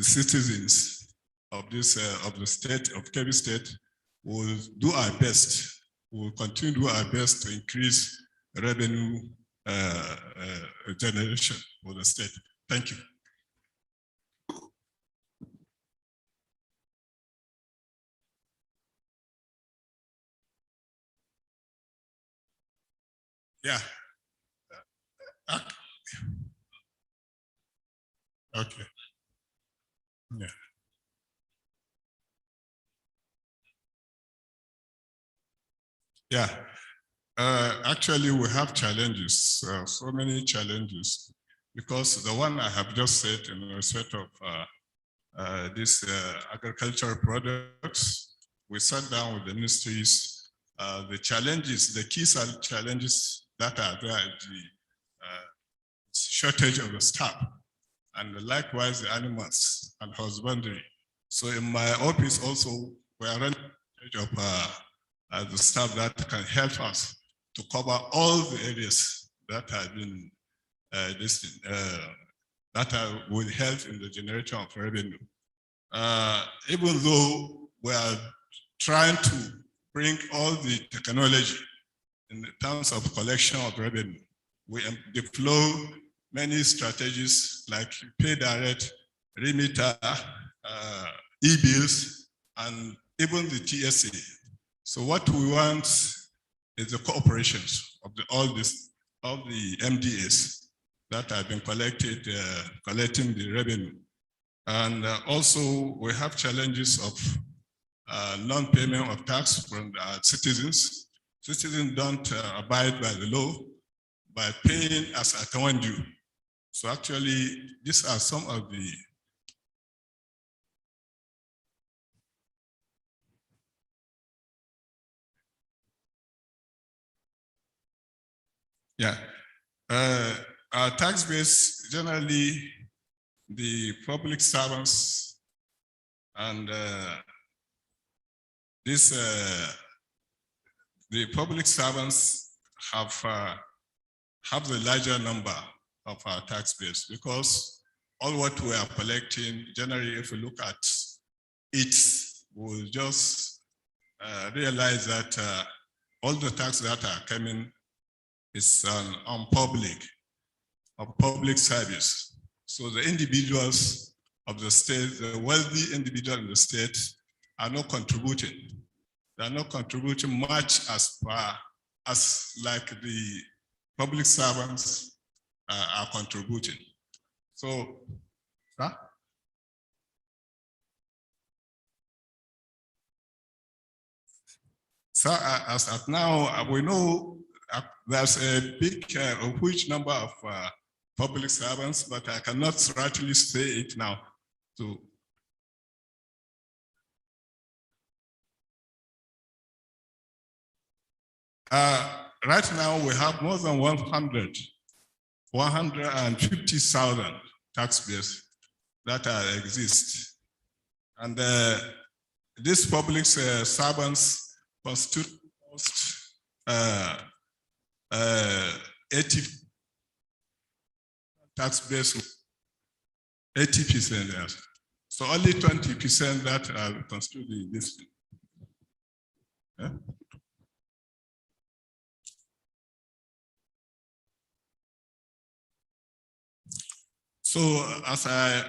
[SPEAKER 16] citizens of this of the state of Kebbi State, will do our best. We will continue to do our best to increase revenue generation for the state. Thank you. Yeah. Okay. Yeah. Yeah. Actually, we have challenges, so many challenges, because the one I have just said in respect of these agricultural products, we sat down with the ministries, the challenges, the key challenges that are there, the shortage of the staff, and likewise the animals and husbandry. So in my office also, we are running of the staff that can help us to cover all the areas that have been that will help in the generation of revenue. Even though we are trying to bring all the technology in terms of collection of revenue, we deploy many strategies like pay direct, remitter, e-bills, and even the TSA. So what we want is the cooperations of all the MDAs that have been collecting the revenue. And also we have challenges of non-payment of tax from citizens. Citizens don't abide by the law by paying as account due. So actually, these are some of the our tax base, generally, the public servants and the public servants have the larger number of our tax base, because all what we are collecting, generally, if we look at it, will just realize that all the tax that are coming is on public service. So the individuals of the state, the wealthy individual in the state are not contributing. They are not contributing much as like the public servants are contributing. So, So as of now, we know there's a big, huge number of public servants, but I cannot rightly say it now. So, right now we have more than 150,000 taxpayers that exist. And these public servants constitute 80 taxpayers, 80%. Yes. So only 20% that constitute this. Yeah? So as I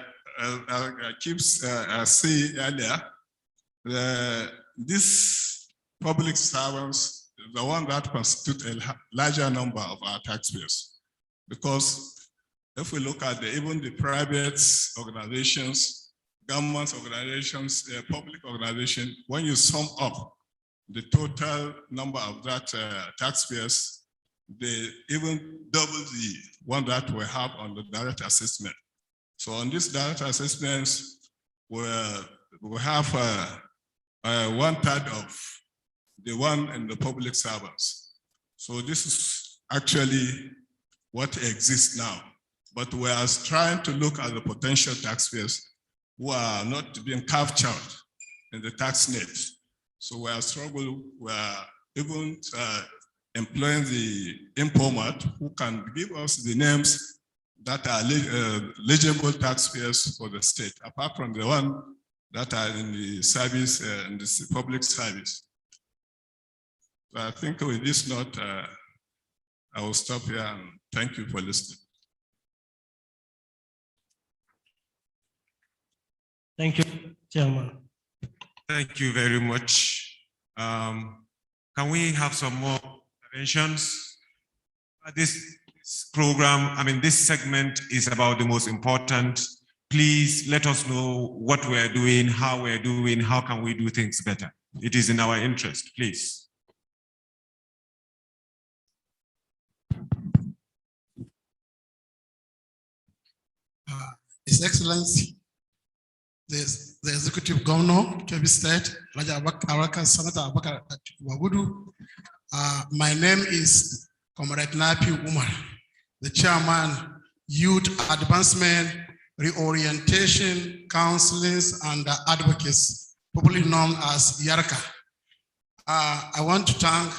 [SPEAKER 16] keep saying earlier, this public servants, the one that constitute a larger number of our taxpayers. Because if we look at even the private organizations, government organizations, public organizations, when you sum up the total number of that taxpayers, they even double the one that we have on the direct assessment. So on this direct assessments, we have 1/3 of the one in the public servants. So this is actually what exists now. But we are trying to look at the potential taxpayers who are not being captured in the tax net. So we are struggling, we are even employing the informant who can give us the names that are legible taxpayers for the state, apart from the one that are in the service, in the public service. So I think with this note, I will stop here and thank you for listening.
[SPEAKER 1] Thank you, Chairman.
[SPEAKER 10] Thank you very much. Can we have some more interventions? This program, this segment is about the most important. Please let us know what we're doing, how we're doing, how can we do things better. It is in our interest, please.
[SPEAKER 17] His Excellency, the Executive Governor, Kebbi State, Raja Araka, Senator Abakar Wagudu. My name is Comrade Napi Umar, the Chairman, Youth Advancement, Reorientation, Counseling, and Advocacy, popularly known as YARCA. I want to thank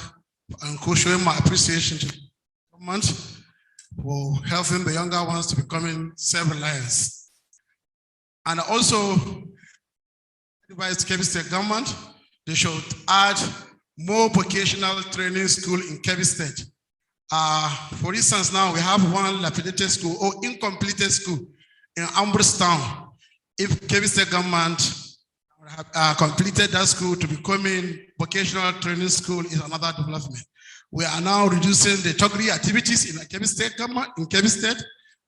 [SPEAKER 17] and show my appreciation to the government for helping the younger ones to becoming self-reliant. And also advise Kebbi State government, they should add more vocational training school in Kebbi State. For instance, now we have one dilapidated school or incompleted school in Amberstown. If Kebbi State government completed that school to becoming vocational training school is another development. We are now reducing the degree activities in the Kebbi State government, in Kebbi State,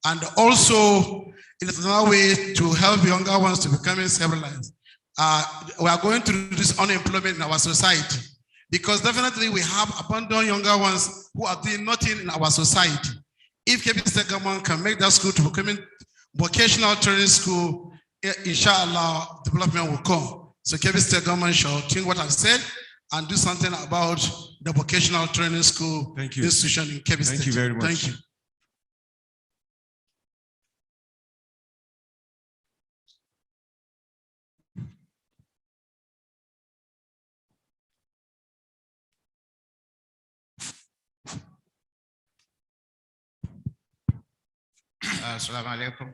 [SPEAKER 17] and also it is another way to help younger ones to become self-reliant. We are going to reduce unemployment in our society because definitely we have abandoned younger ones who are doing nothing in our society. If Kebbi State government can make that school to becoming vocational training school, inshallah, development will come. So Kebbi State government shall think what I said and do something about the vocational training school institution in Kebbi State.
[SPEAKER 10] Thank you very much.
[SPEAKER 17] Thank you.
[SPEAKER 18] Assalamu alaikum.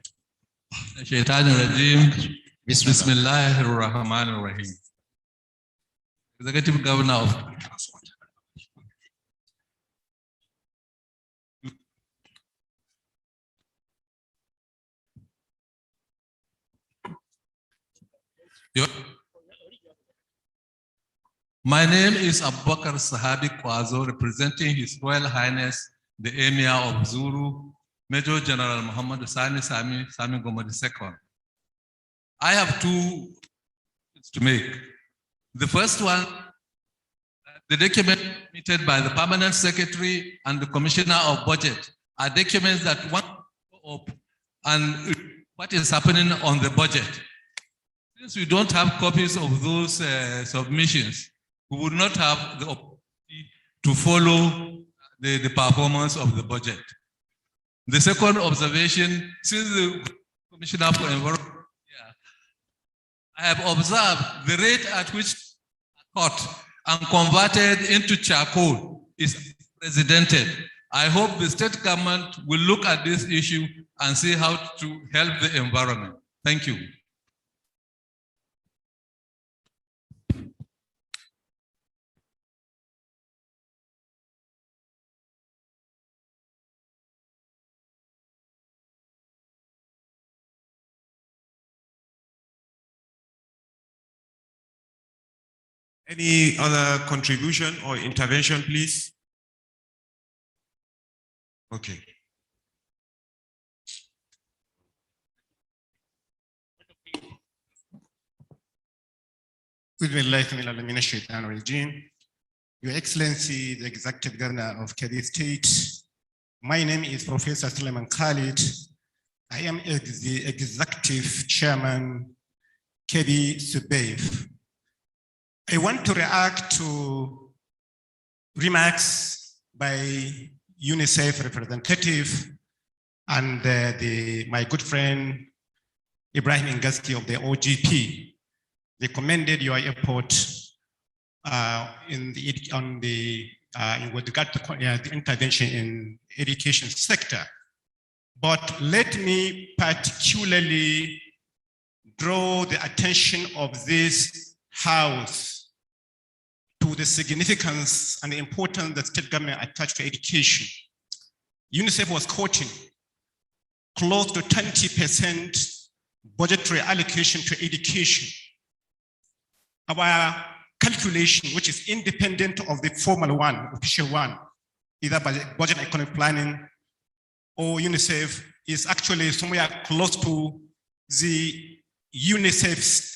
[SPEAKER 19] Shaitan rajim. Bismillahir Rahmanir Rahim. Executive Governor of My name is Abubakar Sahabi Kwazo, representing His Royal Highness, the Emir of Zuru, Major General Muhammad Sani Sami Goma II. I have two to make. The first one, the document submitted by the Permanent Secretary and the Commissioner of Budget are documents that want to go up and what is happening on the budget. Since we don't have copies of those submissions, we would not have the opportunity to follow the performance of the budget. The second observation, since the Commissioner for Environment, I have observed the rate at which cut and converted into charcoal is unprecedented. I hope the state government will look at this issue and see how to help the environment. Thank you.
[SPEAKER 10] Any other contribution or intervention, please? Okay.
[SPEAKER 11] Your Excellency, the Executive Governor of Kebbi State, my name is Professor Suleiman Khalid. I am the Executive Chairman, Kebbi Subeif. I want to react to remarks by UNICEF representative and my good friend Ibrahim Ngaski of the OGP. They commended your effort with regard to the intervention in education sector. But let me particularly draw the attention of this House to the significance and the importance that state government attached to education. UNICEF was quoting close to 20% budgetary allocation to education. Our calculation, which is independent of the formal one, official one, either by budget and economic planning or UNICEF, is actually somewhere close to the UNICEF's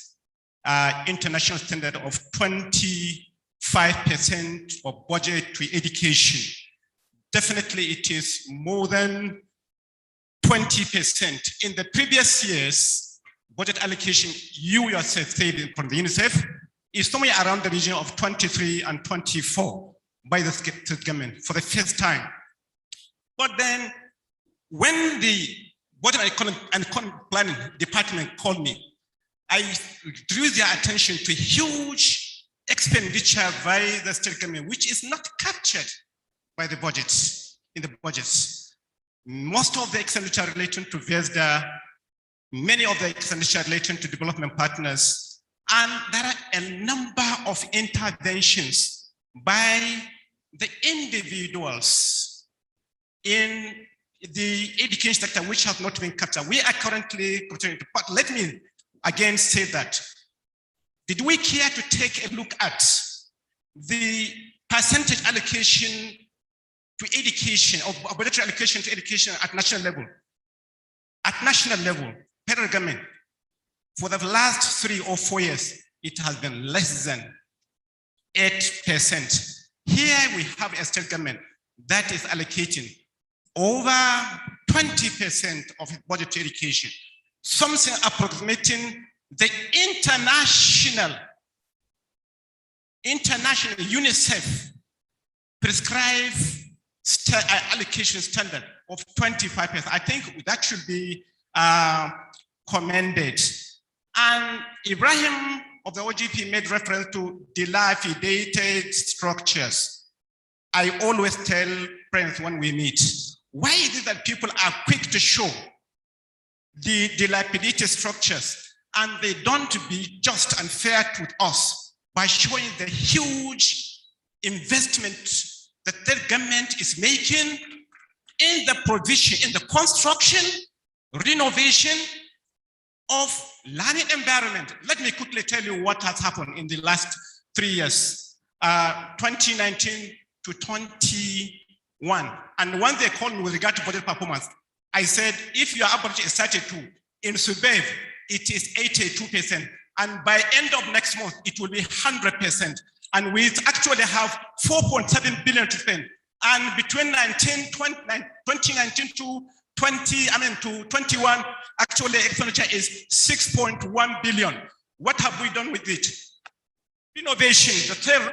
[SPEAKER 11] international standard of 25% of budget to education. Definitely it is more than 20%. In the previous years, budget allocation, you yourself stated from the UNICEF, is somewhere around the region of 23 and 24 by the state government for the first time. But then when the budget and economic planning department called me, I drew their attention to huge expenditure by the state government, which is not captured by the budget, in the budgets. Most of the expenditure relating to VESDA, many of the expenditure relating to development partners, and there are a number of interventions by the individuals in the education sector which have not been captured. We are currently continuing to, but let me again say that, did we care to take a look at the percentage allocation to education, or budgetary allocation to education at national level? At national level, federal government, for the last 3 or 4 years, it has been less than 8%. Here we have a state government that is allocating over 20% of its budget to education, something approximating the international UNICEF prescribed allocation standard of 25%. I think that should be commended. And Ibrahim of the OGP made reference to dilapidated structures. I always tell friends when we meet, why is it that people are quick to show the dilapidated structures and they don't be just and fair to us
[SPEAKER 20] by showing the huge investment that the government is making in the provision, in the construction, renovation of learning environment. Let me quickly tell you what has happened in the last 3 years, 2019 to 21. And when they called me with regard to budget performance, I said, if your average is 32, in Subev, it is 82%. And by end of next month, it will be 100%. And we actually have 4.7 billion to spend. And between 2019 to 21, actually expenditure is 6.1 billion. What have we done with it? Innovation, the third,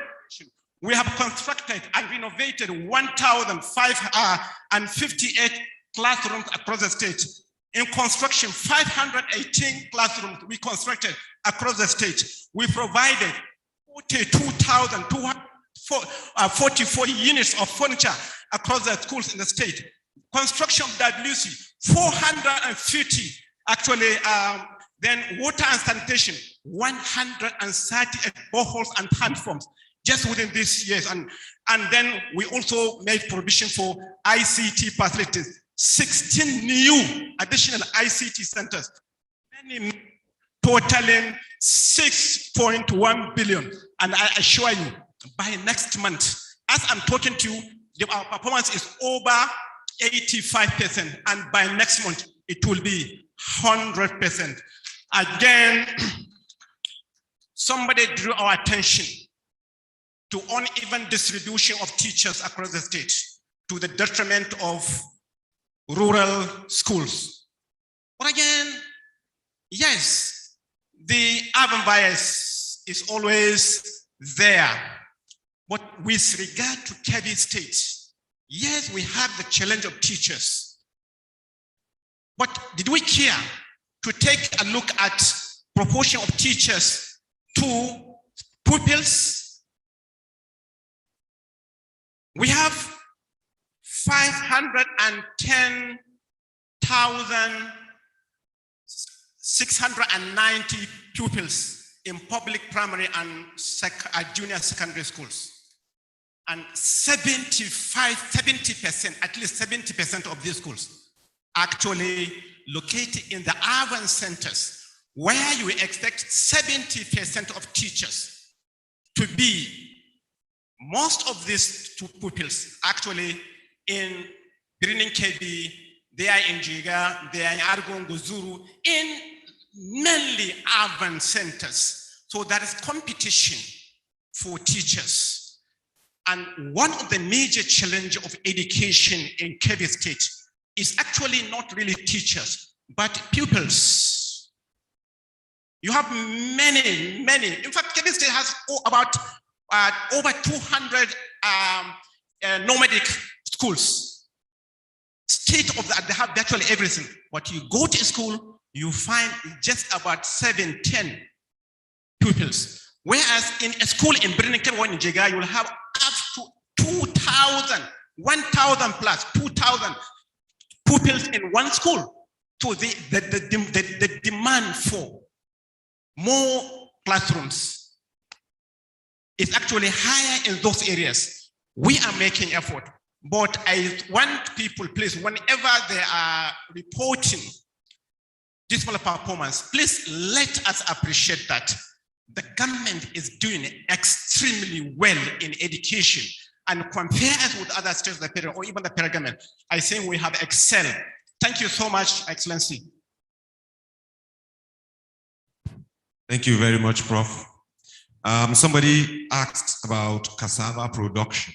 [SPEAKER 20] we have constructed and renovated 1,558 classrooms across the state. In construction, 518 classrooms we constructed across the state. We provided 42,244 units of furniture across the schools in the state. Construction of WC, 450, actually, then water and sanitation, 138 boreholes and hand pumps just within these years. And then we also made provision for ICT facilities, 16 new additional ICT centers, totaling 6.1 billion. And I assure you, by next month, as I'm talking to you, our performance is over 85%. And by next month, it will be 100%. Again, somebody drew our attention to uneven distribution of teachers across the state to the detriment of rural schools. But again, yes, the urban bias is always there. But with regard to Kebbi State, yes, we have the challenge of teachers. But did we care to take a look at proportion of teachers to pupils? We have 510,690 pupils in public primary and junior secondary schools. And 70%, at least 70% of these schools actually located in the urban centers where you expect 70% of teachers to be. Most of these two pupils actually in Greening Kebbi, they are in Jiga, they are in Argon, Guzuru, in mainly urban centers. So there is competition for teachers. And one of the major challenges of education in Kebbi State is actually not really teachers, but pupils. You have many. In fact, Kebbi State has about over 200 nomadic schools. State of the art, they have virtually everything. But you go to school, you find just about 7-10 pupils. Whereas in a school in Birnin Kebbi or in Jega, you will have up to 2,000, 1,000 plus, 2,000 pupils in one school. So the demand for more classrooms is actually higher in those areas. We are making effort, but I want people, please, whenever they are reporting dismal performance, please let us appreciate that the government is doing extremely well in education, and compare us with other states or even the federal government. I think we have excelled. Thank you so much, Excellency.
[SPEAKER 10] Thank you very much, Prof. Somebody asked about cassava production.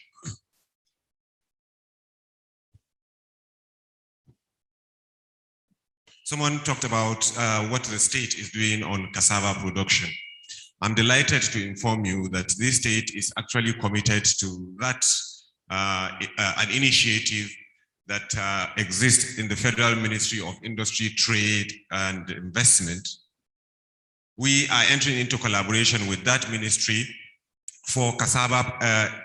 [SPEAKER 10] Someone talked about what the state is doing on cassava production. I'm delighted to inform you that this state is actually committed to that, an initiative that exists in the Federal Ministry of Industry, Trade and Investment. We are entering into collaboration with that ministry for cassava,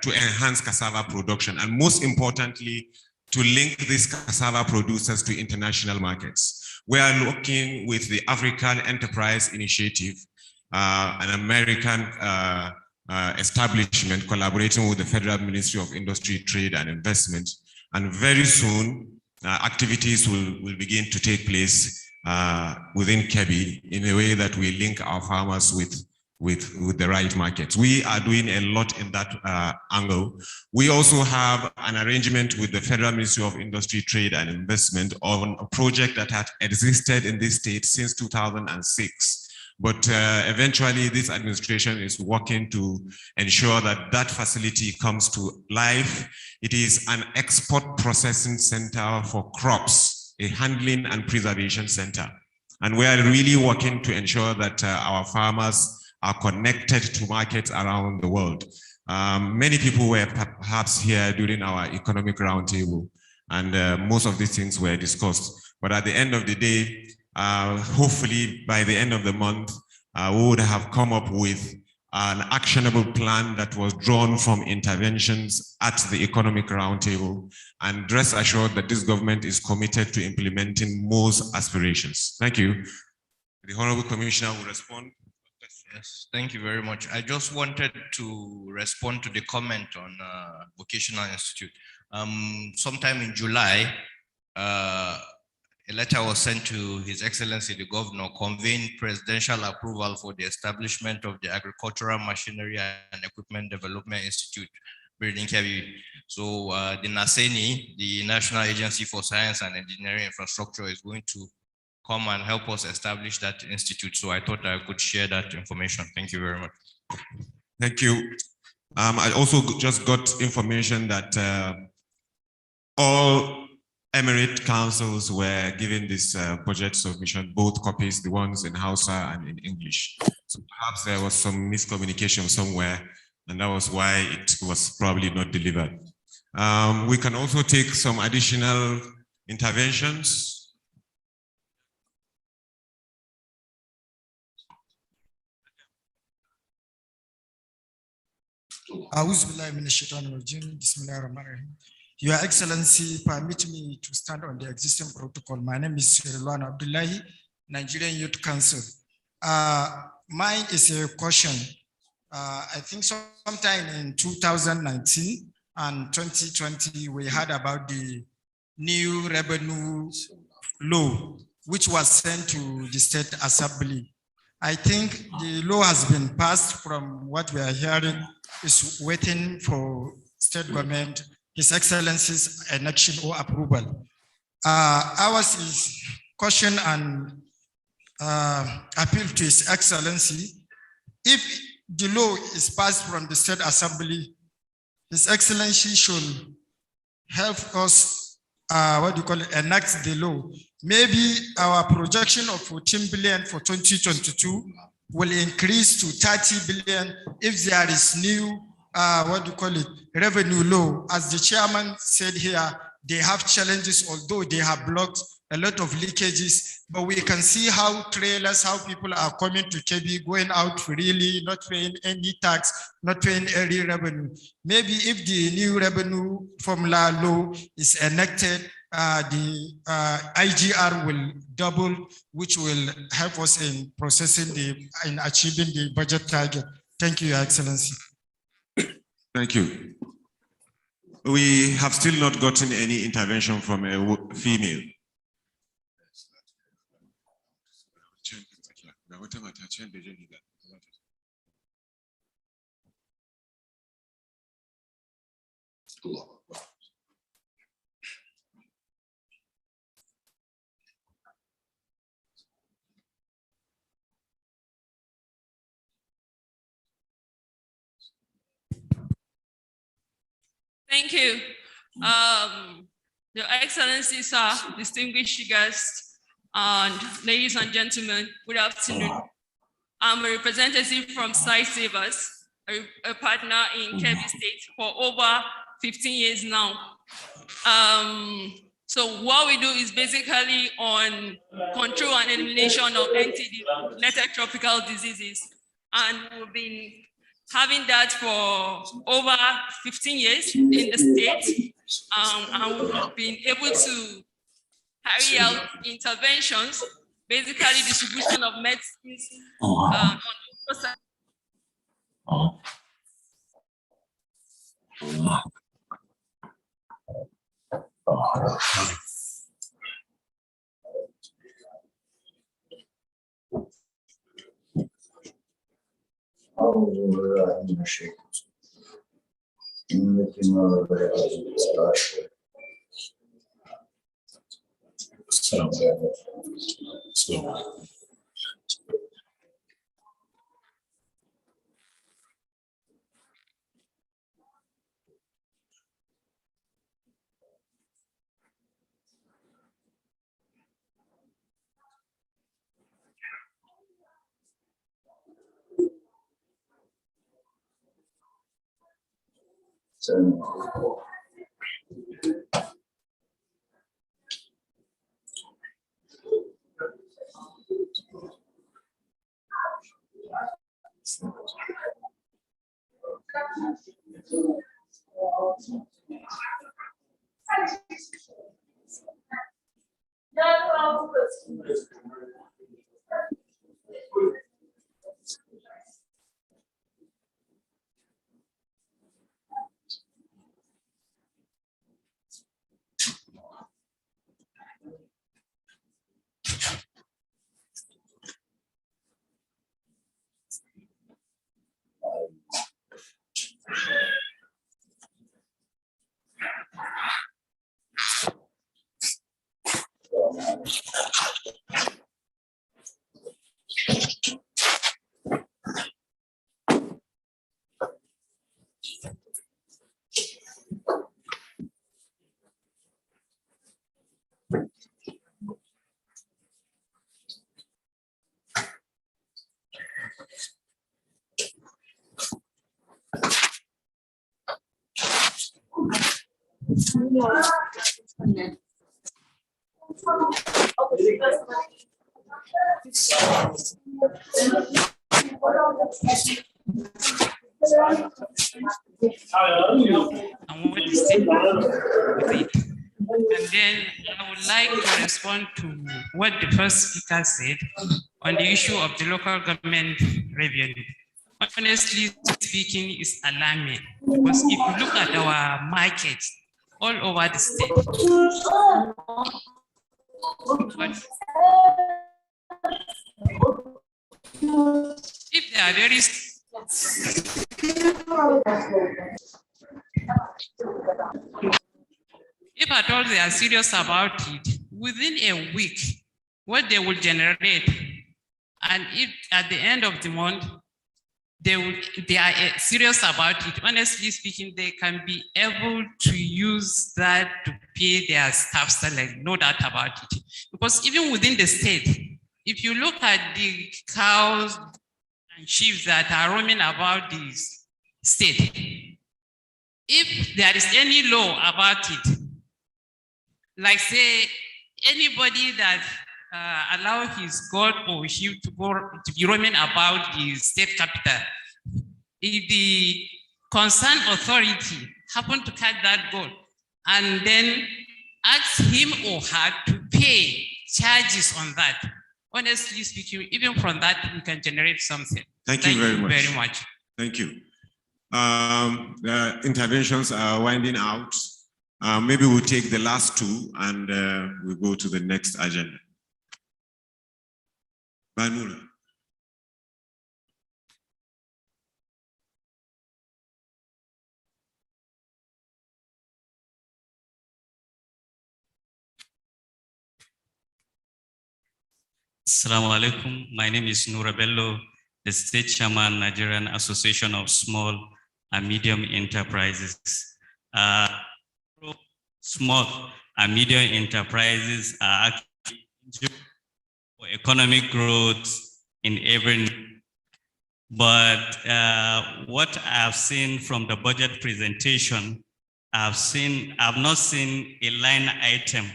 [SPEAKER 10] to enhance cassava production, and most importantly, to link these cassava producers to international markets. We are looking with the African Enterprise Initiative, an American establishment, collaborating with the Federal Ministry of Industry, Trade and Investment. And very soon, activities will begin to take place within Kebbi in a way that we link our farmers with the right markets. We are doing a lot in that angle. We also have an arrangement with the Federal Ministry of Industry, Trade and Investment on a project that had existed in this state since 2006. But eventually this administration is working to ensure that that facility comes to life. It is an export processing center for crops, a handling and preservation center. And we are really working to ensure that our farmers are connected to markets around the world. Many people were perhaps here during our economic roundtable, and most of these things were discussed. But at the end of the day, hopefully by the end of the month, we would have come up with an actionable plan that was drawn from interventions at the economic roundtable, and rest assured that this government is committed to implementing most aspirations. Thank you. The Honorable Commissioner will respond.
[SPEAKER 5] Yes, thank you very much. I just wanted to respond to the comment on Vocational Institute. Sometime in July, a letter was sent to His Excellency the Governor conveying presidential approval for the establishment of the Agricultural Machinery and Equipment Development Institute building Kebbi. So the NASENI, the National Agency for Science and Engineering Infrastructure, is going to come and help us establish that institute. So I thought I could share that information. Thank you very much.
[SPEAKER 10] Thank you. I also just got information that all Emirate councils were given this budget submission, both copies, the ones in Hausa and in English. So perhaps there was some miscommunication somewhere, and that was why it was probably not delivered. We can also take some additional interventions.
[SPEAKER 19] Your Excellency, permit me to stand on the existing protocol. My name is Rilwan Abdullahi, Nigerian Youth Council. Mine is a question. I think sometime in 2019 and 2020, we heard about the new revenue law, which was sent to the State Assembly. I think the law has been passed. From what we are hearing, is waiting for state government, His Excellency's election or approval. Ours is question and appeal to His Excellency. If the law is passed from the State Assembly, His Excellency should help us, enact the law. Maybe our projection of 14 billion for 2022 will increase to 30 billion if there is new revenue law. As the chairman said here, they have challenges, although they have blocked a lot of leakages, but we can see how trailers, how people are coming to Kebbi, going out freely, not paying any tax, not paying any revenue. Maybe if the new revenue formula law is enacted, the IGR will double, which will help us in processing in achieving the budget target. Thank you, Your Excellency.
[SPEAKER 10] Thank you. We have still not gotten any intervention from a female.
[SPEAKER 9] Thank you. Your Excellency, sir, distinguished guests, and ladies and gentlemen, good afternoon. I'm a representative from Site Savers, a partner in Kebbi State for over 15 years now. So what we do is basically on control and elimination of NTD-related tropical diseases. And we've been having that for over 15 years in the state. And we've been able to carry out interventions, basically distribution of medicines,
[SPEAKER 19] And what is taken with it. And then I would like to respond to what the first speaker said on the issue of the local government revenue. Honestly speaking, it's alarming because if you look at our markets all over the state, if they are very if at all they are serious about it, within a week, what they will generate, and if at the end of the month, they are serious about it, honestly speaking, they can be able to use that to pay their staff salary, no doubt about it. Because even within the state, if you look at the cows and sheep that are roaming about this state, if there is any law about it, like say anybody that allow his goat or sheep to be roaming about the state capital, if the concerned authority happen to catch that goat and then ask him or her to pay charges on that, honestly speaking, even from that we can generate something.
[SPEAKER 10] Thank you very much.
[SPEAKER 19] Very much.
[SPEAKER 10] Thank you. The interventions are winding out. Maybe we'll take the last two and we'll go to the next agenda. Banula.
[SPEAKER 21] Assalamu alaikum. My name is Noura Bello, the State Chairman, Nigerian Association of Small and Medium Enterprises. Small and medium enterprises are actually for economic growth in every. But what I've seen from the budget presentation, I've not seen a line item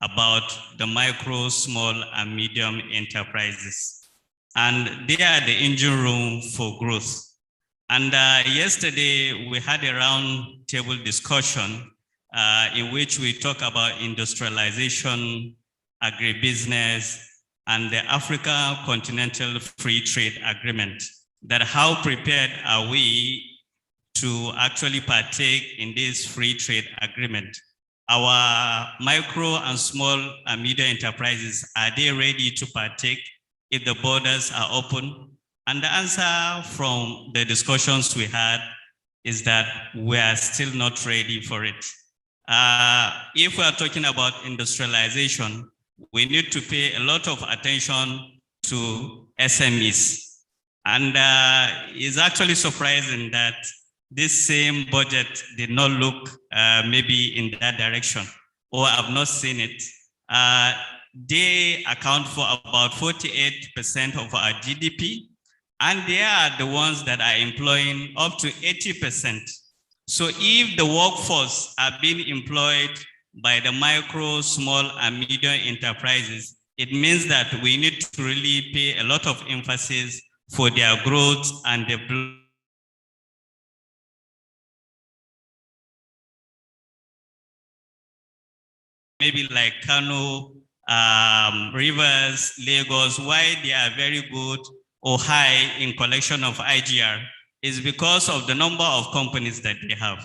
[SPEAKER 21] about the micro, small, and medium enterprises. And they are the engine room for growth. And yesterday we had a round table discussion in which we talk about industrialization, agribusiness, and the Africa Continental Free Trade Agreement, that how prepared are we to actually partake in this free trade agreement. Our micro and small and medium enterprises, are they ready to partake if the borders are open? And the answer from the discussions we had is that we are still not ready for it. If we are talking about industrialization, we need to pay a lot of attention to SMEs. And it's actually surprising that this same budget did not look maybe in that direction, or I've not seen it. They account for about 48% of our GDP, and they are the ones that are employing up to 80%. So if the workforce are being employed by the micro, small, and medium enterprises, it means that we need to really pay a lot of emphasis for their growth and development. Maybe like Kano, Rivers, Lagos, why they are very good or high in collection of IGR is because of the number of companies that they have.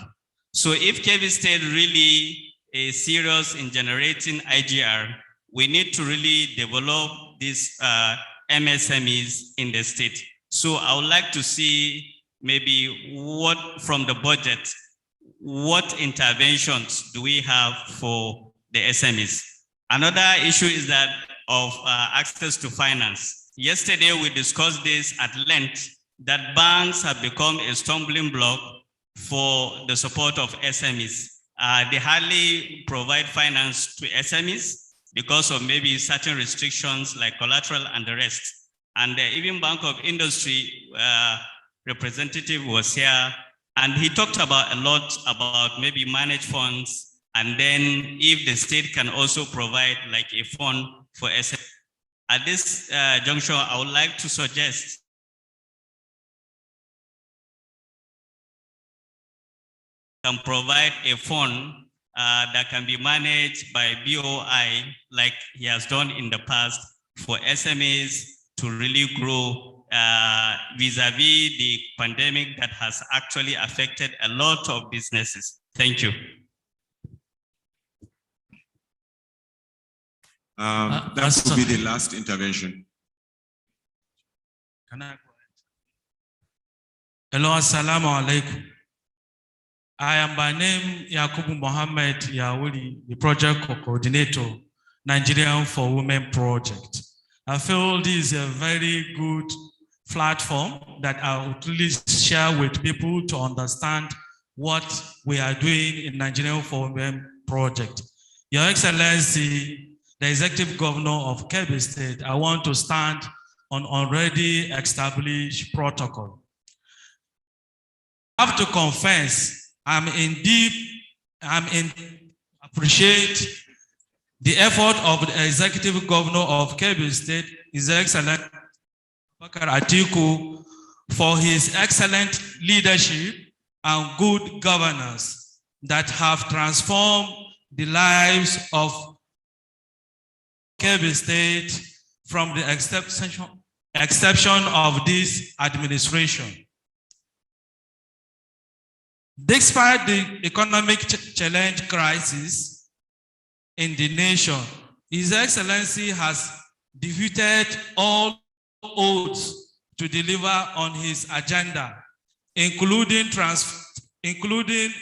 [SPEAKER 21] So if Kebbi State really is serious in generating IGR, we need to really develop these MSMEs in the state. So I would like to see maybe what from the budget, what interventions do we have for the SMEs? Another issue is that of access to finance. Yesterday, we discussed this at length, that banks have become a stumbling block for the support of SMEs. They hardly provide finance to SMEs because of maybe certain restrictions like collateral and the rest. And even Bank of Industry representative was here, and he talked about a lot about maybe managed funds, and then if the state can also provide like a fund for SMEs. At this juncture, I would like to suggest can provide a fund that can be managed by BOI, like he has done in the past, for SMEs to really grow vis-a-vis the pandemic that has actually affected a lot of businesses. Thank you.
[SPEAKER 10] That will be the last intervention.
[SPEAKER 2] Can I go ahead? Hello, assalamu alaikum. I am by name Yakubu Mohammed Yawuri, the project coordinator, Nigerian for Women project. I feel this is a very good platform that I would really share with people to understand what we are doing in Nigerian for Women project. Your Excellency, the Executive Governor of Kebbi State, I want to stand on already established protocol. I have to confess, appreciate the effort of the Executive Governor of Kebbi State, His Excellency Bakar Atiku, for his excellent leadership and good governance that have transformed the lives of Kebbi State from the exception of this administration. Despite the economic challenge crisis in the nation, His Excellency has defeated all odds to deliver on his agenda, including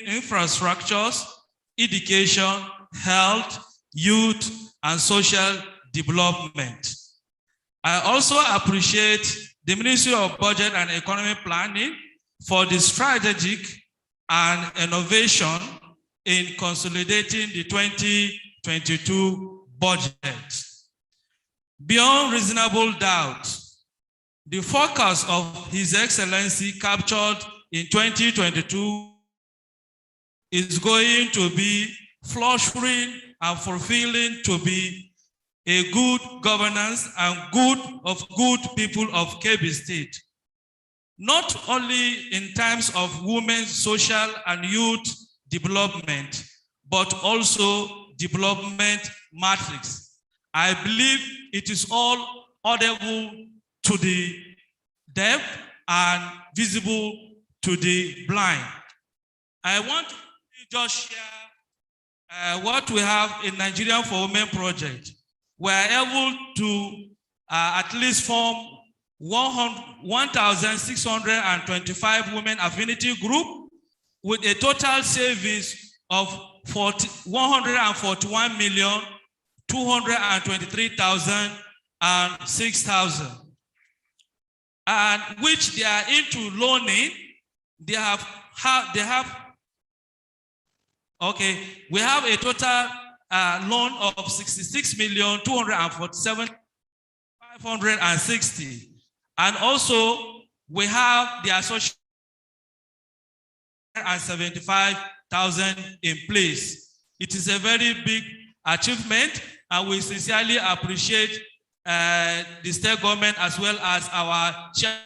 [SPEAKER 2] infrastructures, education, health, youth, and social development. I also appreciate the Ministry of Budget and Economic Planning for the strategic and innovation in consolidating the 2022 budget. Beyond reasonable doubt, the focus of His Excellency captured in 2022 is going to be flourishing and fulfilling to be a good governance and good people of Kebbi State. Not only in terms of women's social and youth development, but also development matrix. I believe it is all audible to the deaf and visible to the blind. I want to just share what we have in Nigerian for Women project. We are able to at least form 1,625 women affinity group with a total savings of 141,223,006, and which they are into loaning. We have a total loan of 66,247,560. And also we have the association and 75,000 in place. It is a very big achievement, and we sincerely appreciate the state government as well as our chair.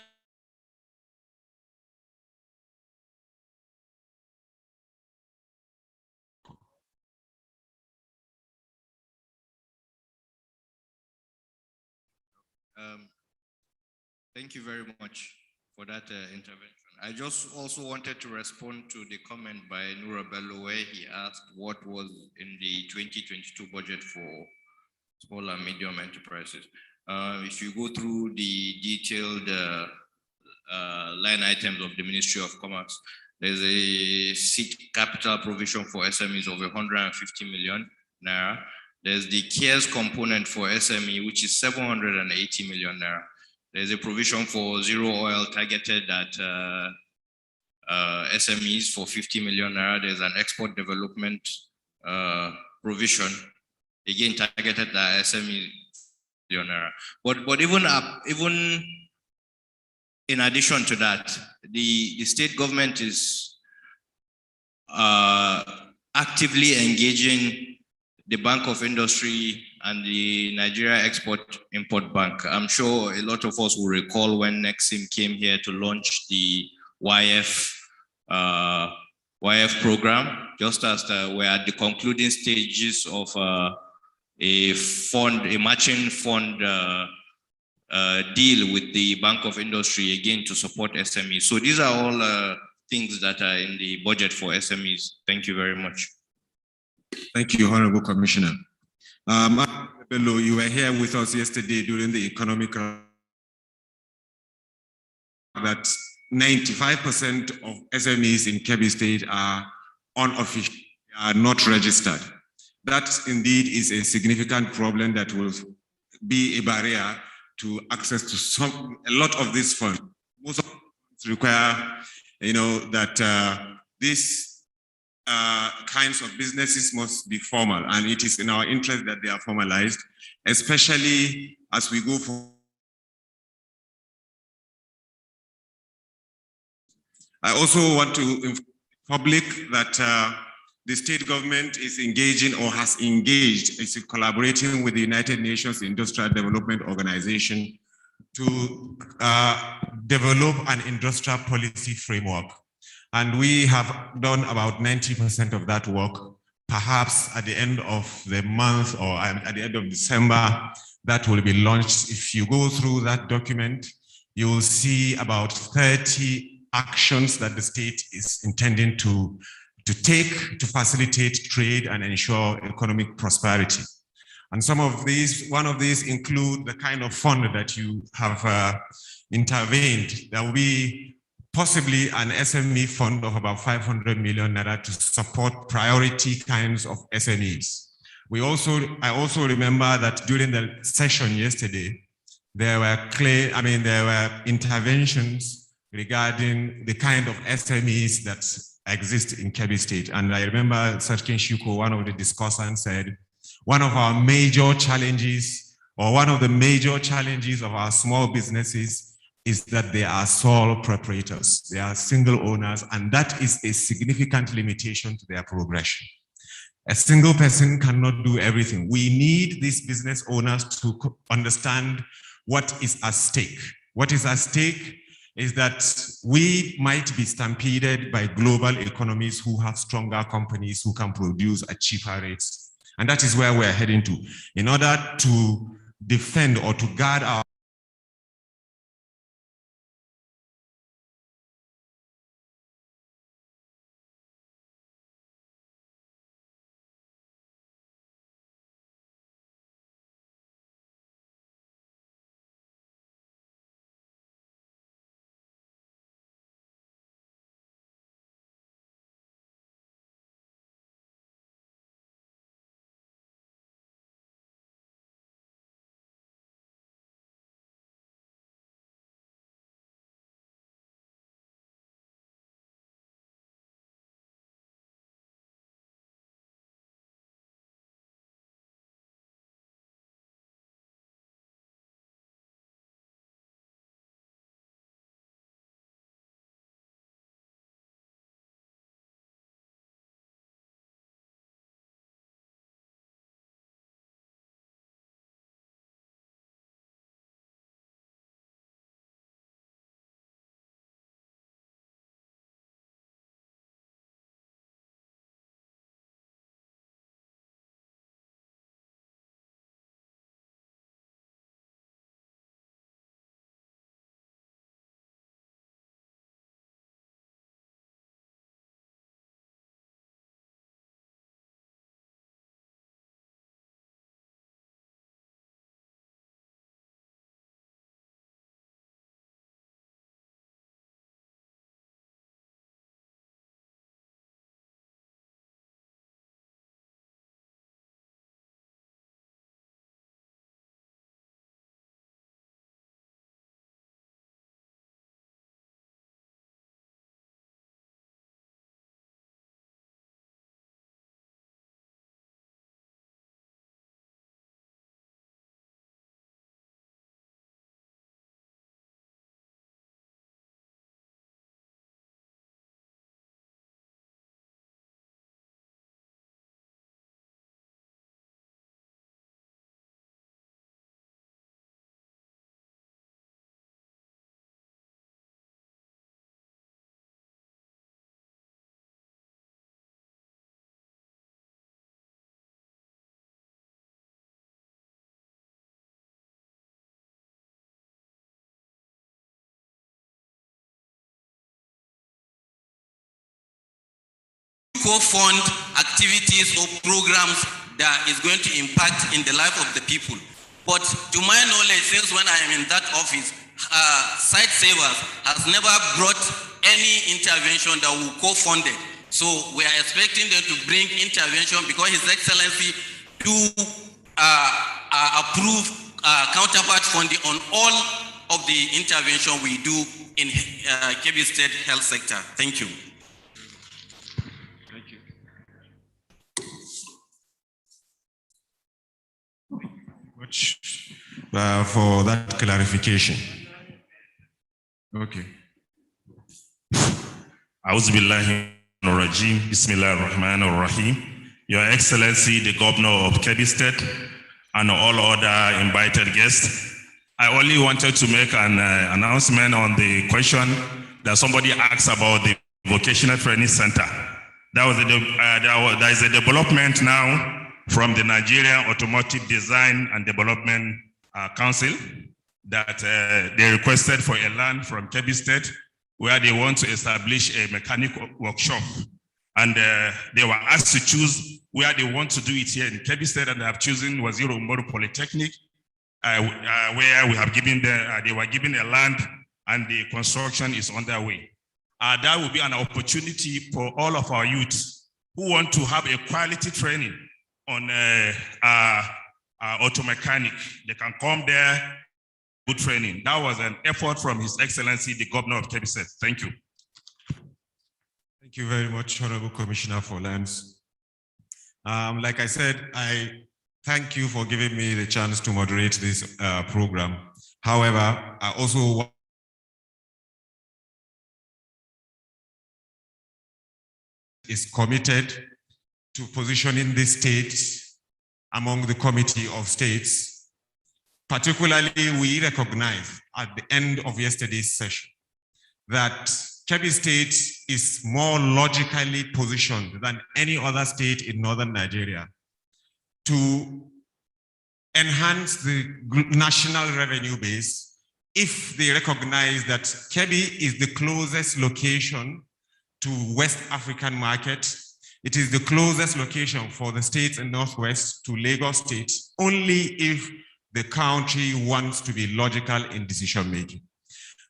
[SPEAKER 5] Thank you very much for that intervention. I just also wanted to respond to the comment by Nura Bello where he asked what was in the 2022 budget for small and medium enterprises. If you go through the detailed line items of the Ministry of Commerce, there's a seed capital provision for SMEs of 150 million naira. There's the CARES component for SME, which is 780 million naira. There's a provision for zero oil targeted at SMEs for 50 million naira. There's an export development provision, again targeted at SMEs million naira. But even in addition to that, the state government is actively engaging the Bank of Industry and the Nigeria Export-Import Bank. I'm sure a lot of us will recall when Nexim came here to launch the YF program, just as we're at the concluding stages of a matching fund deal with the Bank of Industry, again, to support SMEs. So these are all things that are in the budget for SMEs. Thank you very much.
[SPEAKER 10] Thank you, Honorable Commissioner. Bello, you were here with us yesterday during the economic that 95% of SMEs in Kebbi State are unofficial, are not registered. That indeed is a significant problem that will be a barrier to access to a lot of this fund. Most of it require, that these kinds of businesses must be formal, and it is in our interest that they are formalized, especially as we go for. I also want to inform the public that the state government is engaging or has engaged, is collaborating with the United Nations Industrial Development Organization to develop an industrial policy framework. And we have done about 90% of that work. Perhaps at the end of the month or at the end of December, that will be launched. If you go through that document, you will see about 30 actions that the state is intending to take to facilitate trade and ensure economic prosperity. And some of these, one of these include the kind of fund that you have intervened. There will be possibly an SME fund of about 500 million naira to support priority kinds of SMEs. I also remember that during the session yesterday, there were interventions regarding the kind of SMEs that exist in Kebbi State. And I remember Serkin Shuko, one of the discussants, said, one of our major challenges, or one of the major challenges of our small businesses is that they are sole proprietors. They are single owners, and that is a significant limitation to their progression. A single person cannot do everything. We need these business owners to understand what is at stake. What is at stake is that we might be stampeded by global economies who have stronger companies who can produce at cheaper rates. And that is where we're heading to. In order to defend or to guard our
[SPEAKER 3] co-fund activities or programs that is going to impact in the life of the people. But to my knowledge, since when I am in that office, Site Savers has never brought any intervention that will co-fund it. So we are expecting them to bring intervention because His Excellency do approve counterpart funding on all of the intervention we do in Kebbi State health sector. Thank you.
[SPEAKER 10] Thank you. Much for that clarification. Okay.
[SPEAKER 22] Auzubillahi Bismillahirrahmanirrahim. Your Excellency, the Governor of Kebbi State, and all other invited guests. I only wanted to make an announcement on the question that somebody asked about the vocational training center. There is a development now from the Nigerian Automotive Design and Development Council that they requested for a land from Kebbi State where they want to establish a mechanical workshop. And they were asked to choose where they want to do it here in Kebbi State, and they have chosen Waziri Umaru Polytechnic, where we have given they were given a land and the construction is underway. That will be an opportunity for all of our youth who want to have a quality training on auto mechanic. They can come there, good training. That was an effort from His Excellency, the Governor of Kebbi State. Thank you.
[SPEAKER 10] Thank you very much, Honorable Commissioner for Lands. Like I said, I thank you for giving me the chance to moderate this program. However, I also is committed to positioning this state among the committee of states. Particularly, we recognize at the end of yesterday's session that Kebbi State is more logically positioned than any other state in northern Nigeria to enhance the national revenue base if they recognize that Kebbi is the closest location to West African market. It is the closest location for the states in Northwest to Lagos State, only if the country wants to be logical in decision making.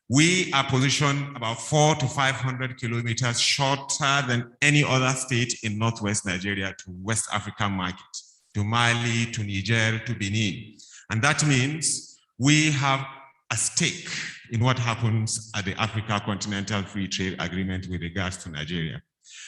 [SPEAKER 10] We are positioned about 400 to 500 kilometers shorter than any other state in Northwest Nigeria to West African market, to Mali, to Niger, to Benin. And that means we have a stake in what happens at the Africa Continental Free Trade Agreement with regards to Nigeria.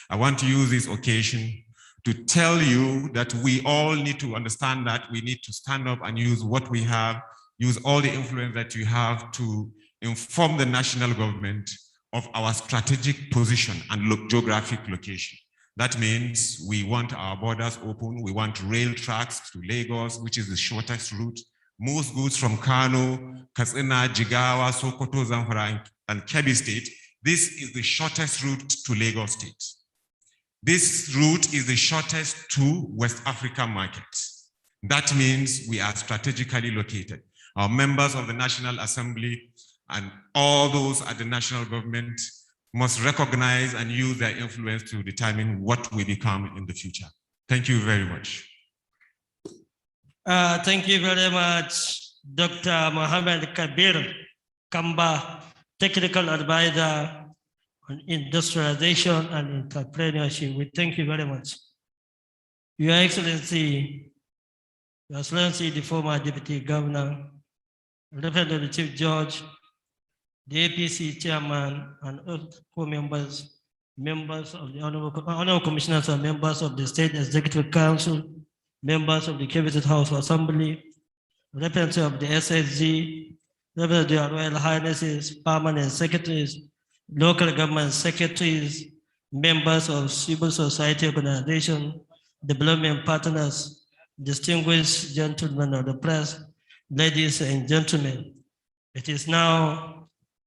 [SPEAKER 10] I want to use this occasion to tell you that we all need to understand that we need to stand up and use what we have, use all the influence that you have to inform the national government of our strategic position and geographic location. That means we want our borders open. We want rail tracks to Lagos, which is the shortest route. Most goods from Kano, Katsina, Jigawa, Sokoto, Zamfara, and Kebbi State. This is the shortest route to Lagos State. This route is the shortest to West African markets. That means we are strategically located. Our members of the National Assembly and all those at the national government must recognize and use their influence to determine what we become in the future. Thank you very much.
[SPEAKER 1] Thank you very much, Dr. Mohammed Kabir Kamba, Technical Advisor on Industrialization and Entrepreneurship. We thank you very much. Your Excellency, the former Deputy Governor, Representative Chief Judge, the APC Chairman, and all co-members, members of the Honorable Commissioners and members of the State Executive Council, members of the Kebbi State House of Assembly, representatives of the SSG, representatives of Royal Highnesses, permanent secretaries, local government secretaries, members of civil society organizations, development partners, distinguished gentlemen of the press, ladies and gentlemen. It is now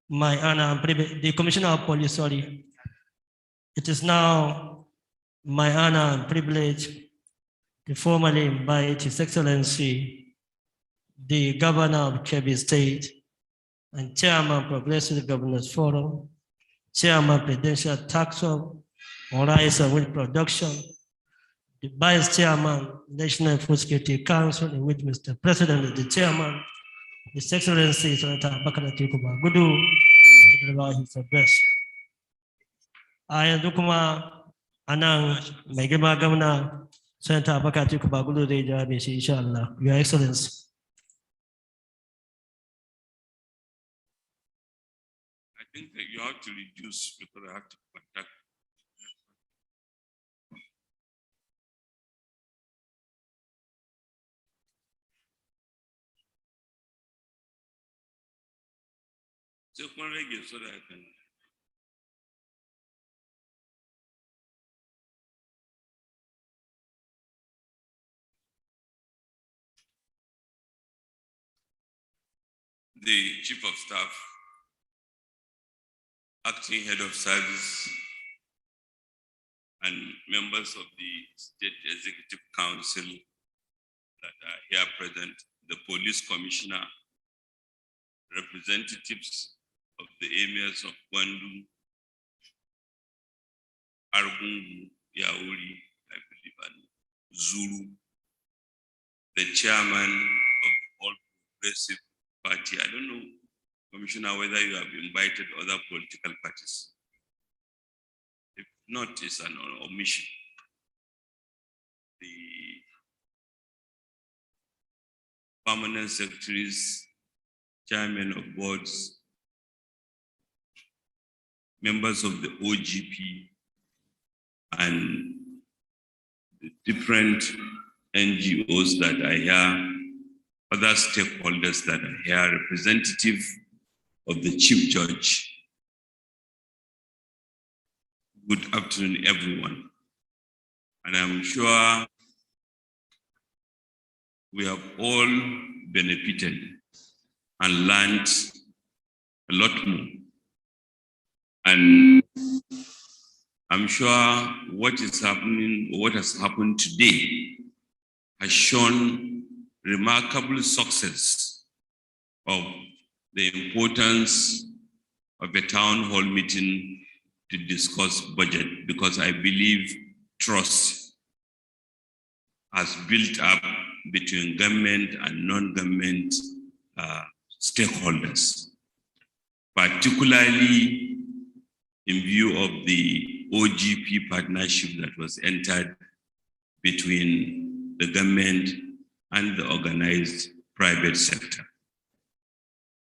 [SPEAKER 1] my honor and privilege, the Commissioner of Police, sorry. It is now my honor and privilege to formally invite His Excellency, the Governor of Kebbi State and Chairman Progressive Governors Forum, Chairman Presidential Tax Hub, on rice and wheat production, the Vice Chairman, National Food Security Council, in which Mr. President is the Chairman, His Excellency Senator Abubakar Atiku Bagudu, to deliver his address. A yanzu kuma anan mai girma gwamna Senator Abubakar Atiku Bagudu zai jawabi shi insha Allah. Your Excellency.
[SPEAKER 22] I think that you have to reduce because I have to contact. So so that I can. The Chief of Staff, Acting Head of Service, and members of the State Executive Council that are here present, the Police Commissioner, representatives of the emirs of Gwandu, Argungu, Yauri, I believe, and Zulu, the chairman of the All Progressive Party. I don't know, Commissioner, whether you have invited other political parties. If not, it's an omission. The permanent secretaries, chairman of boards, members of the OGP, and the different NGOs that are here, other stakeholders that are here, representative of the Chief Judge. Good afternoon, everyone. And I'm sure we have all benefited and learned a lot more. And I'm sure what is happening, what has happened today has shown remarkable success of the importance of a town hall meeting to discuss budget, because I believe trust has built up between government and non-government stakeholders, particularly in view of the OGP partnership that was entered between the government and the organized private sector.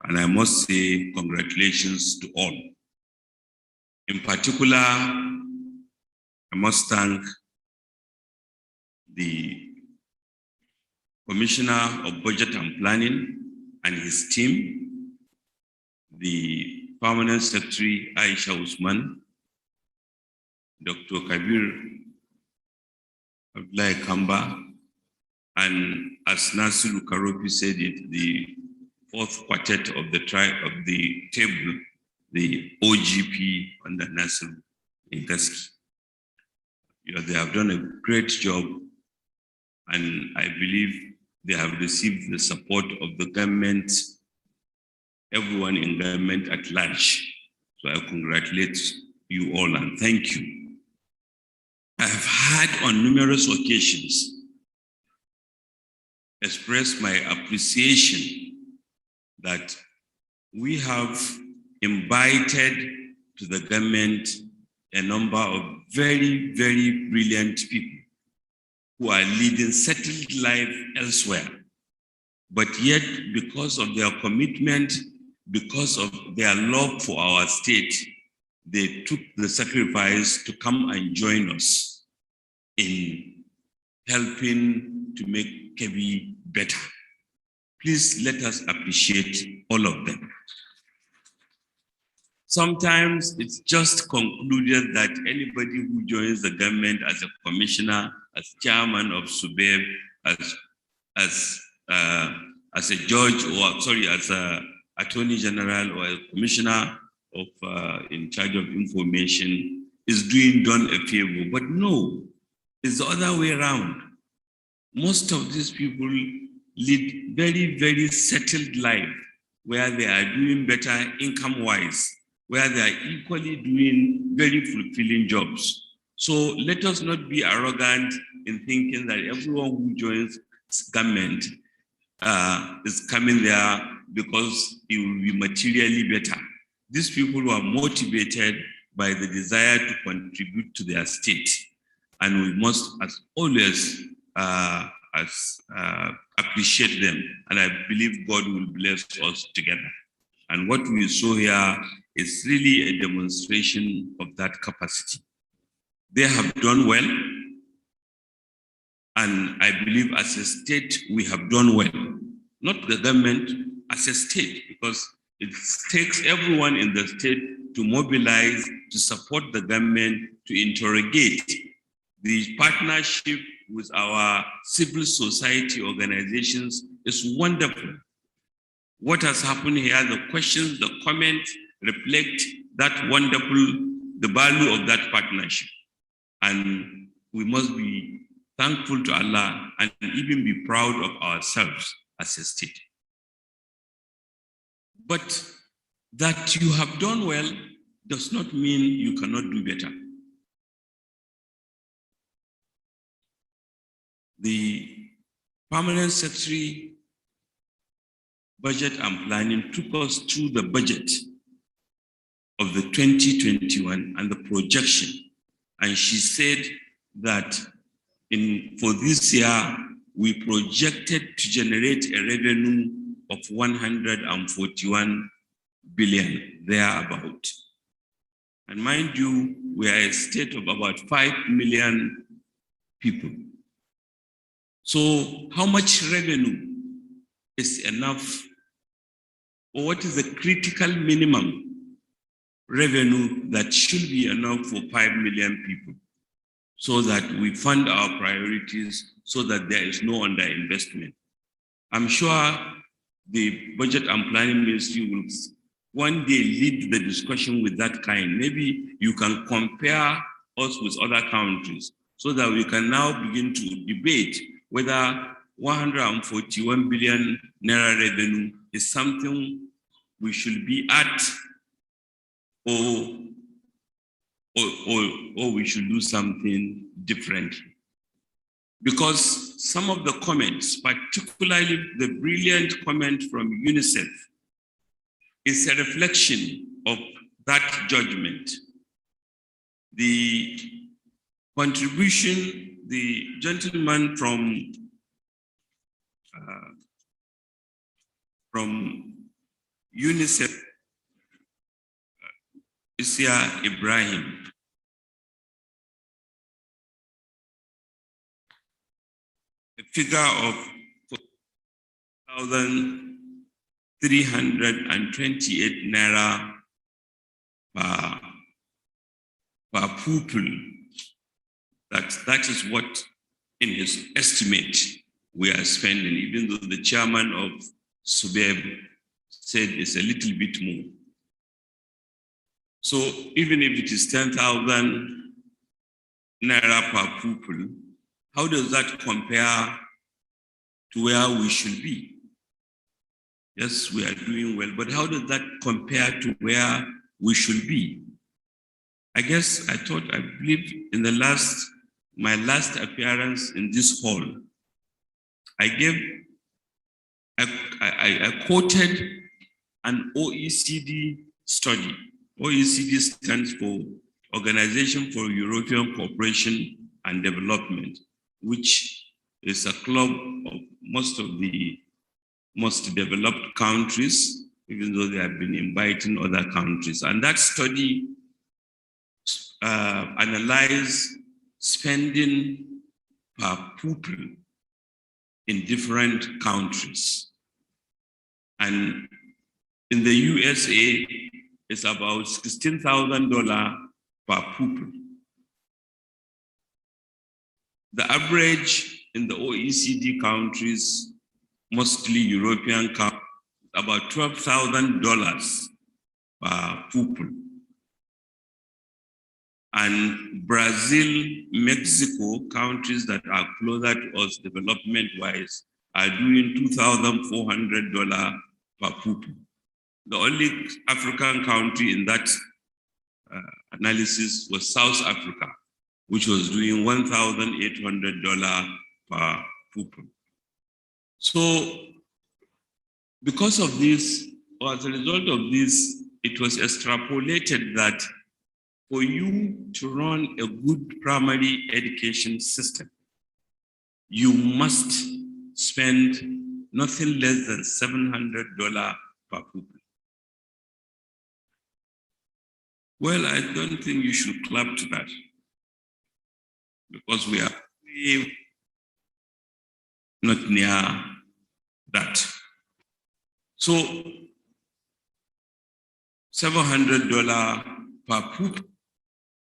[SPEAKER 22] And I must say congratulations to all. In particular, I must thank the Commissioner of Budget and Planning and his team, the Permanent Secretary Aisha Usman, Dr. Kabir Abdullahi Kamba, and as Nasiru Karopi said it, the fourth quartet of the table, the OGP under Nasiru Ingaski. They have done a great job, and I believe they have received the support of the government, everyone in government at large. So I congratulate you all and thank you. I have had on numerous occasions expressed my appreciation that we have invited to the government a number of very, very brilliant people who are leading settled life elsewhere. But yet, because of their commitment, because of their love for our state, they took the sacrifice to come and join us in helping to make Kebbi better. Please let us appreciate all of them. Sometimes it's just concluded that anybody who joins the government as a commissioner, as chairman of SUBEB, as a judge, or sorry, as a attorney general or a commissioner of in charge of information, is done a favor. But no, it's the other way around. Most of these people lead very, very settled life where they are doing better income-wise, where they are equally doing very fulfilling jobs.
[SPEAKER 6] So let us not be arrogant in thinking that everyone who joins government is coming there because it will be materially better. These people are motivated by the desire to contribute to their state. And we must, as always, appreciate them. And I believe God will bless us together. And what we saw here is really a demonstration of that capacity. They have done well. And I believe as a state, we have done well. Not the government, as a state, because it takes everyone in the state to mobilize, to support the government, to interrogate. The partnership with our civil society organizations is wonderful. What has happened here, the questions, the comments reflect that wonderful, the value of that partnership. And we must be thankful to Allah and even be proud of ourselves as a state. But that you have done well does not mean you cannot do better. The Permanent Secretary Budget and Planning took us through the budget of the 2021 and the projection. And she said that for this year, we projected to generate a revenue of 141 billion, thereabout. And mind you, we are a state of about 5 million people. So how much revenue is enough, or what is the critical minimum revenue that should be enough for 5 million people so that we fund our priorities so that there is no underinvestment? I'm sure the Budget and Planning Ministry will one day lead the discussion with that kind. Maybe you can compare us with other countries so that we can now begin to debate whether 141 billion naira revenue is something we should be at, or we should do something different. Because some of the comments, particularly the brilliant comment from UNICEF, is a reflection of that judgment. The contribution, the gentleman from UNICEF, Isia Ibrahim, a figure of 4,328 naira per pupil. That is what, in his estimate, we are spending, even though the chairman of SUBEB said it's a little bit more. So even if it is 10,000 naira per pupil, how does that compare to where we should be? Yes, we are doing well, but how does that compare to where we should be? I guess I believe in my last appearance in this hall, I quoted an OECD study. OECD stands for Organization for European Cooperation and Development, which is a club of most of the most developed countries, even though they have been inviting other countries. And that study analyzed spending per pupil in different countries. And in the USA, it's about $16,000 per pupil. The average in the OECD countries, mostly European countries, about $12,000 per pupil. And Brazil, Mexico, countries that are closer to us development-wise, are doing $2,400 per pupil. The only African country in that analysis was South Africa, which was doing $1,800 per pupil. So because of this, or as a result of this, it was extrapolated that for you to run a good primary education system, you must spend nothing less than $700 per pupil. Well, I don't think you should clap to that, because we are not near that. So $700 per pupil.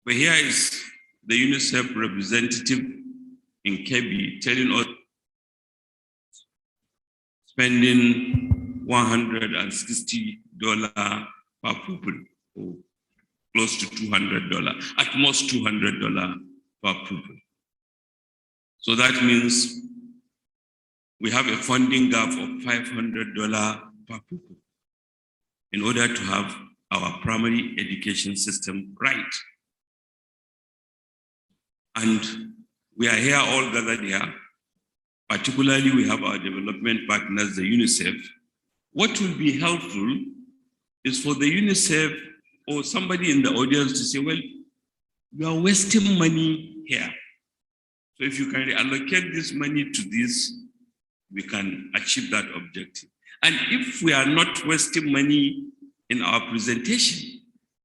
[SPEAKER 6] But here is the UNICEF representative in Kebbi telling us spending $160 per pupil, or close to $200, at most $200 per pupil. So that means we have a funding gap of $500 per pupil in order to have our primary education system right. And we are here all gathered here. Particularly, we have our development partners, the UNICEF. What will be helpful is for the UNICEF or somebody in the audience to say, well, you are wasting money here. So if you can reallocate this money to this, we can achieve that objective. And if we are not wasting money in our presentation,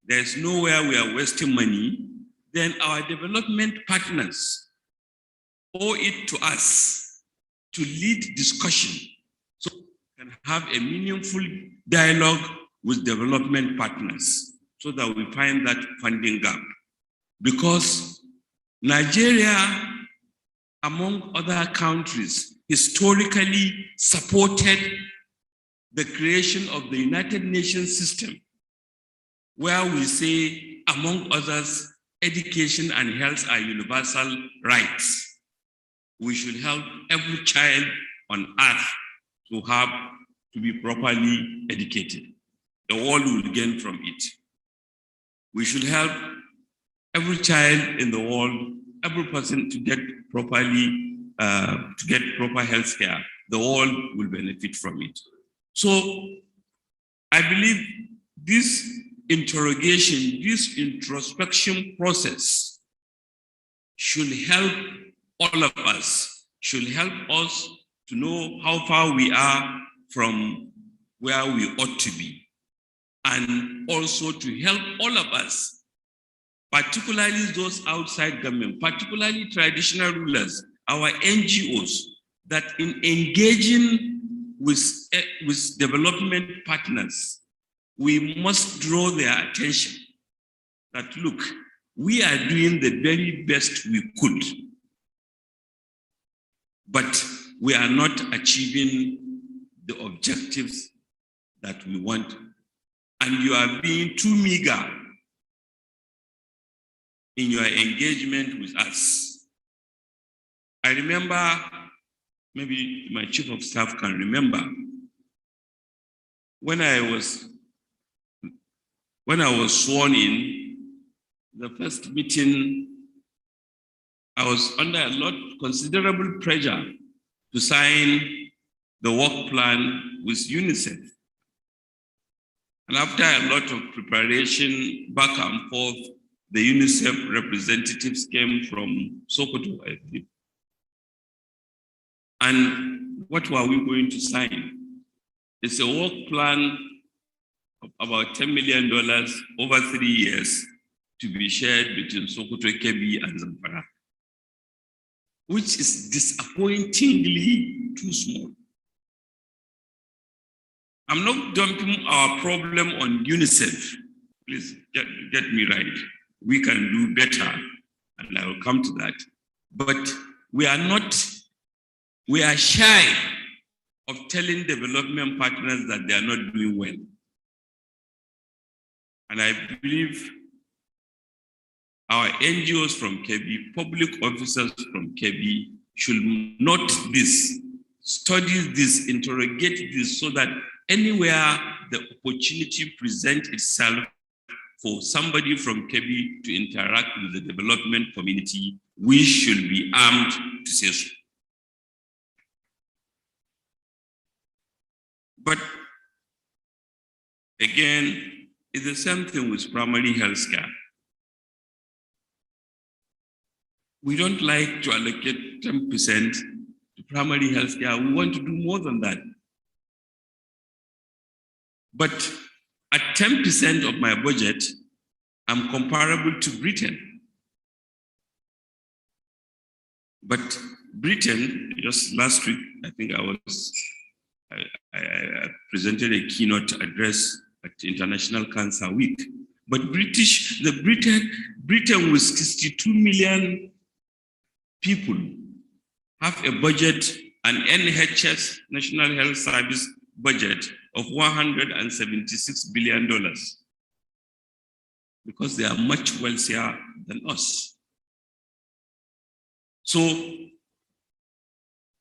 [SPEAKER 6] there's nowhere we are wasting money, then our development partners owe it to us to lead discussion so we can have a meaningful dialogue with development partners so that we find that funding gap. Because Nigeria, among other countries, historically supported the creation of the United Nations system, where we say, among others, education and health are universal rights. We should help every child on earth to be properly educated. The world will gain from it. We should help every child in the world, every person to get proper health care. The world will benefit from it. So I believe this interrogation, this introspection process should help all of us, should help us to know how far we are from where we ought to be, and also to help all of us, particularly those outside government, particularly traditional rulers, our NGOs, that in engaging with development partners, we must draw their attention that, look, we are doing the very best we could, but we are not achieving the objectives that we want. And you are being too meager in your engagement with us. I remember, maybe my chief of staff can remember, when I was sworn in, the first meeting, I was under a lot, considerable pressure to sign the work plan with UNICEF. And after a lot of preparation, back and forth, the UNICEF representatives came from Sokoto, I think. And what were we going to sign? It's a work plan of about $10 million over 3 years to be shared between Sokoto, Kebbi, and Zamfara, which is disappointingly too small. I'm not dumping our problem on UNICEF. Please get me right. We can do better, and I will come to that. But we are shy of telling development partners that they are not doing well. And I believe our NGOs from Kebbi, public officers from Kebbi should note this, study this, interrogate this, so that anywhere the opportunity presents itself for somebody from Kebbi to interact with the development community, we should be armed to say so. But again, it's the same thing with primary health care. We don't like to allocate 10% to primary health care. We want to do more than that. But at 10% of my budget, I'm comparable to Britain. But Britain, just last week, I think I presented a keynote address at International Cancer Week. But Britain with 62 million people have a budget, an NHS, National Health Service budget of $176 billion because they are much wealthier than us. So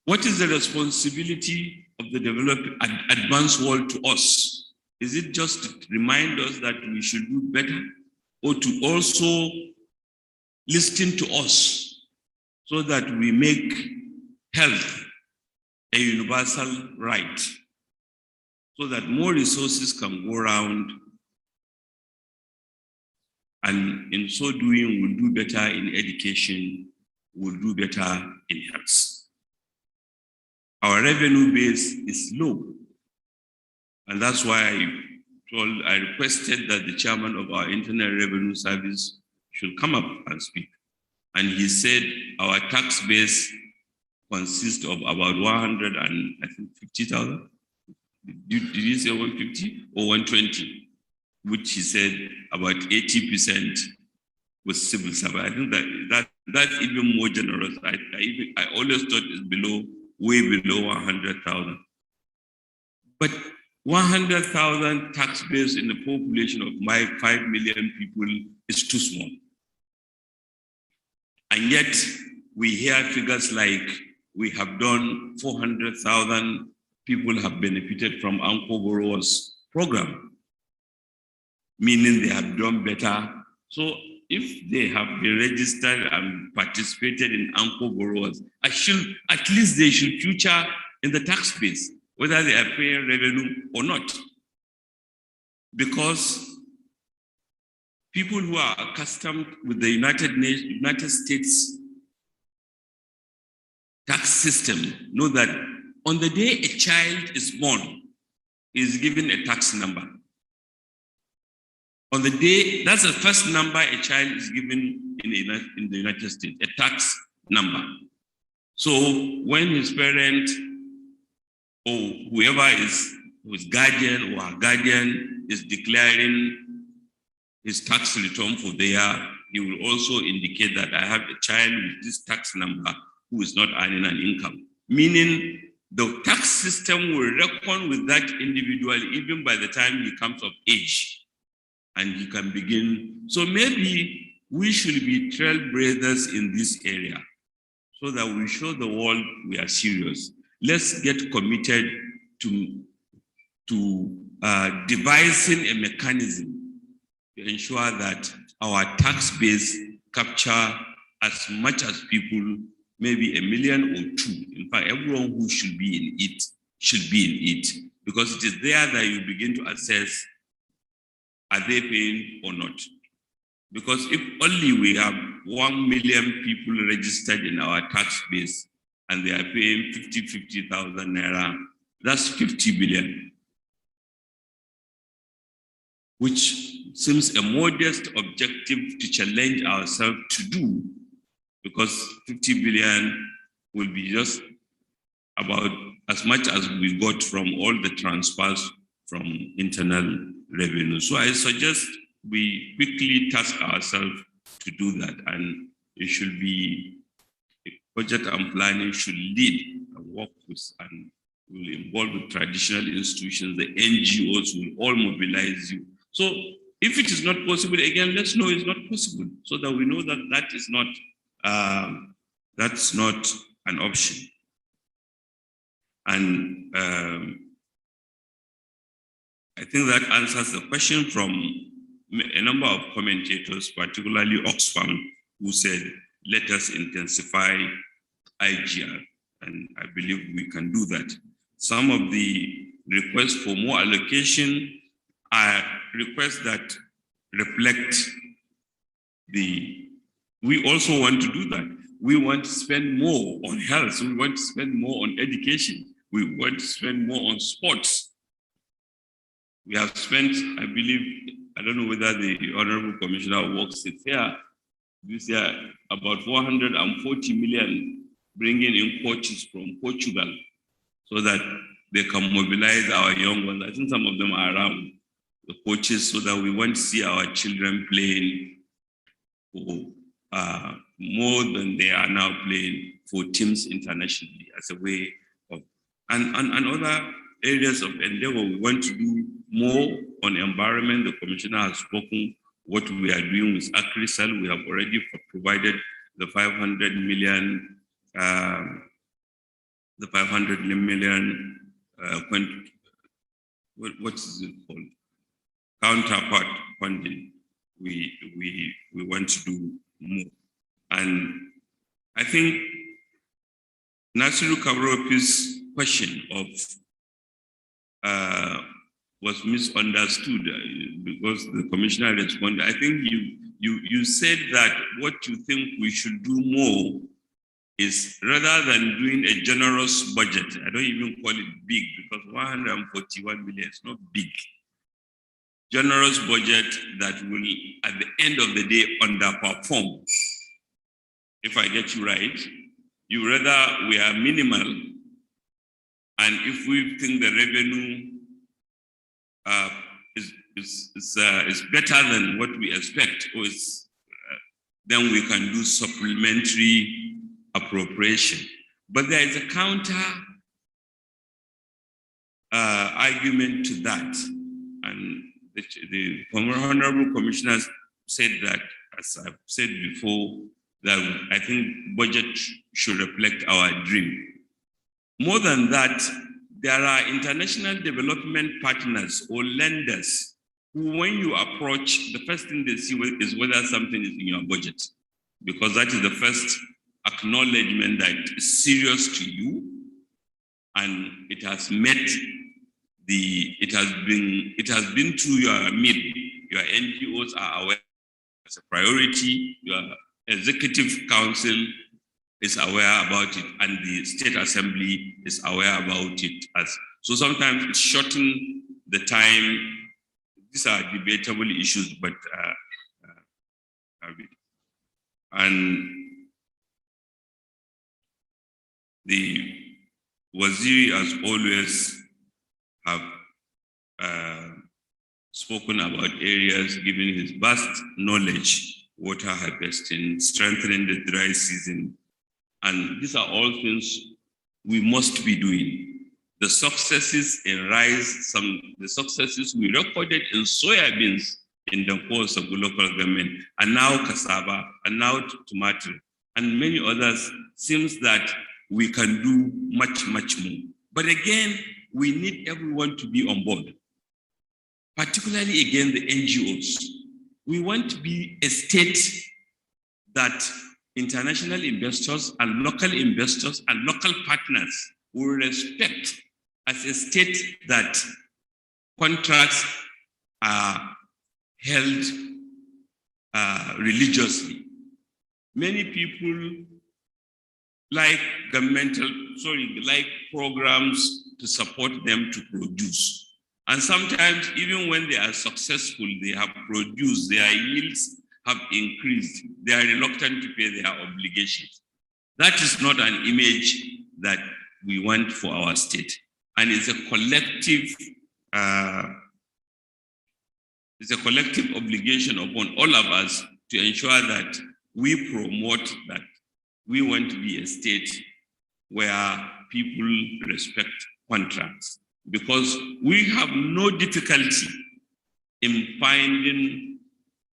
[SPEAKER 6] what is the responsibility of the advanced world to us? Is it just to remind us that we should do better, or to also listen to us so that we make health a universal right, so that more resources can go around, and in so doing we'll do better in education, we'll do better in health. Our revenue base is low, and that's why I requested that the chairman of our Internal Revenue Service should come up and speak. And he said our tax base consists of about 150,000. Did he say 150 or 120? Which he said about 80% was civil service. I think that's even more generous. I always thought it's way below 100,000. But 100,000 tax base in the population of 5 million people is too small. And yet we hear figures like we have done 400,000 people have benefited from Anchor Borrowers program, meaning they have done better. So if they have been registered and participated in Anchor Borrowers, at least they should feature in the tax base, whether they are paying revenue or not. Because people who are accustomed with the United States tax system know that on the day a child is born, he is given a tax number. On the day, that's the first number a child is given in the United States, a tax number. So when his parent or whoever is his guardian or her guardian is declaring his tax return for the year, he will also indicate that I have a child with this tax number who is not earning an income. Meaning the tax system will reckon with that individual even by the time he comes of age and he can begin. So maybe we should be trailblazers in this area so that we show the world we are serious. Let's get committed to devising a mechanism to ensure that our tax base capture as much as people, maybe 1 million or 2. In fact, everyone who should be in it, because it is there that you begin to assess, are they paying or not? Because if only we have 1 million people registered in our tax base and they are paying 50,000 naira, that's 50 billion. Which seems a modest objective to challenge ourselves to do, because 50 billion will be just about as much as we got from all the transfers from internal revenue. So I suggest we quickly task ourselves to do that, and it should be budget and planning should lead and work with and will involve the traditional institutions, the NGOs will all mobilize you. So if it is not possible, again, let's know it's not possible so that we know that that is not, that's not an option. And I think that answers the question from a number of commentators, particularly Oxfam, who said, let us intensify IGR, and I believe we can do that. Some of the requests for more allocation are requests that reflect we also want to do that. We want to spend more on health, we want to spend more on education, we want to spend more on sports. We have spent, I believe, I don't know whether the Honorable Commissioner works it here, this year, about 440 million bringing in coaches from Portugal so that they can mobilize our young ones. I think some of them are around, the coaches, so that we want to see our children playing for, more than they are now playing for teams internationally as a way of, and other areas of endeavor. We want to do more on environment. The Commissioner has spoken what we are doing with AgriCell. We have already provided the 500 million, what is it called? Counterpart funding. We want to do more. And I think Nasiru Kabropi's question of was misunderstood because the Commissioner responded. I think you said that what you think we should do more is, rather than doing a generous budget, I don't even call it big because 141 million is not big. Generous budget that will, at the end of the day, underperform. If I get you right, you rather we are minimal, and if we think the revenue is better than what we expect, or then we can do supplementary appropriation. But there is a counter argument to that, and the Honorable Commissioner said that, as I've said before, that I think budget should reflect our dream. More than that, there are international development partners or lenders who, when you approach, the first thing they see is whether something is in your budget, because that is the first acknowledgement that it's serious to you and it has met it has been through your MID. Your NGOs are aware it's a priority, your executive council is aware about it, and the state assembly is aware about it. So sometimes it's shortening the time. These are debatable issues, but and the Waziri, as always, have spoken about areas, given his vast knowledge, water harvesting, strengthening the dry season. And these are all things we must be doing. The successes in rice, the successes we recorded in soybeans in the course of the local government, and now cassava, and now tomato, and many others, seems that we can do much, much more. But again, we need everyone to be on board, particularly again the NGOs. We want to be a state that international investors and local partners will respect, as a state that contracts are held religiously. Many people like like programs to support them to produce. And sometimes, even when they are successful, they have produced, their yields have increased, they are reluctant to pay their obligations. That is not an image that we want for our state. And it's a collective obligation upon all of us to ensure that we promote that we want to be a state where people respect contracts, because we have no difficulty in finding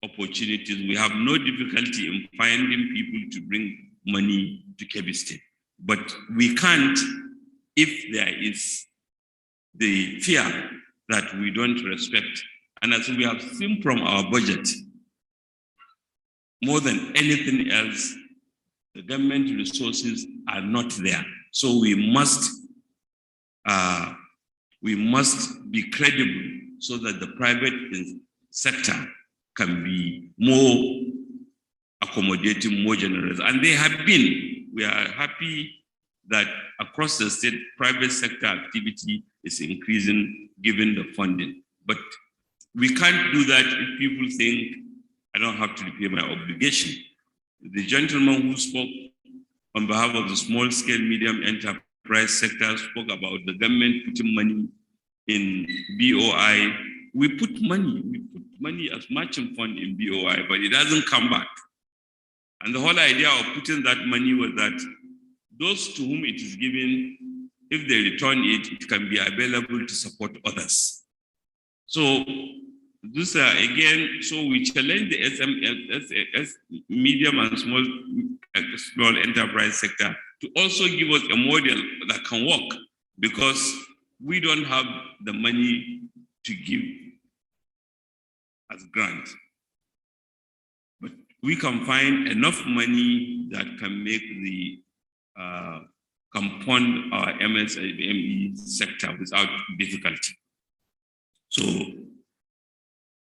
[SPEAKER 6] opportunities. We have no difficulty in finding people to bring money to Kebbi State. But we can't if there is the fear that we don't respect And as we have seen from our budget, more than anything else, the government resources are not there. So we must be credible so that the private sector can be more accommodating, more generous. And they have been. We are happy that across the state, private sector activity is increasing given the funding. But we can't do that if people think, I don't have to repay my obligation. The gentleman who spoke on behalf of the small scale, medium enterprise sector spoke about the government putting money in BOI. We put money as matching fund in BOI, but it doesn't come back. And the whole idea of putting that money was that those to whom it is given, if they return it, it can be available to support others. So this again, so we challenge the medium and small enterprise sector to also give us a model that can work, because we don't have the money to give as grant. But we can find enough money that can make the can fund our MSME sector without difficulty. So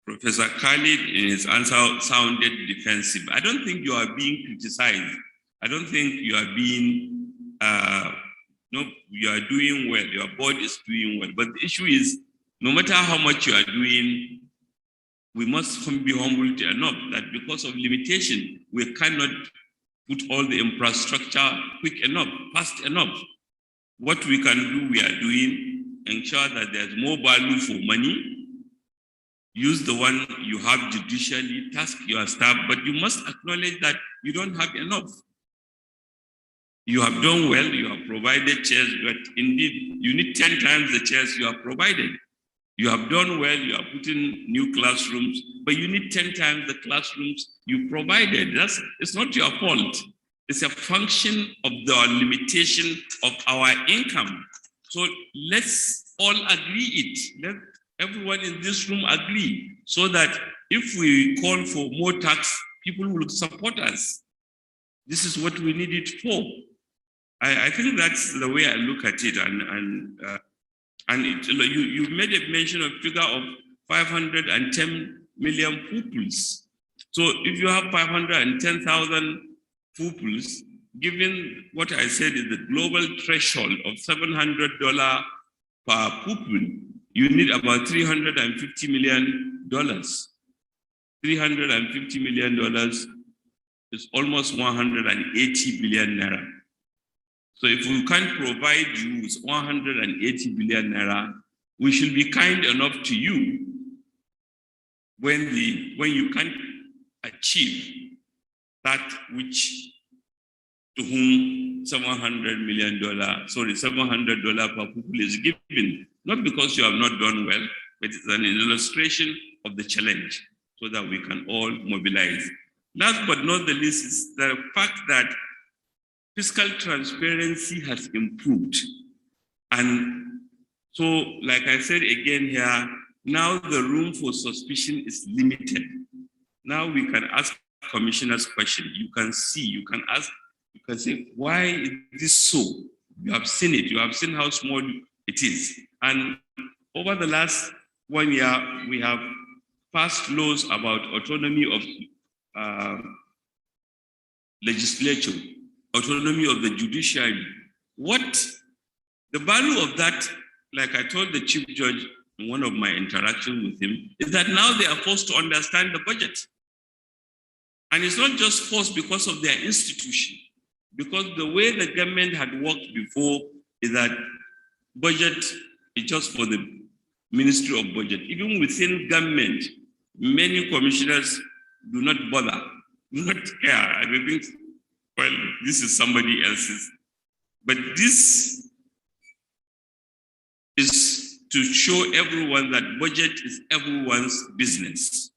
[SPEAKER 6] Professor Khalid in his answer sounded defensive. I don't think you are being criticized. I don't think you are being, no, you are doing well. Your board is doing well. But the issue is, no matter how much you are doing, we must be humble enough that because of limitation, we cannot put all the infrastructure quick enough, fast enough. What we can do, we are doing, ensure that there's more value for money. Use the one you have judicially, task your staff, but you must acknowledge that you don't have enough. You have done well, you have provided chairs, but indeed, you need 10 times the chairs you have provided. You have done well, you are putting new classrooms, but you need 10 times the classrooms you provided. It's not your fault. It's a function of the limitation of our income. So let's all agree it. Let everyone in this room agree, so that if we call for more tax, people will support us. This is what we need it for. I think that's the way I look at it. You made a mention of figure of 510 million pupils. So if you have 510,000 pupils, given what I said is the global threshold of $700 per pupil, you need about $350 million. $350 million is almost 180 billion naira. So if we can't provide you with 180 billion naira, we should be kind enough to you when you can't achieve that which to whom $700 per pupil is given, not because you have not done well, but it's an illustration of the challenge so that we can all mobilize. Last but not the least is the fact that fiscal transparency has improved. And so, like I said again here, now the room for suspicion is limited. Now we can ask commissioners questions. You can see, you can ask, you can say, why is this so? You have seen it, you have seen how small it is. And over the last 1 year, we have passed laws about autonomy of legislature, autonomy of the judiciary. What the value of that, like I told the chief judge in one of my interactions with him, is that now they are forced to understand the budget. And it's not just forced because of their institution, because the way the government had worked before is that budget is just for the Ministry of Budget. Even within government, many commissioners do not bother, do not care. I think, well, this is somebody else's. But this is to show everyone that budget is everyone's business.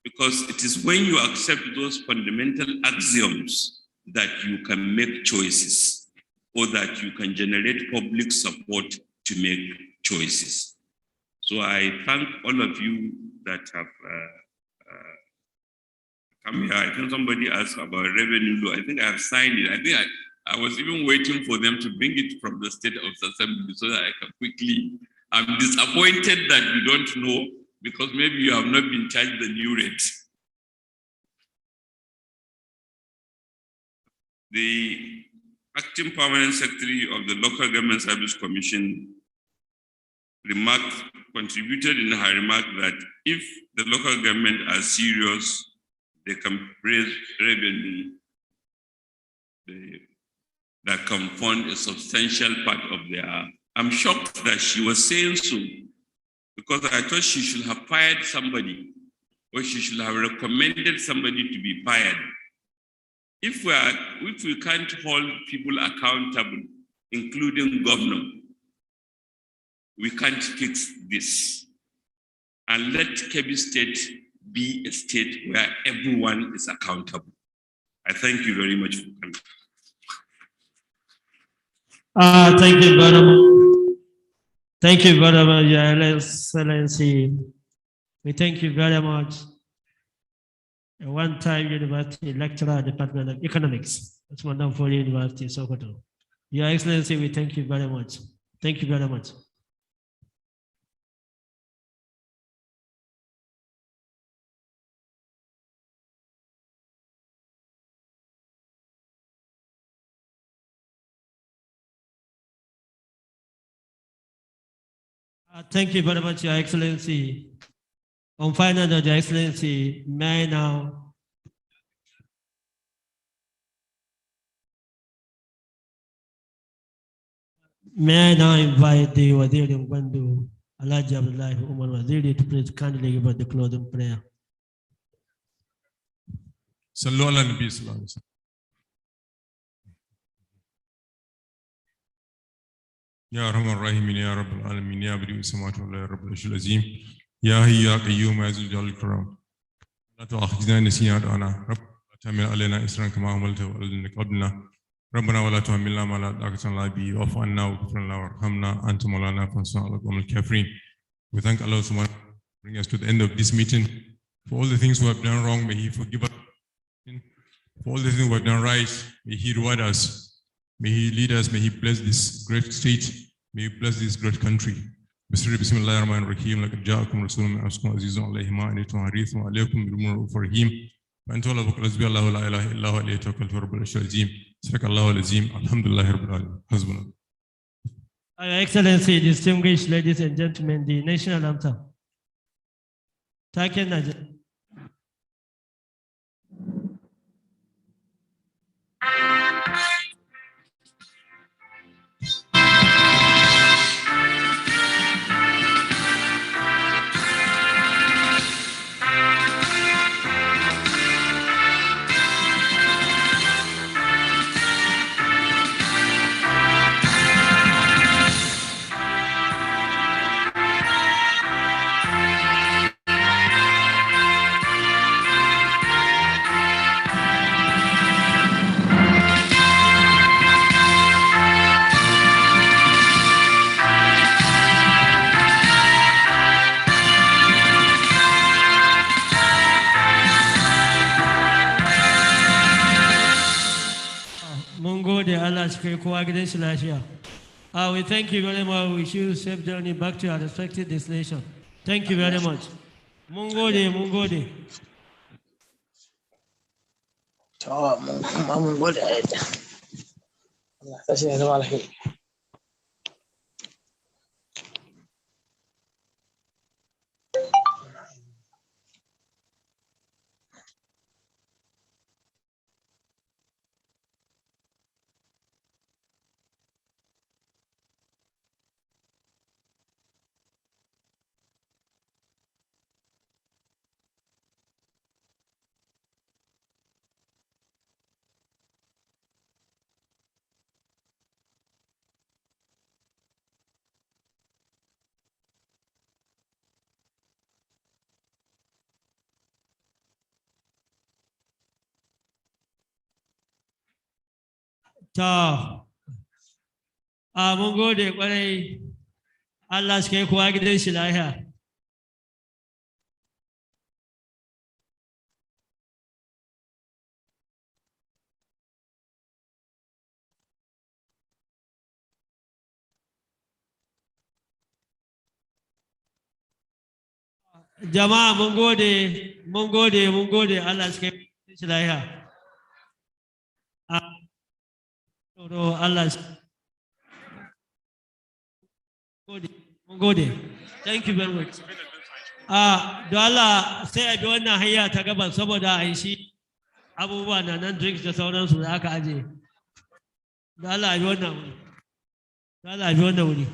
[SPEAKER 6] Because it is when you accept those fundamental axioms that you can make choices, or that you can generate public support to make choices. So I thank all of you that have come here. I think somebody asked about revenue law. I think I have signed it. I think I was even waiting for them to bring it from the State of Assembly so that I can quickly. I'm disappointed that you don't know because maybe you have not been charged the new rate. The acting permanent secretary of the Local Government Service Commission contributed in her remark that if the local government are serious, they can raise revenue that can fund a substantial part of their. I'm shocked that she was saying so because I thought she should have fired somebody or she should have recommended somebody to be fired. If we can't hold people accountable, including governor, we can't fix this. And let Kebbi State be a state where everyone is accountable. I thank you very much for coming.
[SPEAKER 1] Thank you very much. Thank you very much, Your Excellency. We thank you very much. A one-time university lecturer, Department of Economics, that's Madam Foley University, Sokoto. Your Excellency, we thank you very much. Thank you very much. Thank you very much, Your Excellency. On final note, Your Excellency, may I now invite the Waziri Mbandu, Alhaji Abdullahi Umar Waziri, to please kindly give us the closing prayer.
[SPEAKER 13] Sallu ala Nabi Sallallahu Alaihi Wasallam. يا أرحم الراحمين يا رب العالمين يا بديع السماوات والأرض يا رب العرش العظيم يا حي يا قيوم يا ذو الجلال والإكرام لا تؤاخذنا إن نسينا أخطأنا رب لا تحمل علينا إصرا كما حملته على الذين قبلنا ربنا ولا تحملنا ما لا طاقة لنا به واعف عنا واغفر لنا وارحمنا أنت مولانا فانصرنا على القوم الكافرين. We thank Allah subhanahu wa ta'ala for bringing us to the end of this meeting. For all the things we have done wrong, may He forgive us. For all the things we have done right, may He reward us. May He lead us, may He bless this great state, may He bless this great country. Bismillahir Rahmanir Rahim. Laqad ja'akum rasulun min anfusikum azizun alayhi ma anittum harisun alaykum bil mu'minina rahim. Wa in tawallu faqul hasbiyallahu la ilaha illa huwa alayhi tawakkaltu rabbul arshil azim. Sadaqallahu al-azim. Alhamdulillahi rabbil alamin. Hasbuna.
[SPEAKER 1] Your Excellency, distinguished ladies and gentlemen, the national anthem. Taken as we thank you very much. We wish you a safe journey back to our respective destination. Thank you very much. Mungode, Mungode. Mun gode kwarai Allah shi kai kowa gidan shi lafiya. Jama'a mun gode Allah shi kai shi lafiya. Allah shi mun gode. Thank you very much. Don Allah sai a bi wannan hanya ta gaban saboda a yi shi abubuwa na nan drinks da sauransu da aka aje. Don Allah a bi wannan wuri.